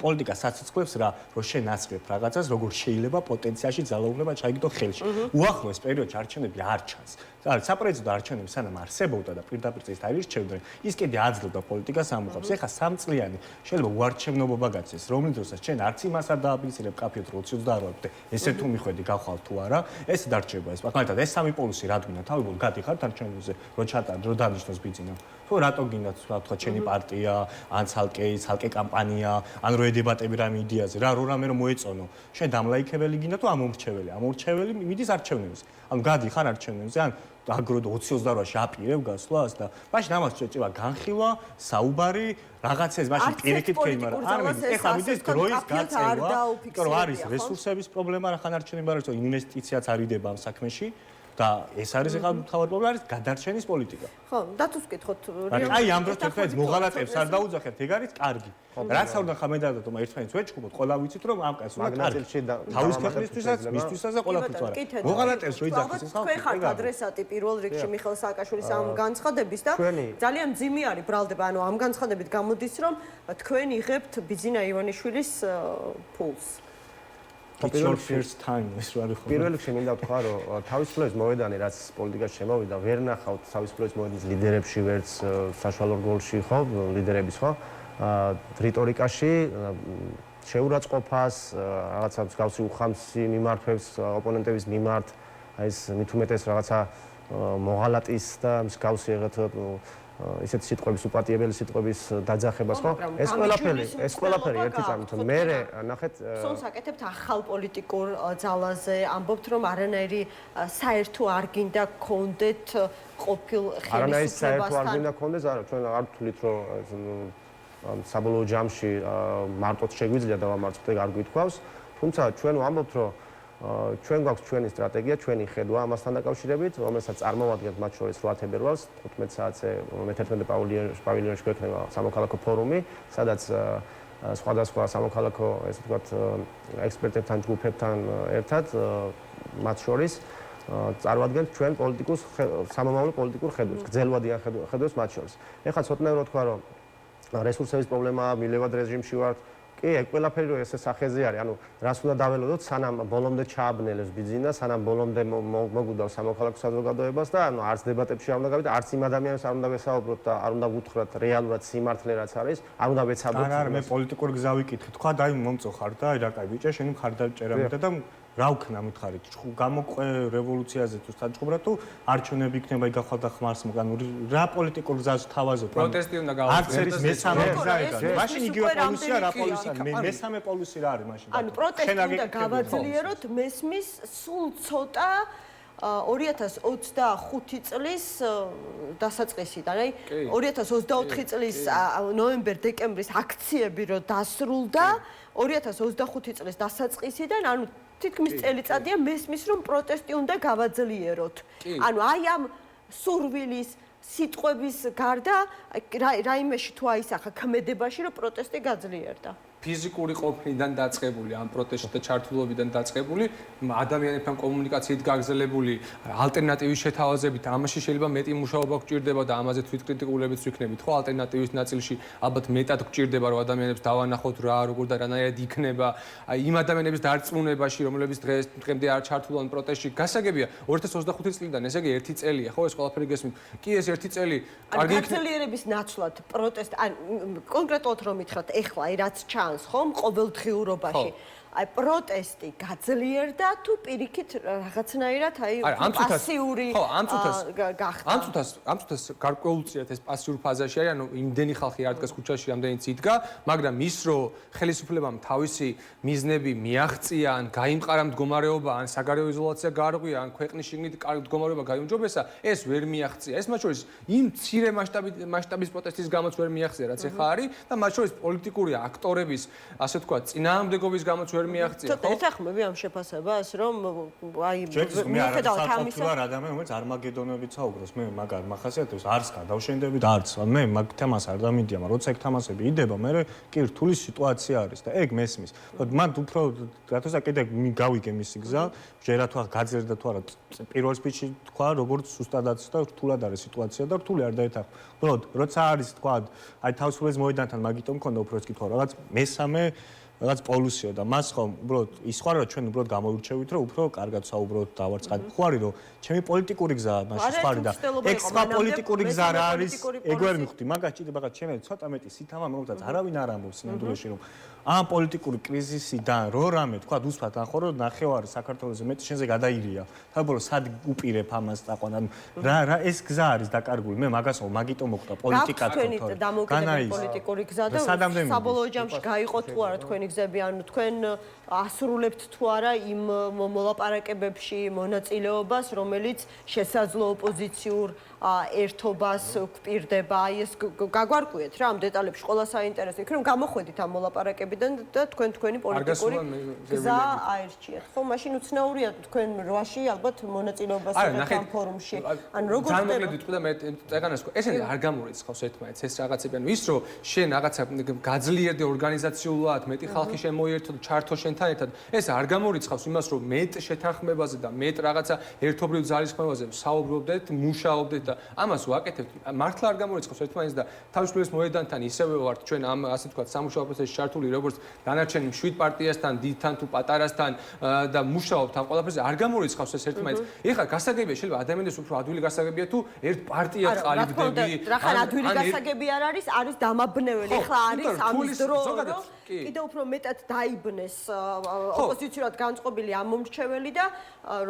პოლიტიკა საცოცხლებს რა რომ შენ ასწრებ რაღაცას როგორ შეიძლება პოტენციაში ძალაუფლება ჩაიგდო ხელში უახლოეს პერიოდში არჩევნები არ ჩანს არის საპრეზიდენტო არჩევნები სანამ არსებობდა და პირდაპირ წესით აირჩევდნენ ის კიდე აძლევდა პოლიტიკას ამოხავს ეხა 3 წლიანი შეიძლება უარჩევნობა გაცეს რომლის დროსაც შენ არც იმას არ დააბილისირებ კაფეოდ 28-ზე ესე თუ მიხვედი გავხვალ თუ არა ეს დარჩება ეს მაგალითად ეს სამი პოლუსი რადგან თავი გადიხართ არჩევნებზე რო ჩატარდ რო დანიშნოს ბიზნესს თუ რატო გინდათ თქვა ჩემი პარტია ან ცალკე კამპანია ან რო ედებატები რამე იდეაზე რა რამე რომ მოეწონო შენ დამლაიქებელი გინდა თუ ამორჩეველი მიდის არჩევნებზე ან გადიხარ არჩევნებზე ან აგროდ 20-28-ში აპირებ გასვლას და მაშინ ამას შეჭება განხილვა, საუბარი, რაღაცას მაშინ პირიქით ქეიმ არა. არ მიდის, ეხლა მიდის დროის გაწევა, რომ არის რესურსების პრობლემა, რა ხან არჩევნები არის, ინვესტიციაც არიდება ამ საქმეში. და ეს არის ახლა მთავარი პრობლემა არის გადარჩენის პოლიტიკა. ხო, დათოს ვკითხოთ აი ამ დროს ერთმანეთს მოღალატებს არ დაუძახებთ, ეგ არის კარგი. რაც არ უნდა ხამედადოთ, ერთმანეთს ვეჭუბოთ, ყველა ვიცით რომ ამ კაცს უნდა კარგი. თავის ქვეყნისთვისაც, მისთვისაც და ყველაფერს ვარ. მოღალატებს რო იძახის ეს ხალხი. თქვენ ხართ ადრესატი პირველ რიგში მიხეილ სააკაშვილის ამ განცხადების და ძალიან მძიმე არის ბრალდება, ანუ ამ განცხადებით გამოდის რომ თქვენ იღებთ ბიძინა ივანიშვილის ფულს. პირველ რიგში მინდა ვთქვა, რომ თავისუფლების მოედანი, რაც პოლიტიკაში შემოვიდა, ვერ ნახავთ თავისუფლების მოედნის ლიდერებში, ვერც საშუალო რგოლში, ხო, ლიდერების, ხო? რიტორიკაში შეურაცხყოფას, რაღაცა მსგავსი უხამსი მიმართვებს ოპონენტების მიმართ, აი ეს მით უმეტეს რაღაცა მოღალატის და მსგავსი რაღაცა ისეთი სიტყვების უპატიებელი სიტყვების დაძახებას, ხო? ეს ყველაფერი ერთი წამით. მე ნახეთ სონს აკეთებთ ახალ პოლიტიკურ ძალაზე, ამბობთ რომ არანაირი საერთო არ გინდა გქონდეთ ყოფილ ხელისუფლებასთან. არანაირი საერთო არ გინდა გქონდეს, არა, ჩვენ არ ვთვლით რომ საბოლოო ჯამში მარტოდ შეგვიძლია დავამარცხოთ, ეგ არ გვითქვავს, თუმცა ჩვენ ვამბობთ რომ ჩვენ გვაქვს ჩვენი სტრატეგია, ჩვენი ხედვა ამასთან დაკავშირებით, რომელსაც წარმოვადგენთ მათ შორის 8 თებერვალს 15 საათზე მე-11 პავილიონში გვექნება სამოქალაქო ფორუმი, სადაც სხვადასხვა სამოქალაქო, ესე ვთქვათ, ექსპერტებთან, ჯგუფებთან ერთად მათ შორის წარვადგენთ ჩვენ პოლიტიკურ სამომავლო პოლიტიკურ ხედვებს, გრძელვადიან ხედვებს მათ შორის. ეხლა ცოტნაირ რო თქვა, რომ რესურსების პრობლემაა, მილევად რეჟიმში ვართ. კი, ეგ ყველაფერი რო ესე სახეზე არის, ანუ რას უნდა დაველოდოთ, სანამ ბოლომდე ჩააბნელებს ბიძინა, სანამ ბოლომდე მოგუდავს სამოქალაქო საზოგადოებას და ანუ არც დებატებში არ უნდა გავიდეთ, არც იმ ადამიანებს არ უნდა ვესაუბროთ და არ უნდა ვუთხრათ რეალურად სიმართლე რაც არის, არ უნდა ვეცადოთ. არა, მე პოლიტიკურ გზა ვიკითხე. თქვა და აი მომწოხარ და აი რა კაი ბიჭა, შენი მხარდაჭერა მეტად და რა ვქნა მითხარით? გამოყვე რევოლუციაზე თუ სტაჯყუბრა თუ არჩევნები იქნება იგახვალ და ხმარს მოგანუ რა პოლიტიკურ გზას თავაზობ? პროტესტი უნდა გავაკეთოთ. არც არის მესამე გზა ეგ არის. მაშინ იგივე პოლუსია რა პოლუსია? მესამე პოლუსი რა არის მაშინ? ანუ პროტესტი უნდა გავაძლიეროთ მესმის სულ ცოტა 2025 წლის დასაწყისიდან, აი 2024 წლის ნოემბერ-დეკემბრის აქციები რო დასრულდა, 2025 წლის დასაწყისიდან, ანუ თითქმის წელიწადია მესმის რომ პროტესტი უნდა გავაძლიეროთ. ანუ აი ამ სურვილის სიტყვების გარდა რაიმეში თუ აისახა ქმედებაში რომ პროტესტი გაძლიერდა. ფიზიკური ყოფნიდან დაწყებული, ამ პროტესტში ჩართულობიდან დაწყებული, ადამიანებთან კომუნიკაციით გაგრძელებული ალტერნატივის შეთავაზებით, ამაში შეიძლება მეტი მუშაობა გჭირდება და ამაზე თვითკრიტიკულებიც ვიქნებით, ხო, ალტერნატივის ნაწილში ალბათ მეტად გჭირდება, რომ ადამიანებს დავანახოთ რა, როგორ და რანაირად იქნება, აი იმ ადამიანების დარწმუნებაში, რომლებიც დღემდე არ ჩართულან პროტესტში, გასაგებია 2025 წლიდან, ესე იგი 1 წელია, ხო, ეს ყველაფერი გესმით. კი, ეს 1 წელი კარგი გაგრძელიერების ნაცვლად პროტესტი, ან კონკრეტულად რომ მითხრათ, ეხლა აი რაც ჩანს ხომ ყოველდღიურობაში აი პროტესტი გაძლიერდა თუ პირიქით რაღაცნაირად აი პასიური გახდა ამ წუთას გარკვეულწილად ეს პასიურ ფაზაში არის ანუ იმდენი ხალხი არ დგას ქუჩაში რამდენიც იდგა მაგრამ ის რომ ხელისუფლებამ თავისი მიზნები მიაღწია ან გაიმყარა მდგომარეობა ან საგარეო იზოლაცია გაარღვია ან ქვეყნის შიგნით მდგომარეობა გაიუმჯობესა ეს ვერ მიაღწია ეს მათ შორის იმ მცირე მასშტაბის პროტესტის გამოც ვერ მიაღწია რაც ეხა არის და მათ შორის პოლიტიკური აქტორების ასე ვთქვათ წინააღმდეგობის გამოც ვერ მიაღწია ხო? ეთახმები ამ შეფასებას რომ აი მიხედავთ ამის ადამიანი რომელიც არმაგედონებით საუბრობს მე მაგარ მახასიათებს არც გადავშენდები და არც მე მაგ თემას არ დამიდია მაგრამ როცა ეგ თამასები იდება მე კი რთული სიტუაცია არის და ეგ მესმის მან უფრო რატოცა კიდე გავიგე მისი გზა ჯერა თუ გაძლიერდა თუ არა პირველ სპიჩში თქვა როგორც სუსტადაც და რთულად არის სიტუაცია და რთული არ დაეთახა უბრალოდ როცა არის თქვა აი თავისუფლების მოედანთან მაგიტომ მქონდა უფრო ეს კითხვა რაღაც მესამე რაღაც პოლუსიო და მას ხომ უბრალოდ ის ხო არა ჩვენ უბრალოდ გამოირჩევით რომ უფრო კარგად საუბრობთ დავარცხათ ხო არის რომ ჩემი პოლიტიკური გზა მაშინ სხვა არის და ეგ სხვა პოლიტიკური გზა რა არის ეგ ვერ მივხვდი მაგას ჭირდება რაღაც ჩემი ცოტა მეტი სითამა მომწაც არავინ არ ამბობს სინამდვილეში რომ ამ პოლიტიკური კრიზისიდან რო რამე თქვა უსვათ ახო რომ ნახევარი საქართველოსზე მეტი შენზე გადაირია თაბორო სად უპირებ ამას დაყვან ანუ რა ეს გზა არის დაკარგული მე მაგას მაგიტომ მოხდა პოლიტიკა თქვენ დამოუკიდებელი პოლიტიკური გზა და საბოლოო ჯამში გაიყო თუ არა თქვენი გზები ანუ თქვენ ასრულებთ თუ არა იმ მოლაპარაკებებში მონაწილეობას რომელიც შესაძლო ოპოზიციურ ერთობას გვპირდება აი ეს გაგვარკვიეთ რა ამ დეტალებში ყველა საინტერესო იქ რომ გამოხვედით ამ მოლაპარაკებიდან პარტიებიდან და თქვენი პოლიტიკური გზა აირჩიეთ. ხო, მაშინ უცნაურია თქვენ 8-ში ალბათ მონაწილეობას იღებთ ამ ფორუმში. ან როგორ ძალიან მოკლედ ვიტყვი და მე წეგანას ესენი არ გამორიცხავს ერთმანეთს ეს რაღაცები. ანუ ის რომ შენ რაღაცა გაძლიერდე ორგანიზაციულად მეტი ხალხი შემოიერთო და ჩართო შენთან ერთად, ეს არ გამორიცხავს იმას, რომ მეტ შეთანხმებაზე და მეტ რაღაცა ერთობრივ ძალისხმევაზე საუბრობდეთ, მუშაობდეთ და ამას ვაკეთებთ. მართლა არ გამორიცხავს ერთმანეთს და თავისუფლების მოედანთან ისევე ვართ ჩვენ ამ ასე ვთქვათ სამუშაო პროცესში ჩართული როგორც დანარჩენ 7 პარტიასთან, დიდთან თუ პატარასთან და მუშაობთ ამ ყველაფერზე არ გამორიცხავს ეს ერთმანეთს. ეხლა გასაგებია შეიძლება ადამიანებს უფრო ადვილი გასაგებია თუ ერთ პარტიას ყალიბდები. რახან ადვილი გასაგები არ არის, არის დამაბნეველი. ეხლა არის ამის დრო, რომ კიდევ უფრო მეტად დაიბნეს ოპოზიციურად განწყობილი ამ მომრჩეველი და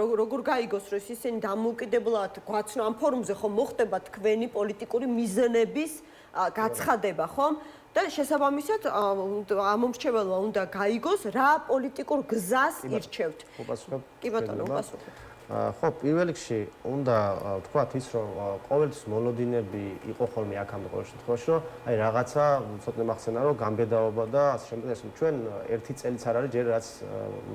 როგორ გაიგოს რომ ისინი დამოუკიდებლად გვაცნო ამ ფორუმზე ხომ მოხდება თქვენი პოლიტიკური მიზნების გაცხადება ხომ და შესაბამისად ამ მომრჩეველმა უნდა გაიგოს რა პოლიტიკურ გზას ირჩევთ. კი ბატონო, უპასუხეთ. ხო, პირველ რიგში უნდა ვთქვათ ის, რომ ყოველთვის მოლოდინები იყო ხოლმე აქამდე ყოველ შემთხვევაში, რომ აი რაღაცა ცოტნე მახსენა, რომ გამბედაობა და ასე შემდეგ, ეს ჩვენ ერთი წელიც არ არის ჯერ რაც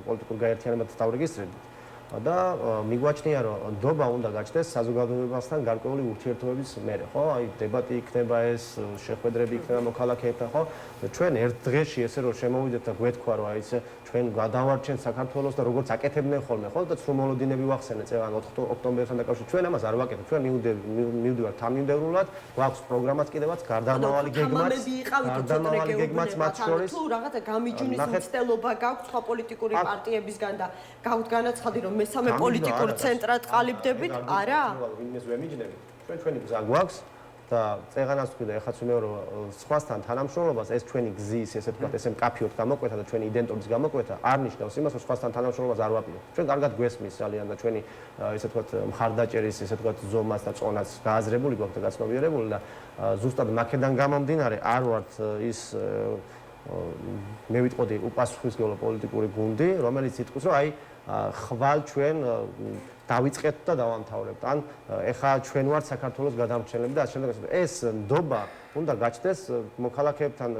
პოლიტიკურ გაერთიანებად დავრეგისტრირდით. და მიგვაჩნია რომ ნდობა უნდა გაჩნდეს საზოგადოებასთან გარკვეული ურთიერთობების მერე, ხო? აი დებატი იქნება ეს, შეხვედრები იქნება მოქალაქეებთან, ხო? ჩვენ ერთ დღეში ესე რომ შემოვიდეთ და გვეთქვა რომ აი ესე ჩვენ გადავარჩენთ საქართველოს და როგორც აკეთებდნენ ხოლმე, ხო? და ცრომოლოდინები ვახსენეთ წელს 4 ოქტომბერთან დაკავშირებით. ჩვენ ამას არ ვაკეთებთ. ჩვენ მივდივართ თანმიმდევრულად, გვაქვს პროგრამაც კიდევაც გარდამავალი გეგმაც მათ შორის. თუ რაღაცა გამიჯვნის მცდელობა გაქვთ სხვა პოლიტიკური პარტიებისგან და გაქვთ განაცხადი რომ მესამე პოლიტიკურ ცენტრად ყალიბდებით, არა? ვინმეს ვემიჯნებით. ჩვენი გზა გვაქვს და წეღანას ვთქვი და ეხაც ვიმეორე რომ სხვასთან თანამშრომლობას ეს ჩვენი გზის, ესე ვთქვათ, ესე მკაფიოდ გამოკვეთა და ჩვენი იდენტობის გამოკვეთა არ ნიშნავს იმას, რომ სხვასთან თანამშრომლობას არ ვაპირებთ. ჩვენ კარგად გვესმის ძალიან და ჩვენი ესე ვთქვათ მხარდაჭერის, ესე ვთქვათ, ზომას და წონას გააზრებული გვაქვს და გაცნობიერებული და ზუსტად მაქედან გამომდინარე არ ვართ ის მე ვიტყოდი უპასუხისმგებლო პოლიტიკური გუნდი, რომელიც იტყვის, რომ აი ხვალ ჩვენ დავიწყეთ და დავამთავრებთ. ან ეხა ჩვენ ვართ საქართველოს გადამრჩენელი და ასე შემდეგ. ეს ნდობა უნდა გაჩნდეს მოქალაქეებთან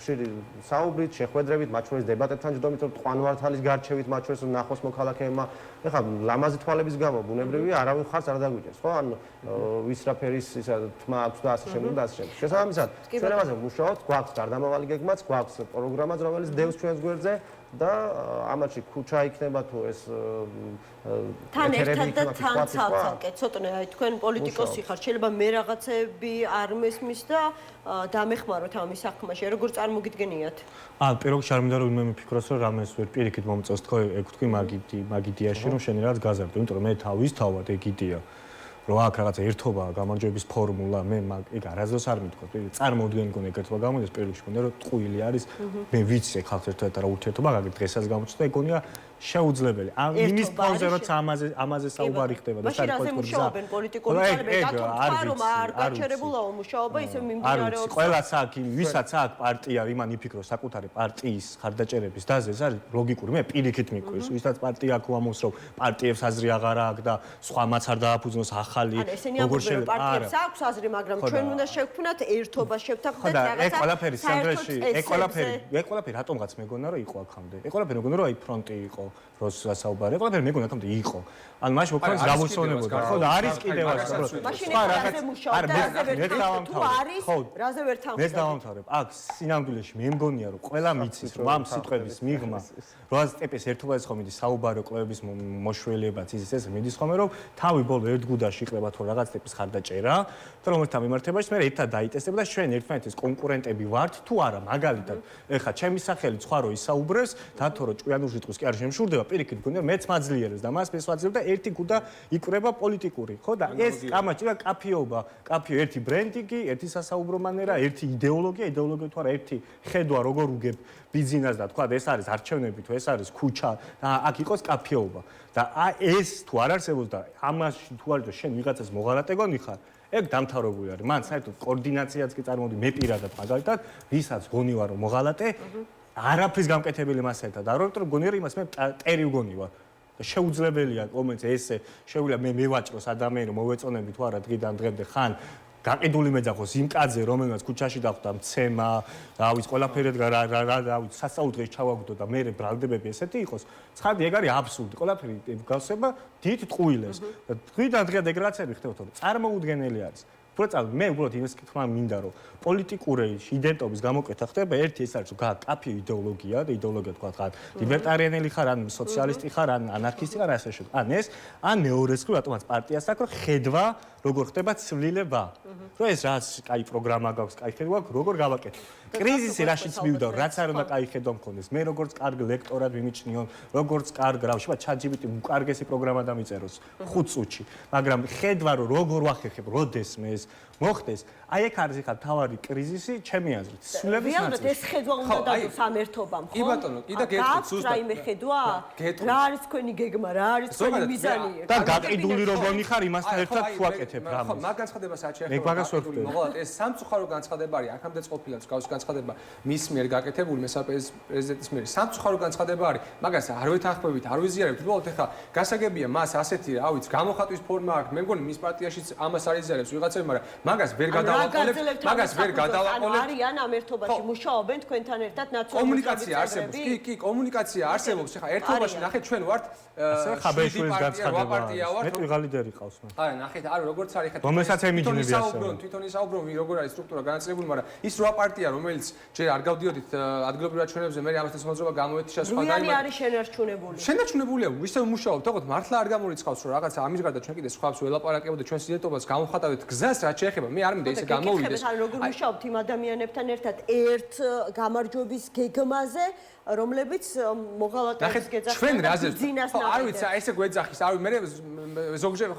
ხშირი საუბრით, შეხვედრებით, მათ შორის დებატებთან ჯდომით, რომ ტყვანვართალის გარჩევით, მათ შორის ნახოს მოქალაქეებმა. ეხა ლამაზი თვალების გამო ბუნებრივია, არავინ ხარს არ დაგვიჭერს, ხო? ან ვისრაფერის ისა თმა აქვს და ასე შემდეგ და ასე შემდეგ. შესაბამისად, ჩვენ ამაზე ვმუშაობთ, გვაქვს გარდამავალი გეგმაც, გვაქვს პროგრამაც, რომელიც დევს ჩვენს გვერდზე. და ამაში ქუჩა იქნება თუ ეს თან ერთად და თან ცალ-ცალკე ცოტნე აი თქვენ პოლიტიკოსი ხართ შეიძლება მე რაღაცები არ მესმის და დამეხმაროთ ამის საქმეში როგორ წარმოგიდგენიათ პირველ რიგში არ მინდა რომ მე მიფიქროს რომ რამეს ვერ პირიქით მომწევს თქო ეგ თქვი მაგიდიაში რომ შენ რაღაც გაზარდო იმიტომ რომ მე თავის თავად ეგ იდეა რომ აქ რაღაცა ერთობა გამარჯვების ფორმულა მე ეგ არასდროს არ მithქვა წარმოუდგენ მგონი ეგ ერთობა გამოდის პირველ რიგში მგონია რომ ტყუილი არის მე ვიცი ეგ ხალხს ერთად რა ურთიერთობა გაგეთ დღესაც გამოჩნდა ეგ გონია შეუძლებელი იმის ფონზე როცა ამაზე საუბარი ხდება და საერთოდ მუშაობენ პოლიტიკური ძალები გაკეთდა რომ არ გაჩერებულაო მუშაობა ისე მიმდინარეობს ყველას აქ ვისაც აქ პარტია იმან იფიქროს საკუთარი პარტიის ხარდაჭერების დაზე ეს არის ლოგიკური მე პირიქით მიკვირს ვისაც პარტია აქვს ამოს რომ პარტიებს აზრი აღარ აქვს და სხვა მას არ დააფუძნოს ახალი როგორ შეიძლება პარტიებს აქვს აზრი მაგრამ ჩვენ უნდა შევქმნათ ერთობა შევთანხმდეთ რაღაცა ეგ ყველაფერი სამდრეში ეგ ყველაფერი რატომღაც მეგონა რომ იყო აქამდე ეგ ყველაფერი მეგონა რომ აი ფრონტი იყო როცა საუბარი ყველაფერი მეგონა აქამდე იყო ან მაშინ მოკლედ გამოსწონებოდა ხო და არის კიდევაც სხვა რაღაცა მუშაობდა რაზე ვერ თანხმობთ მე დავამთავრებ აქ სინამდვილეში მე მგონია რომ ყველა მიცის რომ ამ სიტყვების მიღმა როაც ტიპის ერთობაზე ხომ მიდის საუბარი კლუბების მოშველებაც ის მიდის ხომ რომ თავი ბოლო ერთ გუდაში იყრება თუ რაღაც ტიპის ხარდაჭერა და რომელთა მიმართებაში მე ერთად დაიტესტებ და ჩვენ ერთმანეთის კონკურენტები ვართ თუ არა მაგალითად ეხა ჩემი სახელი სხვა რო ისაუბრეს დათო რომ ჭკვიანურ სიტყვის კი არ შემშურდება პირიქით გონია მეც მაძლიერებს და მას მესვაძლებ და ერთი გუდა იკრება პოლიტიკური ხო და ეს კამაჩი და კაფიობა კაფიო ერთი ბრენდინგი ერთი სასაუბრო მანერა ერთი იდეოლოგია თუ არა ერთი ხედვა როგორ უგებ ბიზნესს და თქვა ეს არის არჩევნები თუ ეს არის ქუჩა და აქ იყოს კაფიობა და ეს თუ არ არსებობს და ამაში თუ არის და შენ ვიღაცას მოღალატე გონი ხარ ეგ დამთავრებული არის მან საერთოდ კოორდინაციაც კი წარმოდი მე პირადად მაგალითად ვისაც გონი ვარ რომ მოღალატე არაფრის გამკეთებელი მასეთად არ ვარ გონი რომ იმას მე ტერი ვგონი ვარ და შეუძლებელია კომენტს ესე შეუძლია მე მევაჭროს ადამიანი რომ მოვეწონები თუ არა დღიდან დღემდე ხან გაყიდული მეძახოს იმ კაცზე, რომელმაც ქუჩაში დახვდა მცემა, რა ვიცი, ყველაფერი რა ვიცი, სასწაულდღეს ჩავაგდო და მე ბრალდებები ესეთი იყოს. ცხადი, ეგ არის აბსურდი. ყველაფერი გავსება დიდ ტყუილებს. დღიდან დღე დეგრაცები ხდებათ, რომ წარმოუდგენელი არის. უბრალოდ მე უბრალოდ იმას კითხვა მინდა, რომ პოლიტიკური იდენტობის გამოკვეთა ხდება, ერთი ეს არის, რომ კაფე იდეოლოგია და იდეოლოგია თქვა ხარ, ლიბერტარიანელი ხარ, ან სოციალისტი ხარ, ან ანარქისტი ხარ, ასე შეგვიძლია. ან ეს, ან მეორეს ხრი რატომაც პარტიას აქვს, რომ ხედვა როგორ ხდება ცვლილება. რომ ეს რაც კაი პროგრამა გაქვს, კაი ხედვა გაქვს, როგორ გავაკეთო. კრიზისი რაშიც მივიდა, რაც არ უნდა კაი ხედვა მქონდეს. მე როგორც კარგ ლექტორად მიმიჩნიო, როგორც კარგ რა, შეიძლება ChatGPT უკარგესი პროგრამა დამიწეროს 5 წუთში, მაგრამ ხედვა რომ როგორ ვახერხებ, როდეს მე ეს მოხდეს, აი ეგ არის ხა თავარი კრიზისი, ჩემი აზრით. სულების ნაწილი. რეალურად ეს ხედვა უნდა დადოს ამ ერთობამ, ხო? კი ბატონო, კიდე გეტყვით ზუსტად. რა იმე ხედვა? რა არის თქვენი გეგმა, რა არის თქვენი მიზანი? და გაყიდული როგორი ხარ იმასთან ერთად თუ აკეთებ რამეს. ხო, მაგ განცხადებას არ მე მაგას ვერ შეეხება. მოყოლად ეს სამწუხარო განცხადება არის, აქამდე ყოფილა მსგავსი განცხადება მის მიერ გაკეთებული პრეზიდენტის მიერ. სამწუხარო განცხადება არის, მაგას არ ვეთანხმებით, არ ვიზიარებთ. უბრალოდ ეხა გასაგებია მას ასეთი, რა ვიცი, გამოხატვის ფორმა აქვს. მე მგონი მის პარტიაშიც ამას არ იზიარებს ვიღაცები, მაგრამ მაგას ვერ გადავაყოლებ, მაგას ვერ გადავაყოლებ. არიან ამ ერთობაში მუშაობენ თქვენთან ერთად ნაციონალური კომუნიკაცია არსებობს. კი, კომუნიკაცია არსებობს. ეხა ერთობაში ნახეთ ჩვენ ვართ ხაბეშვილის განცხადება. მე ვიღალიდერი ყავს მე. აი, ნახეთ, არა, როგორც არის ხა რომელსაც ემიჯნები ასევე. თვითონ ისაუბრონ, როგორ არის სტრუქტურა განაწილებული, მაგრამ ის რა პარტია, რომელიც ჯერ არ გავდიოდით ადგილობრივ არჩევნებზე, მე ამასთან მოძრაობა გამოეთიშა სხვა გაიმართა. რუიანი არის შენარჩუნებული. შენარჩუნებულია, ისე ვმუშაობთ, თქო, მართლა არ გამორიცხავს, რომ რაღაცა ამის გარდა ჩვენ კიდე სხვას ველაპარაკებთ და ჩვენს იდენტობას გამოვხატავთ გზას, რაც შეეხება. მე არ მინდა ისე გამოვიდეს. ან როგორ მუშაობთ იმ ადამიანებთან ერთად ერთ გამარჯვების გეგმაზე, რომლებიც მოღალატეებს გეძახიან. ჩვენ რაზე არ ვიცი, ესე გვეძახის. არ მე ზოგჯერ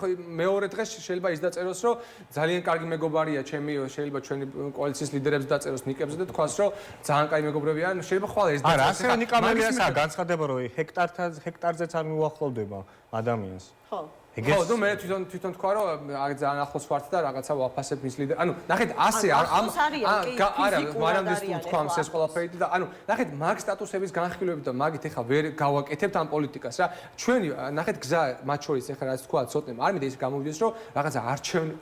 მეორე დღეს შეიძლება ის დაწეროს, რომ ძალიან კარგი მეგობარია ჩემი, შეიძლება ჩვენი კოალიციის ლიდერებს დაწეროს ნიკებზე და თქვას, რომ ძალიან კარგი მეგობრებია. შეიძლება ხვალ ეს არა, ასე ნიკამელიასა განცხადება, რომ ჰექტარზეც არ მიუახლოვდება ადამიანს. ხო. ხო, ნუ მე თვითონ თქვა, რომ ძალიან ახლოს ვართ და რაღაცა ვაფასებ მის ლიდერ. ანუ, ნახეთ, ასე არა, არა, მარამდე თქვა ამ ეს ყველაფერი და ანუ, ნახეთ, მაგ სტატუსების განხილვებით და მაგით ეხა ვერ გავაკეთებთ ამ პოლიტიკას რა. ჩვენი, ნახეთ, გზა მათ შორის ეხა რაც თქვა, ცოტნე, არ მინდა ის გამოვიდეს, რომ რაღაცა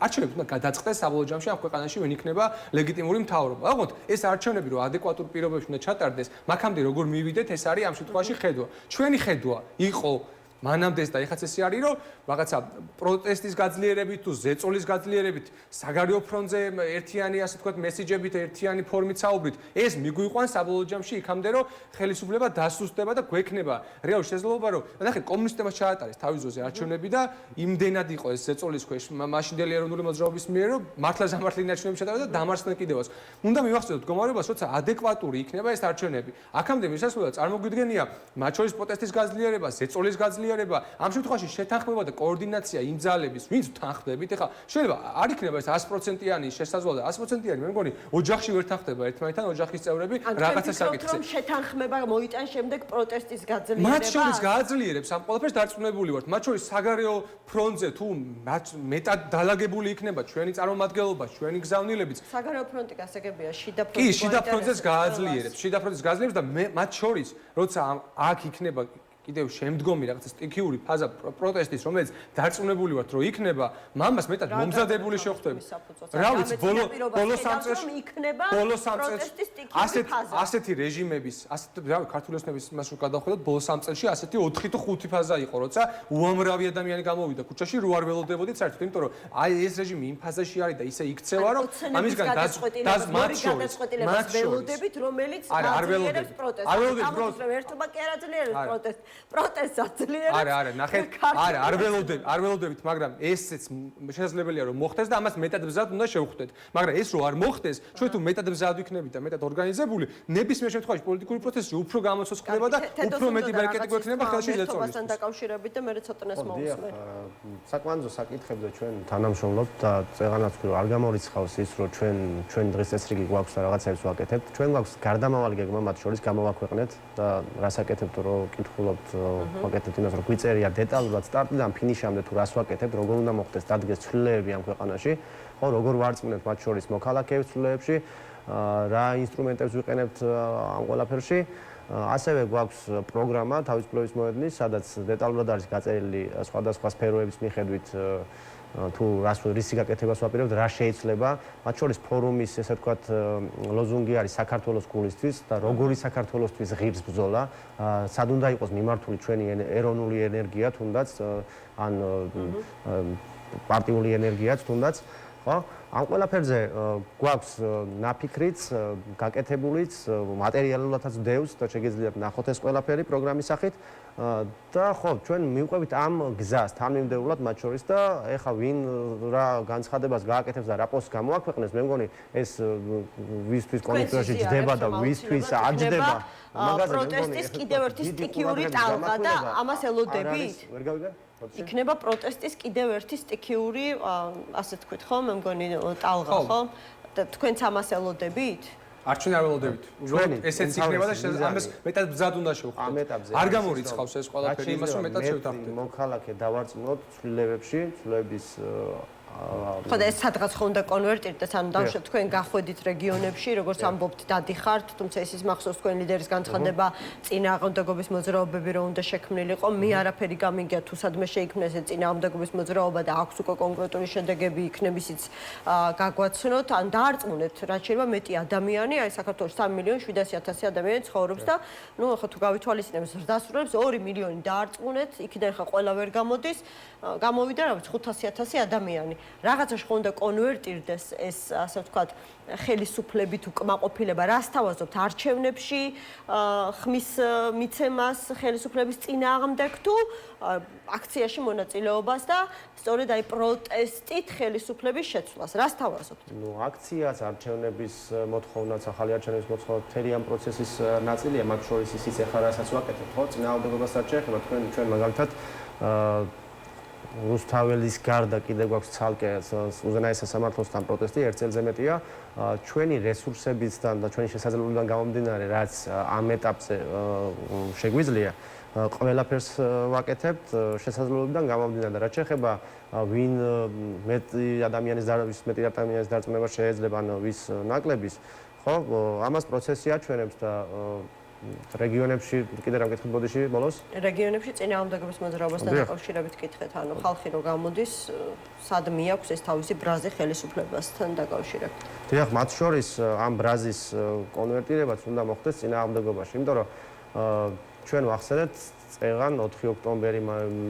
არჩევნები უნდა გადაწყდეს საბოლოო ჯამში ამ ქვეყანაში ვინ იქნება ლეგიტიმური მთავრობა. აღოთ, ეს არჩევნები რომ ადეკვატურ პირობებში უნდა ჩატარდეს, მაგამდე როგორ მივიდეთ, ეს არის ამ შემთხვევაში ხედვა. ჩვენი ხედვა იყო მანამდე და ეხაც ესე არის რომ რაღაცა პროტესტის გაძლიერებით თუ ზეწოლის გაძლიერებით საგარეო ფრონტზე ერთიანი ასე თქვა მესიჯებით ერთიანი ფორმით საუბრით ეს მიგვიყვანს საბოლოო ჯამში იქამდე რომ ხელისუფლება დასუსტდება და გვექნება რეალურ შესაძლებლობა რომ ნახეთ კომუნისტებმა ჩაატარეს თავის ძროზე არჩევნები და იმდენად იყო ეს ზეწოლის ქვეშ მაშინდელი ეროვნული მოძრაობის მიერ რომ მართლა ზამართლიანი არჩევნები ჩატარდა და დამარცხდნენ კიდევაც უნდა მივახცევთ მდგომარეობას როცა ადეკვატური იქნება ეს არჩევნები აქამდე მისასვლელად წარმოგვიდგენია მათ შორის პროტესტის გაძლიერება ზეწოლის გაძლიერება ამ შემთხვევაში შეთანხმება და კოორდინაცია იმ ძალების, ვინც თანხმდებით, ეხლა შეიძლება არ იქნება ეს 100%-იანი შესაძლოა და 100%-იანი, მე მგონი, ოჯახში ვერ თანხდება ერთმანეთთან, ოჯახის წევრები რაღაცა საკითხზე. რომ შეთანხმება მოიტან შემდეგ პროტესტის გაძლიერება. მათ შორის გააძლიერებს ამ ყველაფერს დარწმუნებული ვართ. მათ შორის საგარეო ფრონტზე თუ მეტად დალაგებული იქნება ჩვენი წარმომადგენლობა, ჩვენი გზავნილებიც. საგარეო ფრონტი გასაგებია, შიდა ფრონტი. კი, შიდა ფრონტზეც გააძლიერებს, შიდა ფრონტზეც გააძლიერებს და მათ შორის, როცა აქ იქნება კიდევ შემდგომი რაღაცა სტიქიური ფაზა პროტესტის, რომელიც დარწმუნებული ვართ, რომ იქნება, მამას მეტად მომზადებული შეხვდებით. რა ვიცი, ბოლო სამწელში იქნება პროტესტის სტიქიური ფაზა. ასეთი რეჟიმების, რა ვიცი, ქართული ოსნების იმას რო გადავხედოთ, ბოლო სამწელში ასეთი 4 თუ 5 ფაზა იყო, როცა უამრავი ადამიანი გამოვიდა ქუჩაში, რო არ ველოდებოდით საერთოდ, იმიტომ რომ აი ეს რეჟიმი იმ ფაზაში არის და ისე იქცევა, რომ ამისგან მათ შორის ველოდებით, რომელიც აძლიერებს პროტესტს. არ ველოდებით, რომ ერთობა კი არ აძლიერებს პროტესტს. პროტესტს აძლიერებს. არა, ნახეთ, არ ველოდებით, მაგრამ ესეც შესაძლებელია რომ მოხდეს და ამას მეტად მზად უნდა შევხვდეთ. მაგრამ ეს რო არ მოხდეს, ჩვენ თუ მეტად მზად ვიქნებით და მეტად ორგანიზებული, ნებისმიერ შემთხვევაში პოლიტიკური პროცესი უფრო გამოცოცხლდება და უფრო მეტი ბერკეტი გვექნება ხელში ზეწოლის. თეთრობასთან დაკავშირებით და მე ცოტნეს მოვუსმე. საკვანძო საკითხებზე ჩვენ თანამშრომლობთ და წეღანაც ვქო რომ არ გამორიცხავს ის რომ ჩვენ დღეს წესრიგი გვაქვს და რაღაცებს ვაკეთებთ. ჩვენ გვაქვს გარდამავალი გეგმა მათ შორის გამოვაქვეყნეთ და რას აკეთებთ რომ კითხულობთ ვაკეთებთ იმას რომ გვიწერია დეტალურად სტარტიდან ფინიშამდე თუ რას ვაკეთებთ, როგორ უნდა მოხდეს დადგეს ცვლილებები ამ ქვეყანაში, ხო, როგორ ვარწმუნებთ მათ შორის მოქალაქეებს ცვლილებებში, რა ინსტრუმენტებს ვიყენებთ ამ ყველაფერში. ასევე გვაქვს პროგრამა თავისუფლების მოედნის, სადაც დეტალურად არის გაწერილი სხვადასხვა სფეროების მიხედვით თუ რისი გაკეთებას ვაპირებთ, რა შეიძლება, მათ შორის ფორუმის ესე ვთქვათ ლოზუნგი არის საქართველოს გულისთვის და როგორი საქართველოსთვის ღირს ბრძოლა, სად უნდა იყოს მიმართული ჩვენი ეროვნული ენერგია თუნდაც ან პარტიული ენერგიაც თუნდაც, ხო? ამ ყველაფერზე გვაქვს ნაფიქრიც, გაკეთებულიც, მატერიალურადაც დევს და შეგიძლიათ ნახოთ ეს ყველაფერი პროგრამის სახით და ხო, ჩვენ მივყვებით ამ გზას თანმიმდევრულად მათ შორის და ეხა ვინ რა განცხადებას გააკეთებს და რა პოსტს გამოაქვეყნებს, მე მგონი ეს ვისთვის კონიუნქტურაში ჯდება და ვისთვის არ ჯდება. მაგაზე პროტესტის კიდევ ერთი სტიქიური ტალღა და ამას ელოდებით? ვერ გავიგე? იქნება პროტესტის კიდევ ერთი სტიქიური, ასე თქვით ხო, მე მგონი ტალღა ხო? და თქვენც ამას ელოდებით? არჩევნები არ ველოდებით. უბრალოდ ესეც იქნება და ამას მეტად ბზად უნდა შევხვდეთ. არ გამორიცხავს ეს ყველაფერი იმას, რომ მეტად შევთანხმდეთ. მოქალაქე დავარწმუნოთ ცვლილებებში, ცვლილების ხო და ეს სადღაც ხო უნდა კონვერტირდეს, ანუ დავუშვათ თქვენ გახვედით რეგიონებში, როგორც ამბობთ, დადიხართ, თუმცა ის მახსოვს თქვენ ლიდერის განცხადება წინააღმდეგობის მოძრაობები რომ უნდა შექმნილიყო, მე არაფერი გამიგია თუ სადმე შეიქმნეს ეს წინააღმდეგობის მოძრაობა და აქვს უკვე კონკრეტული შედეგები იქნებისიც გაგვაცნოთ, ან დაარწმუნეთ, რაც შეიძლება მეტი ადამიანი, აი საქართველოს 3.700.000 ადამიანი ცხოვრობს და ნუ ახლა თუ გავითვალისწინებთ ზრდასრულებს 2 მილიონი დაარწმუნეთ, იქიდან ხა ყველა ვერ გამოდის, გამოვიდა რა ვიცი 500.000 ადამიანი. Რაღაცაში ხო უნდა კონვერტირდეს ეს, ასე ვთქვათ, ხელისუფლებით უკმაყოფილება, რას თავაზობთ არჩევნებში, ხმის მიცემას ხელისუფლების წინააღმდეგ თუ აქციაში მონაწილეობას და სწორედ აი პროტესტით ხელისუფლების შეცვლას, რას თავაზობთ? ნუ აქციას, არჩევნების მოთხოვნაც, ახალი არჩევნების მოთხოვნა მთელი ამ პროცესის ნაწილია, მათ შორის ისიც ეხლა რასაც ვაკეთებთ, ხო? წინააღმდეგობას რაც შეეხება ჩვენ მაგალითად რუსთაველის გარდა კიდევ გვაქვს ცალკე უზენაეს სასამართლოსთან პროტესტი, ერთ წელზე მეტია. ჩვენი რესურსებიდან და ჩვენი შესაძლებლობიდან გამომდინარე, რაც ამ ეტაპზე შეგვიძლია, ყველაფერს ვაკეთებთ შესაძლებლობიდან გამომდინარე. რაც შეეხება ვინ მეტი ადამიანის დარწმუნება შეიძლება, ან ვის ნაკლების, ხო, ამას პროცესი აჩვენებს და რეგიონებში კიდე რა მკითხეთ ბოდიში ბოლოს? რეგიონებში წინააღმდეგობის მოძრაობასთან დაკავშირებით კითხეთ, ანუ ხალხი რო გამოდის, სად მიაქვს ეს თავისი ბრაზი ხელისუფლებასთან დაკავშირებით? დიახ, მათ შორის ამ ბრაზის კონვერტირებაც უნდა მოხდეს წინააღმდეგობაში, იმიტომ რომ ჩვენ ვახსენეთ წეღან 4 ოქტომბერი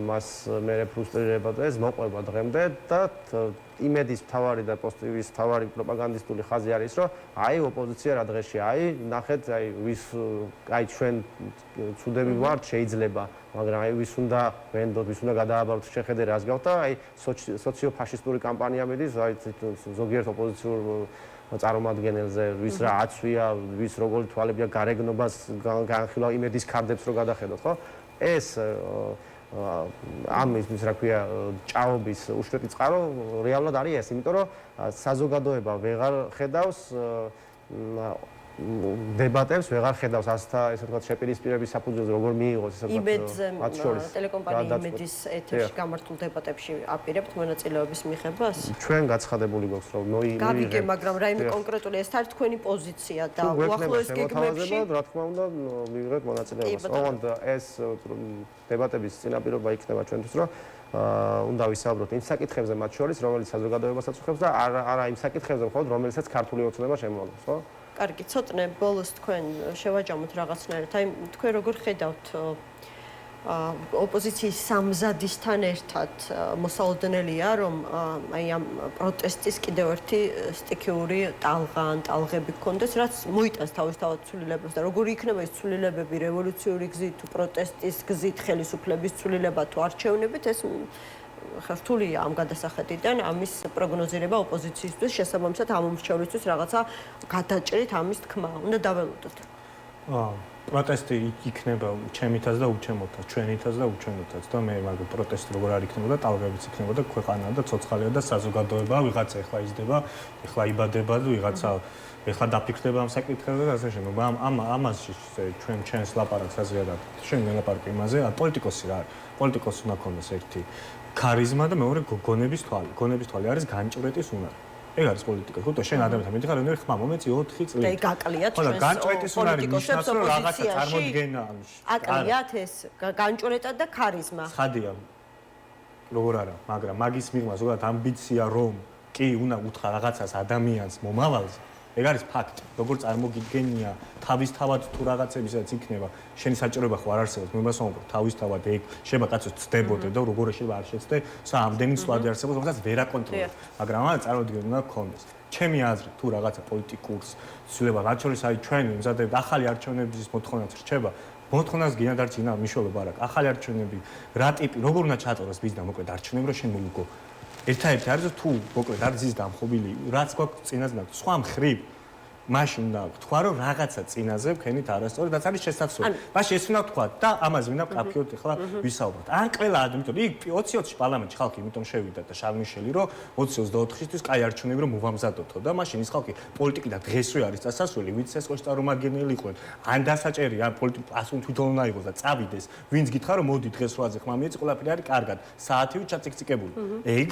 მას მერე ფრუსტრირება და ეს მოყვება დღემდე და იმედის მთავარი და პოზიტივის მთავარი პროპაგანდისტული ხაზი არის, რომ აი ოპოზიცია რა დღეშია, აი ნახეთ, აი ვის აი ჩვენ ცუდები ვართ შეიძლება, მაგრამ აი ვის უნდა ვენდოთ, ვის უნდა გადააბაროთ შეხედე რას გავთ და აი სოციოფაშისტური კამპანია მიდის, აი ზოგიერთ ოპოზიციურ წარმომადგენელზე, ვის რა აცვია, ვის როგორი თვალებია გარეგნობას განხილვა იმედის კარდებს რო გადახედოთ, ხო? ეს ამის რა ქვია ჭაობის უშუალო წყარო რეალურად არის ეს, იმიტომ რომ საზოგადოება ვეღარ ხედავს დებატებს, ვეღარ ხედავს ასთა ესე ვთქვათ შეპირისპირების საფუძველზე როგორ მიიღოს ესე ვთქვათ მათ შორის ტელეკომპანია იმედის ეთერში გამართულ დებატებში აპირებთ მონაწილეობის მიღებას? ჩვენ გაცხადებული გვაქვს რომ გავიგე, მაგრამ რაიმე კონკრეტული ეს არის თქვენი პოზიცია და უახლოეს გეგმებში რა თქმა უნდა მივიღეთ მონაწილეობას. ოღონდ ეს დებატების წინაპირობა იქნება ჩვენთვის, რომ უნდა ვისაუბროთ იმ საკითხებზე მათ შორის, რომელიც საზოგადოებასაც უხებს და არა იმ საკითხებზე მხოლოდ, რომელსაც ქართული ოცნება შემოავლობს, ხო? კარგი, ცოტნე ბოლოს თქვენ შევაჯამოთ რაღაცნაირად. აი თქვენ როგორ ხედავთ ოპოზიციის სამზადისთან ერთად მოსალოდნელია, რომ აი ამ პროტესტის კიდევ ერთი სტიქიური ტალღა ან ტალღები გქონდეს, რაც მოიტანს თავისთავად ცვლილებას და როგორი იქნება ეს ცვლილებები რევოლუციური გზით თუ პროტესტის გზით, ხელისუფლების ცვლილება თუ არჩევნებით, ეს რთულია ამ გადასახედიდან ამის პროგნოზირება ოპოზიციისთვის, შესაბამისად ამ მომრჩევლისთვის რაღაცა გადაჭრით ამის თქმა. უნდა დაველოდოთ. პროტესტი იქნება ჩემითაც და უჩემოთაც, ჩვენითაც და უჩემოთაც და მე მაგ პროტესტი როგორ არ იქნებოდა, ტალღებიც იქნებოდა ქვეყანა და ცოცხალია და საზოგადოება, ვიღაცა ეხლა იზრდება, ეხლა იბადება და ვიღაცა ეხლა დაფიქრდება ამ საკითხებზე და ასე შემდეგ. ამაში ჩვენს ლაპარაკს აზრად შენ მელაპარაკე იმაზე, პოლიტიკოსი რა არის? პოლიტიკოსი უნდა ქონდეს ერთი ქარიზმა და მეორე გონების თვალი. გონების თვალი არის განჭვრეტის უნარი. ეგ არის პოლიტიკა. ხუთო შენ ადამიანთან მიდიხარ, რომ ხმა მომეწი 4 წელი. და გაკლიათ ჩვენს განჭვრეტის უნარი ნიშნავს, რომ რაღაცა წარმოდგენა აკლიათ ეს განჭვრეტა და ქარიზმა. ხადია. როგორ არა, მაგრამ მაგის მიღმა ზოგადად ამბიცია რომ კი უნდა უთხრა რაღაცას ადამიანს მომავალზე, ეგ არის ფაქტი. როგორ წარმოგიდგენია თავისთავად თუ რაღაცებისაც იქნება, შენი საჭიროება ხო არ არსებობს, მე მასწავლებ თავისთავად ეგ შეიძლება კაცოს ცდებოდე და როგორ შეიძლება არ შეცდე, ამდენი სვლადი არსებობს, რომელსაც ვერ აკონტროლებ. მაგრამ ამან წარმოდგენა უნდა გქონდეს. ჩემი აზრით თუ რაღაცა პოლიტიკურს ცვლილება, რაც შორის აი ჩვენ მზადდებთ ახალი არჩევნების მოთხოვნაც რჩება, მოთხოვნას გინადარჩინა მნიშვნელობა არ აქვს. ახალი არჩევნები, რა ტიპი, როგორ უნდა ჩაწეროს ბიზნესს და მოკლედ არჩევნები რომ შენ მოგიგო. ერთადერთი არის თუ მოკლედ არის ის დამხობილი, რაც გვაქვს წინაზე და სხვა მხრივ მაშინ უნდა თქვა რომ რაღაცა წინაზე ვქენით არასწორი, რაც არის შესაძლებელი. მაშინ ეს უნდა თქვა და ამაზე უნდა კაფეოთ ახლა ვისაუბროთ. ან ყველა ადამიანი, იქ 20-20 პარლამენტში ხალხი იმიტომ შევიდა და შარლ-მიშელი რომ 20-24-ისთვის კაი არჩევნები რომ მოვამზადოთ და მაშინ ის ხალხი პოლიტიკიდან დღესვე არის წასასვლელი, ვინც ეს ყოშ წარმომადგენელი იყვნენ. ან დასაჭერი, ან პოლიტიკ ასუნ თვითონ უნდა იყოს და წავიდეს. ვინც გითხრა რომ მოდი დღეს 8-ზე ხმა მიეწი, ყველაფერი არის კარგად. საათივით ჩაციკციკებული. ეგ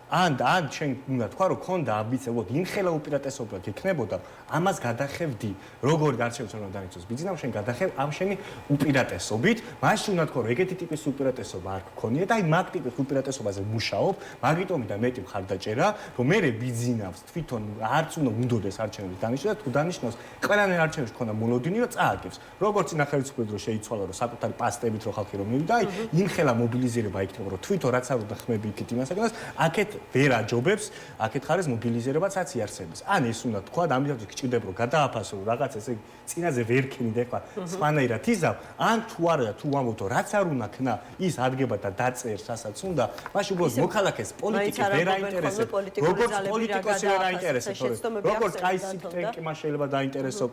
ან შენ უნდა თქვა რომ ქონდა ამბიცია, ვოთ იმხელა უპირატესობა გექნებოდა, ამას გადახევდი. როგორ გარჩევს რომ დაიწოს ბიზნესს, შენ გადახევ ამ შენი უპირატესობით, მაშინ უნდა თქვა რომ ეგეთი ტიპის უპირატესობა არ გქონია და აი მაგ ტიპის უპირატესობაზე მუშაობ, მაგიტომი და მეტი მხარდაჭერა, რომ მე ბიზნესს თვითონ არც უნდა უნდოდეს არჩევნების დანიშნა და თუ დანიშნავს, ყველანაირ არჩევნებში ქონდა მოლოდინი რომ წააგებს. როგორც წინა ხელისუფლება რომ შეიცვალა რომ საკუთარი პასტებით რომ ხალხი რომ მივიდა, აი იმხელა მობილიზირება იქნება რომ თვითონ რაც არ უნდა ხმები იქით იმასაკანას, აქეთ ვერ აჯობებს, აქეთ ხარეს მობილიზირებაც იარსებებს. ან ეს უნდა თქვა, ამიტომ გჭირდება რომ გადააფასო რაღაც ესე წინაზე ვერ ქენი და ეხლა სხვანაირად იზავ, ან თუ არა და თუ ამბობთ რაც არ უნდა ქნა, ის ადგება და დაწერს, რასაც უნდა, მაშინ უბრალოდ მოქალაქეს პოლიტიკა ვერ აინტერესებს. როგორც პოლიტიკოსი ვერ აინტერესებს, როგორც კაი სიტენკი მას შეიძლება დაინტერესო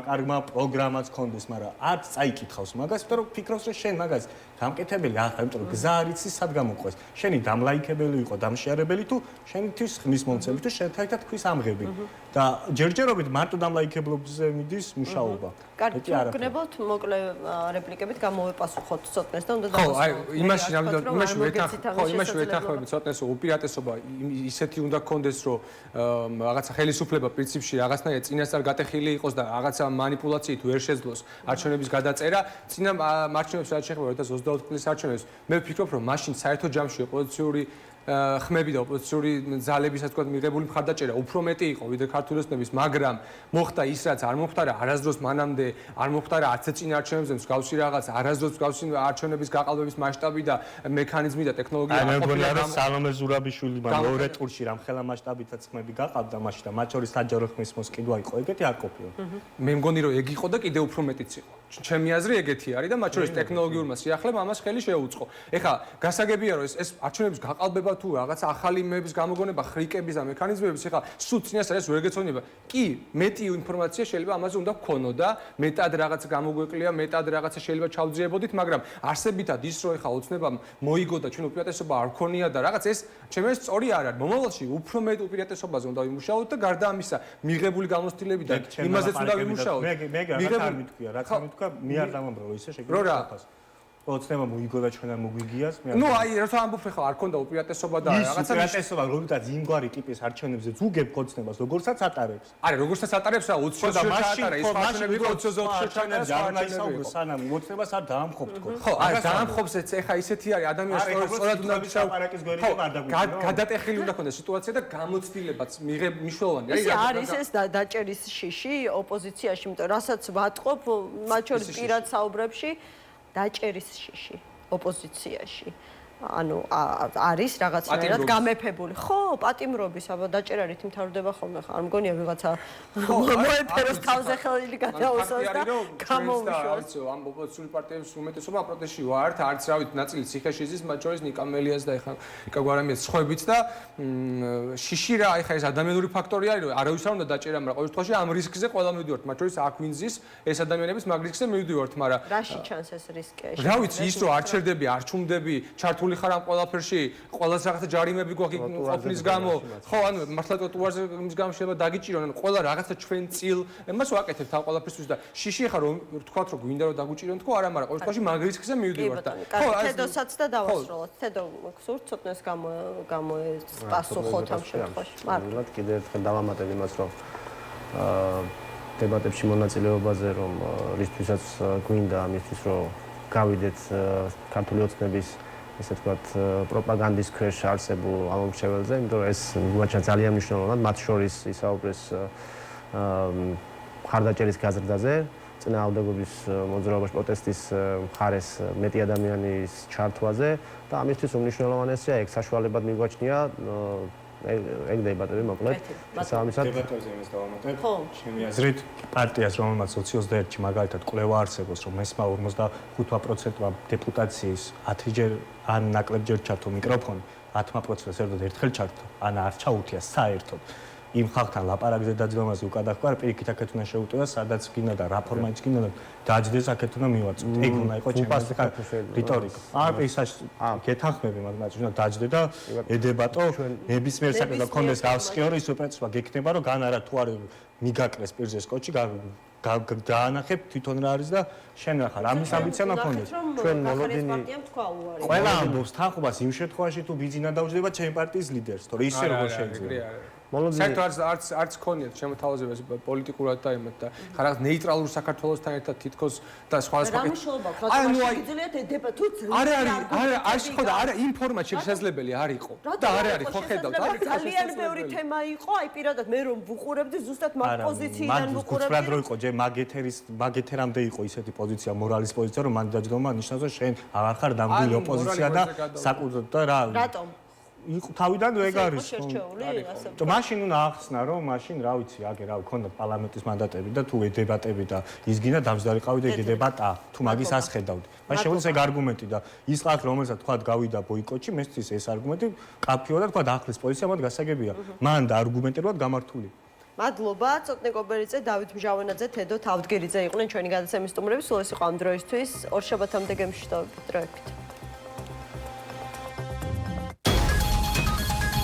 კარგმა პროგრამაც ქონდეს, მაგრამ არც წაიკითხავს მაგას, იმიტომ რომ ფიქრობს რომ შენ მაგას გამკეთებელი ახლა, იმიტომ რომ გზა არ იცის სად გამოყვეს. შენი დამლაიქებელი იყო დამშიარებელი თუ შენთვის ხმის მომცემი თუ შენთან ერთად ქვის ამღები და ჯერჯერობით მარტო დამლაიქებლობაზე მიდის მუშაობა. კარგი, გქნებოთ მოკლე რეპლიკებით გამოვეპასუხოთ ცოტნეს და უნდა ხო, აი იმაში იმაში ვეთანხმებით ცოტნეს უპირატესობა ისეთი უნდა გქონდეს რომ რაღაცა ხელისუფლება პრინციპში რაღაცნაირად წინასწარ გატეხილი იყოს და რაღაცა манипуляციით ვერ შეძლოს არჩევნების გადაწერა. წინა არჩევნებს რაც შეეხება 2024 წლის არჩევნებს, მე ვფიქრობ რომ მაშინ საერთო ჯამში ოპოზიციური ხმები და ოპოზიციური ძალების ასე ვთქვათ მიღებული მხარდაჭერა უფრო მეტი იყო ვიდრე ქართული ოცნების, მაგრამ მოხდა ის რაც არ მოხდა არასდროს მანამდე, არ მოხდა არც წინა არჩევნებზე მსგავსი რაღაც, არასდროს მსგავსი არჩევნების გაყალბების მასშტაბი და მექანიზმი და ტექნოლოგია არ ყოფილა. რა სალომე ზურაბიშვილი მეორე ტურში რამხელა მასშტაბითაც ხმები გაყავდა მაშინ და მათ შორის საჯარო ხმის მოსყიდვა იყო, ეგეთი არ ყოფილა. მე მგონი რომ ეგ იყო და კიდევ უფრო მეტიც იყო. ჩემი აზრი ეგეთი არის და მათ შორის ტექნოლოგიურმა სიახლეებმა ამას ხელი შეუწყო. ეხლა გასაგებია რომ ეს არჩევნების გაყალბება თუ რაღაც ახალი იმების გამოგონება, ხრიკების და მექანიზმების, ეხლა სულ წინასწარ ეს ვერ გეცოდინება. კი, მეტი ინფორმაცია შეიძლება ამაზე უნდა გქონოდა, მეტად რაღაც გამოგვეკლია, მეტად რაღაცა შეიძლება ჩავძიებოდით, მაგრამ არსებითად ის რომ ეხლა ოცნებამ მოიგო და ჩვენ უპირატესობა არ გქონია და რაღაც ეს ჩემი აზრით სწორი არ არის. მომავალში უფრო მეტ უპირატესობაზე უნდა ვიმუშაოთ და გარდა ამისა, მიღებული გამოცდილებიდან იმაზეც უნდა ვიმუშაოთ. მე რაღაც არ მითქვია, რაც ამითქვა, მე არ დამამბრო ისე შეგვიძლია. ოცნება მოიგო და ჩვენ არ მოგვიგიას, მე არ. ნუ აი, რა ამბობ ხე არ ქონდა უპირატესობა და რაღაცა უპირატესობა რომლითაც იმგვარი ტიპის არჩევნებზე ზუგებ გოცნებას, როგორცაც ატარებს. არა, როგორცაც ატარებს რა 20-ზე ჩაატარა, ის ფაშნები 20-ზე ჩაატარა, არ მაისაუბრო სანამ ოცნებას არ დაამხობთ თქო. ხო, არა, დაამხობსეც ეხა ისეთი არის ადამიანს სწორად უნდა ლაპარაკის გვერდები არ დაგვიგო. გადატეხილი უნდა ქონდეს სიტუაცია და გამოცდილებაც მნიშვნელოვანია. ის არის ეს დაჭერის შიში ოპოზიციაში, იმიტომ რასაც ვატყობ მათ შორის პირად საუბრებში დაჭერის შიში ოპოზიციაში. ანუ არის რაღაცნაირად გამეფებული. ხო, პატიმრობის, აბა დაჭერა რითი მთავრდება ხოლმე ხარ. არ მგონია ვიღაცა მოეფეროს თავზე ხელი გადაუსვას და გამოვიშვას. ამ ოპოზიციური პარტიების უმეტესობა პროტესტში ვართ, არც რავით, ნაწილი ციხეშიზის, მათ შორის ნიკამელიას და ეხა ნიკა გვარამიას სხვაებიც და შიში რა, ეხა ეს ადამიანური ფაქტორი არის, რომ არავის არ უნდა დაჭერა, მაგრამ ყოველ შემთხვევაში ამ რისკზე ყველა მივდივართ, მათ შორის აქ ვინძის ეს ადამიანების მაგ რისკზე მივდივართ, მაგრამ რაში ჩანს ეს რისკი? რა ვიცი, ის რომ არ ჩერდები, არ ჩუმდები, ჩართული ხარ ამ ყველაფერში, ყველას რაღაცა ჯარიმები გვაქვს ყოფნის გამო. ხო, ანუ მართლა ტროტუარზე იმის გამო შეიძლება დაგიჭირონ, ანუ ყველა რაღაცა ჩვენ წილ, მას ვაკეთებთ ამ ყველაფერთვის და შიში ხარ რომ ვთქვათ რომ გვინდა რომ დაგუჭირონ თქო, არა, მაგრამ ყოველ შემთხვევაში მაგ რისკზე მივდივართ და ხო, თედოსაც და დავასრულოთ. თედო გსურთ ცოტნეს გამოსპასუხოთ ამ შემთხვევაში. მართლაც კიდევ ერთხელ დავამატებ იმას, რომ დებატებში მონაწილეობაზე, რომ რისთვისაც გვინდა ამისთვის, რომ გავიდეთ ქართული ოცნების ესე ვთქვათ, პროპაგანდის ქვეშ არსებულ ამომრჩეველზე, იმიტომ რომ ეს გვაჩა ძალიან მნიშვნელოვნად, მათ შორის ისაუბრეს მხარდაჭერის გაზრდაზე, წინააღმდეგობის მოძრაობის პროტესტის მხარეს მეტი ადამიანის ჩართვაზე და ამისთვის უმნიშვნელოვანესია ეგ საშუალებად მიგვაჩნია ეგ დებატები მოკლედ შესაბამისად დებატებზე იმას დავამატებ. ხო. ჩემი აზრით, პარტიას, რომელმაც 21-ში მაგალითად კვლევა არსებობს, რომ მესმა 45%-მა დეპუტაციის 10ჯერ ან ნაკლებჯერ ჩართო მიკროფონი, 10%-ს ერთად ერთხელ ჩართო, ან არ ჩაუთია საერთოდ. იმ ხალხთან ლაპარაკზე დაძმაზე უკადაგვა, პირიქით აქეთ უნდა შეუტყდა, სადაც გინდა და რა ფორმატიც გინდა და დაჯდეს აქეთ უნდა მივაწვდეთ. ეგ უნდა იყოს ჩემი რიტორიკა. ის გეთანხმები მაგას უნდა დაჯდე და ედებატო ნებისმიერ საკითხზე კონდეს გავსყიორი სუპერცვა გექნება რომ გან არა თუ არ მიგაკრეს პირზე სკოჩი დაანახებ თვითონ რა არის და შენ რა ხარ ამის ამბიცია უნდა კონდეს ჩვენ მოლოდინი პარტიამ თქვა უარი ყველა ამბობს თანხმობას იმ შემთხვევაში თუ ბიზინა დაუჯდება ჩემი პარტიის ლიდერს თორე ისე როგორ შეიძლება საერთოდ არც ქონიათ შემოთავაზებას პოლიტიკურად და იმათ და ხარ ნეიტრალურ საქართველოსთან ერთად თითქოს და სხვადასხვა რა მნიშვნელობა აქვს რა შეგიძლიათ ედება თუ არ შეხოდა არა იმ ფორმატში შესაძლებელი არ იყო და არ არის ხო ხედავთ ძალიან ბევრი თემა იყო აი პირადად მე რომ ვუყურებდი ზუსტად მაგ პოზიციიდან ვუყურებდი რა დრო იყო ჯერ მაგეთერამდე იყო ისეთი პოზიცია მორალის პოზიცია რომ მან დაჯდომა ნიშნავს რომ შენ აღარ ხარ დამბული ოპოზიცია და საკუთრად და რა რატომ თავიდან ეგ არის შერჩეული ასე მაშინ უნდა ახსნა რომ მაშინ რა ვიცი აგე რა ქონდა პარლამენტის მანდატები და თუ დებატები და ის გინდა დამსჯელიყავი და დებატა თუ მაგის ას ხედავდი მაშინ შეგვიძლია ეგ არგუმენტი და ის ხალხი რომელსაც თქვა გავიდა ბოიკოტში მესთვის ეს არგუმენტი კაფეო და თქვა ახლის პოზიცია მათ გასაგებია მან და არგუმენტებად გამართული მადლობა წოტნე კობერიძე დავით მჟავენაძე თედო თავდგერიძე იყვნენ ჩვენი გადაცემის სტუმრები სულ ეს იყო ამ დროისთვის ორ შაბათამდე გემშვიდობებით დროებით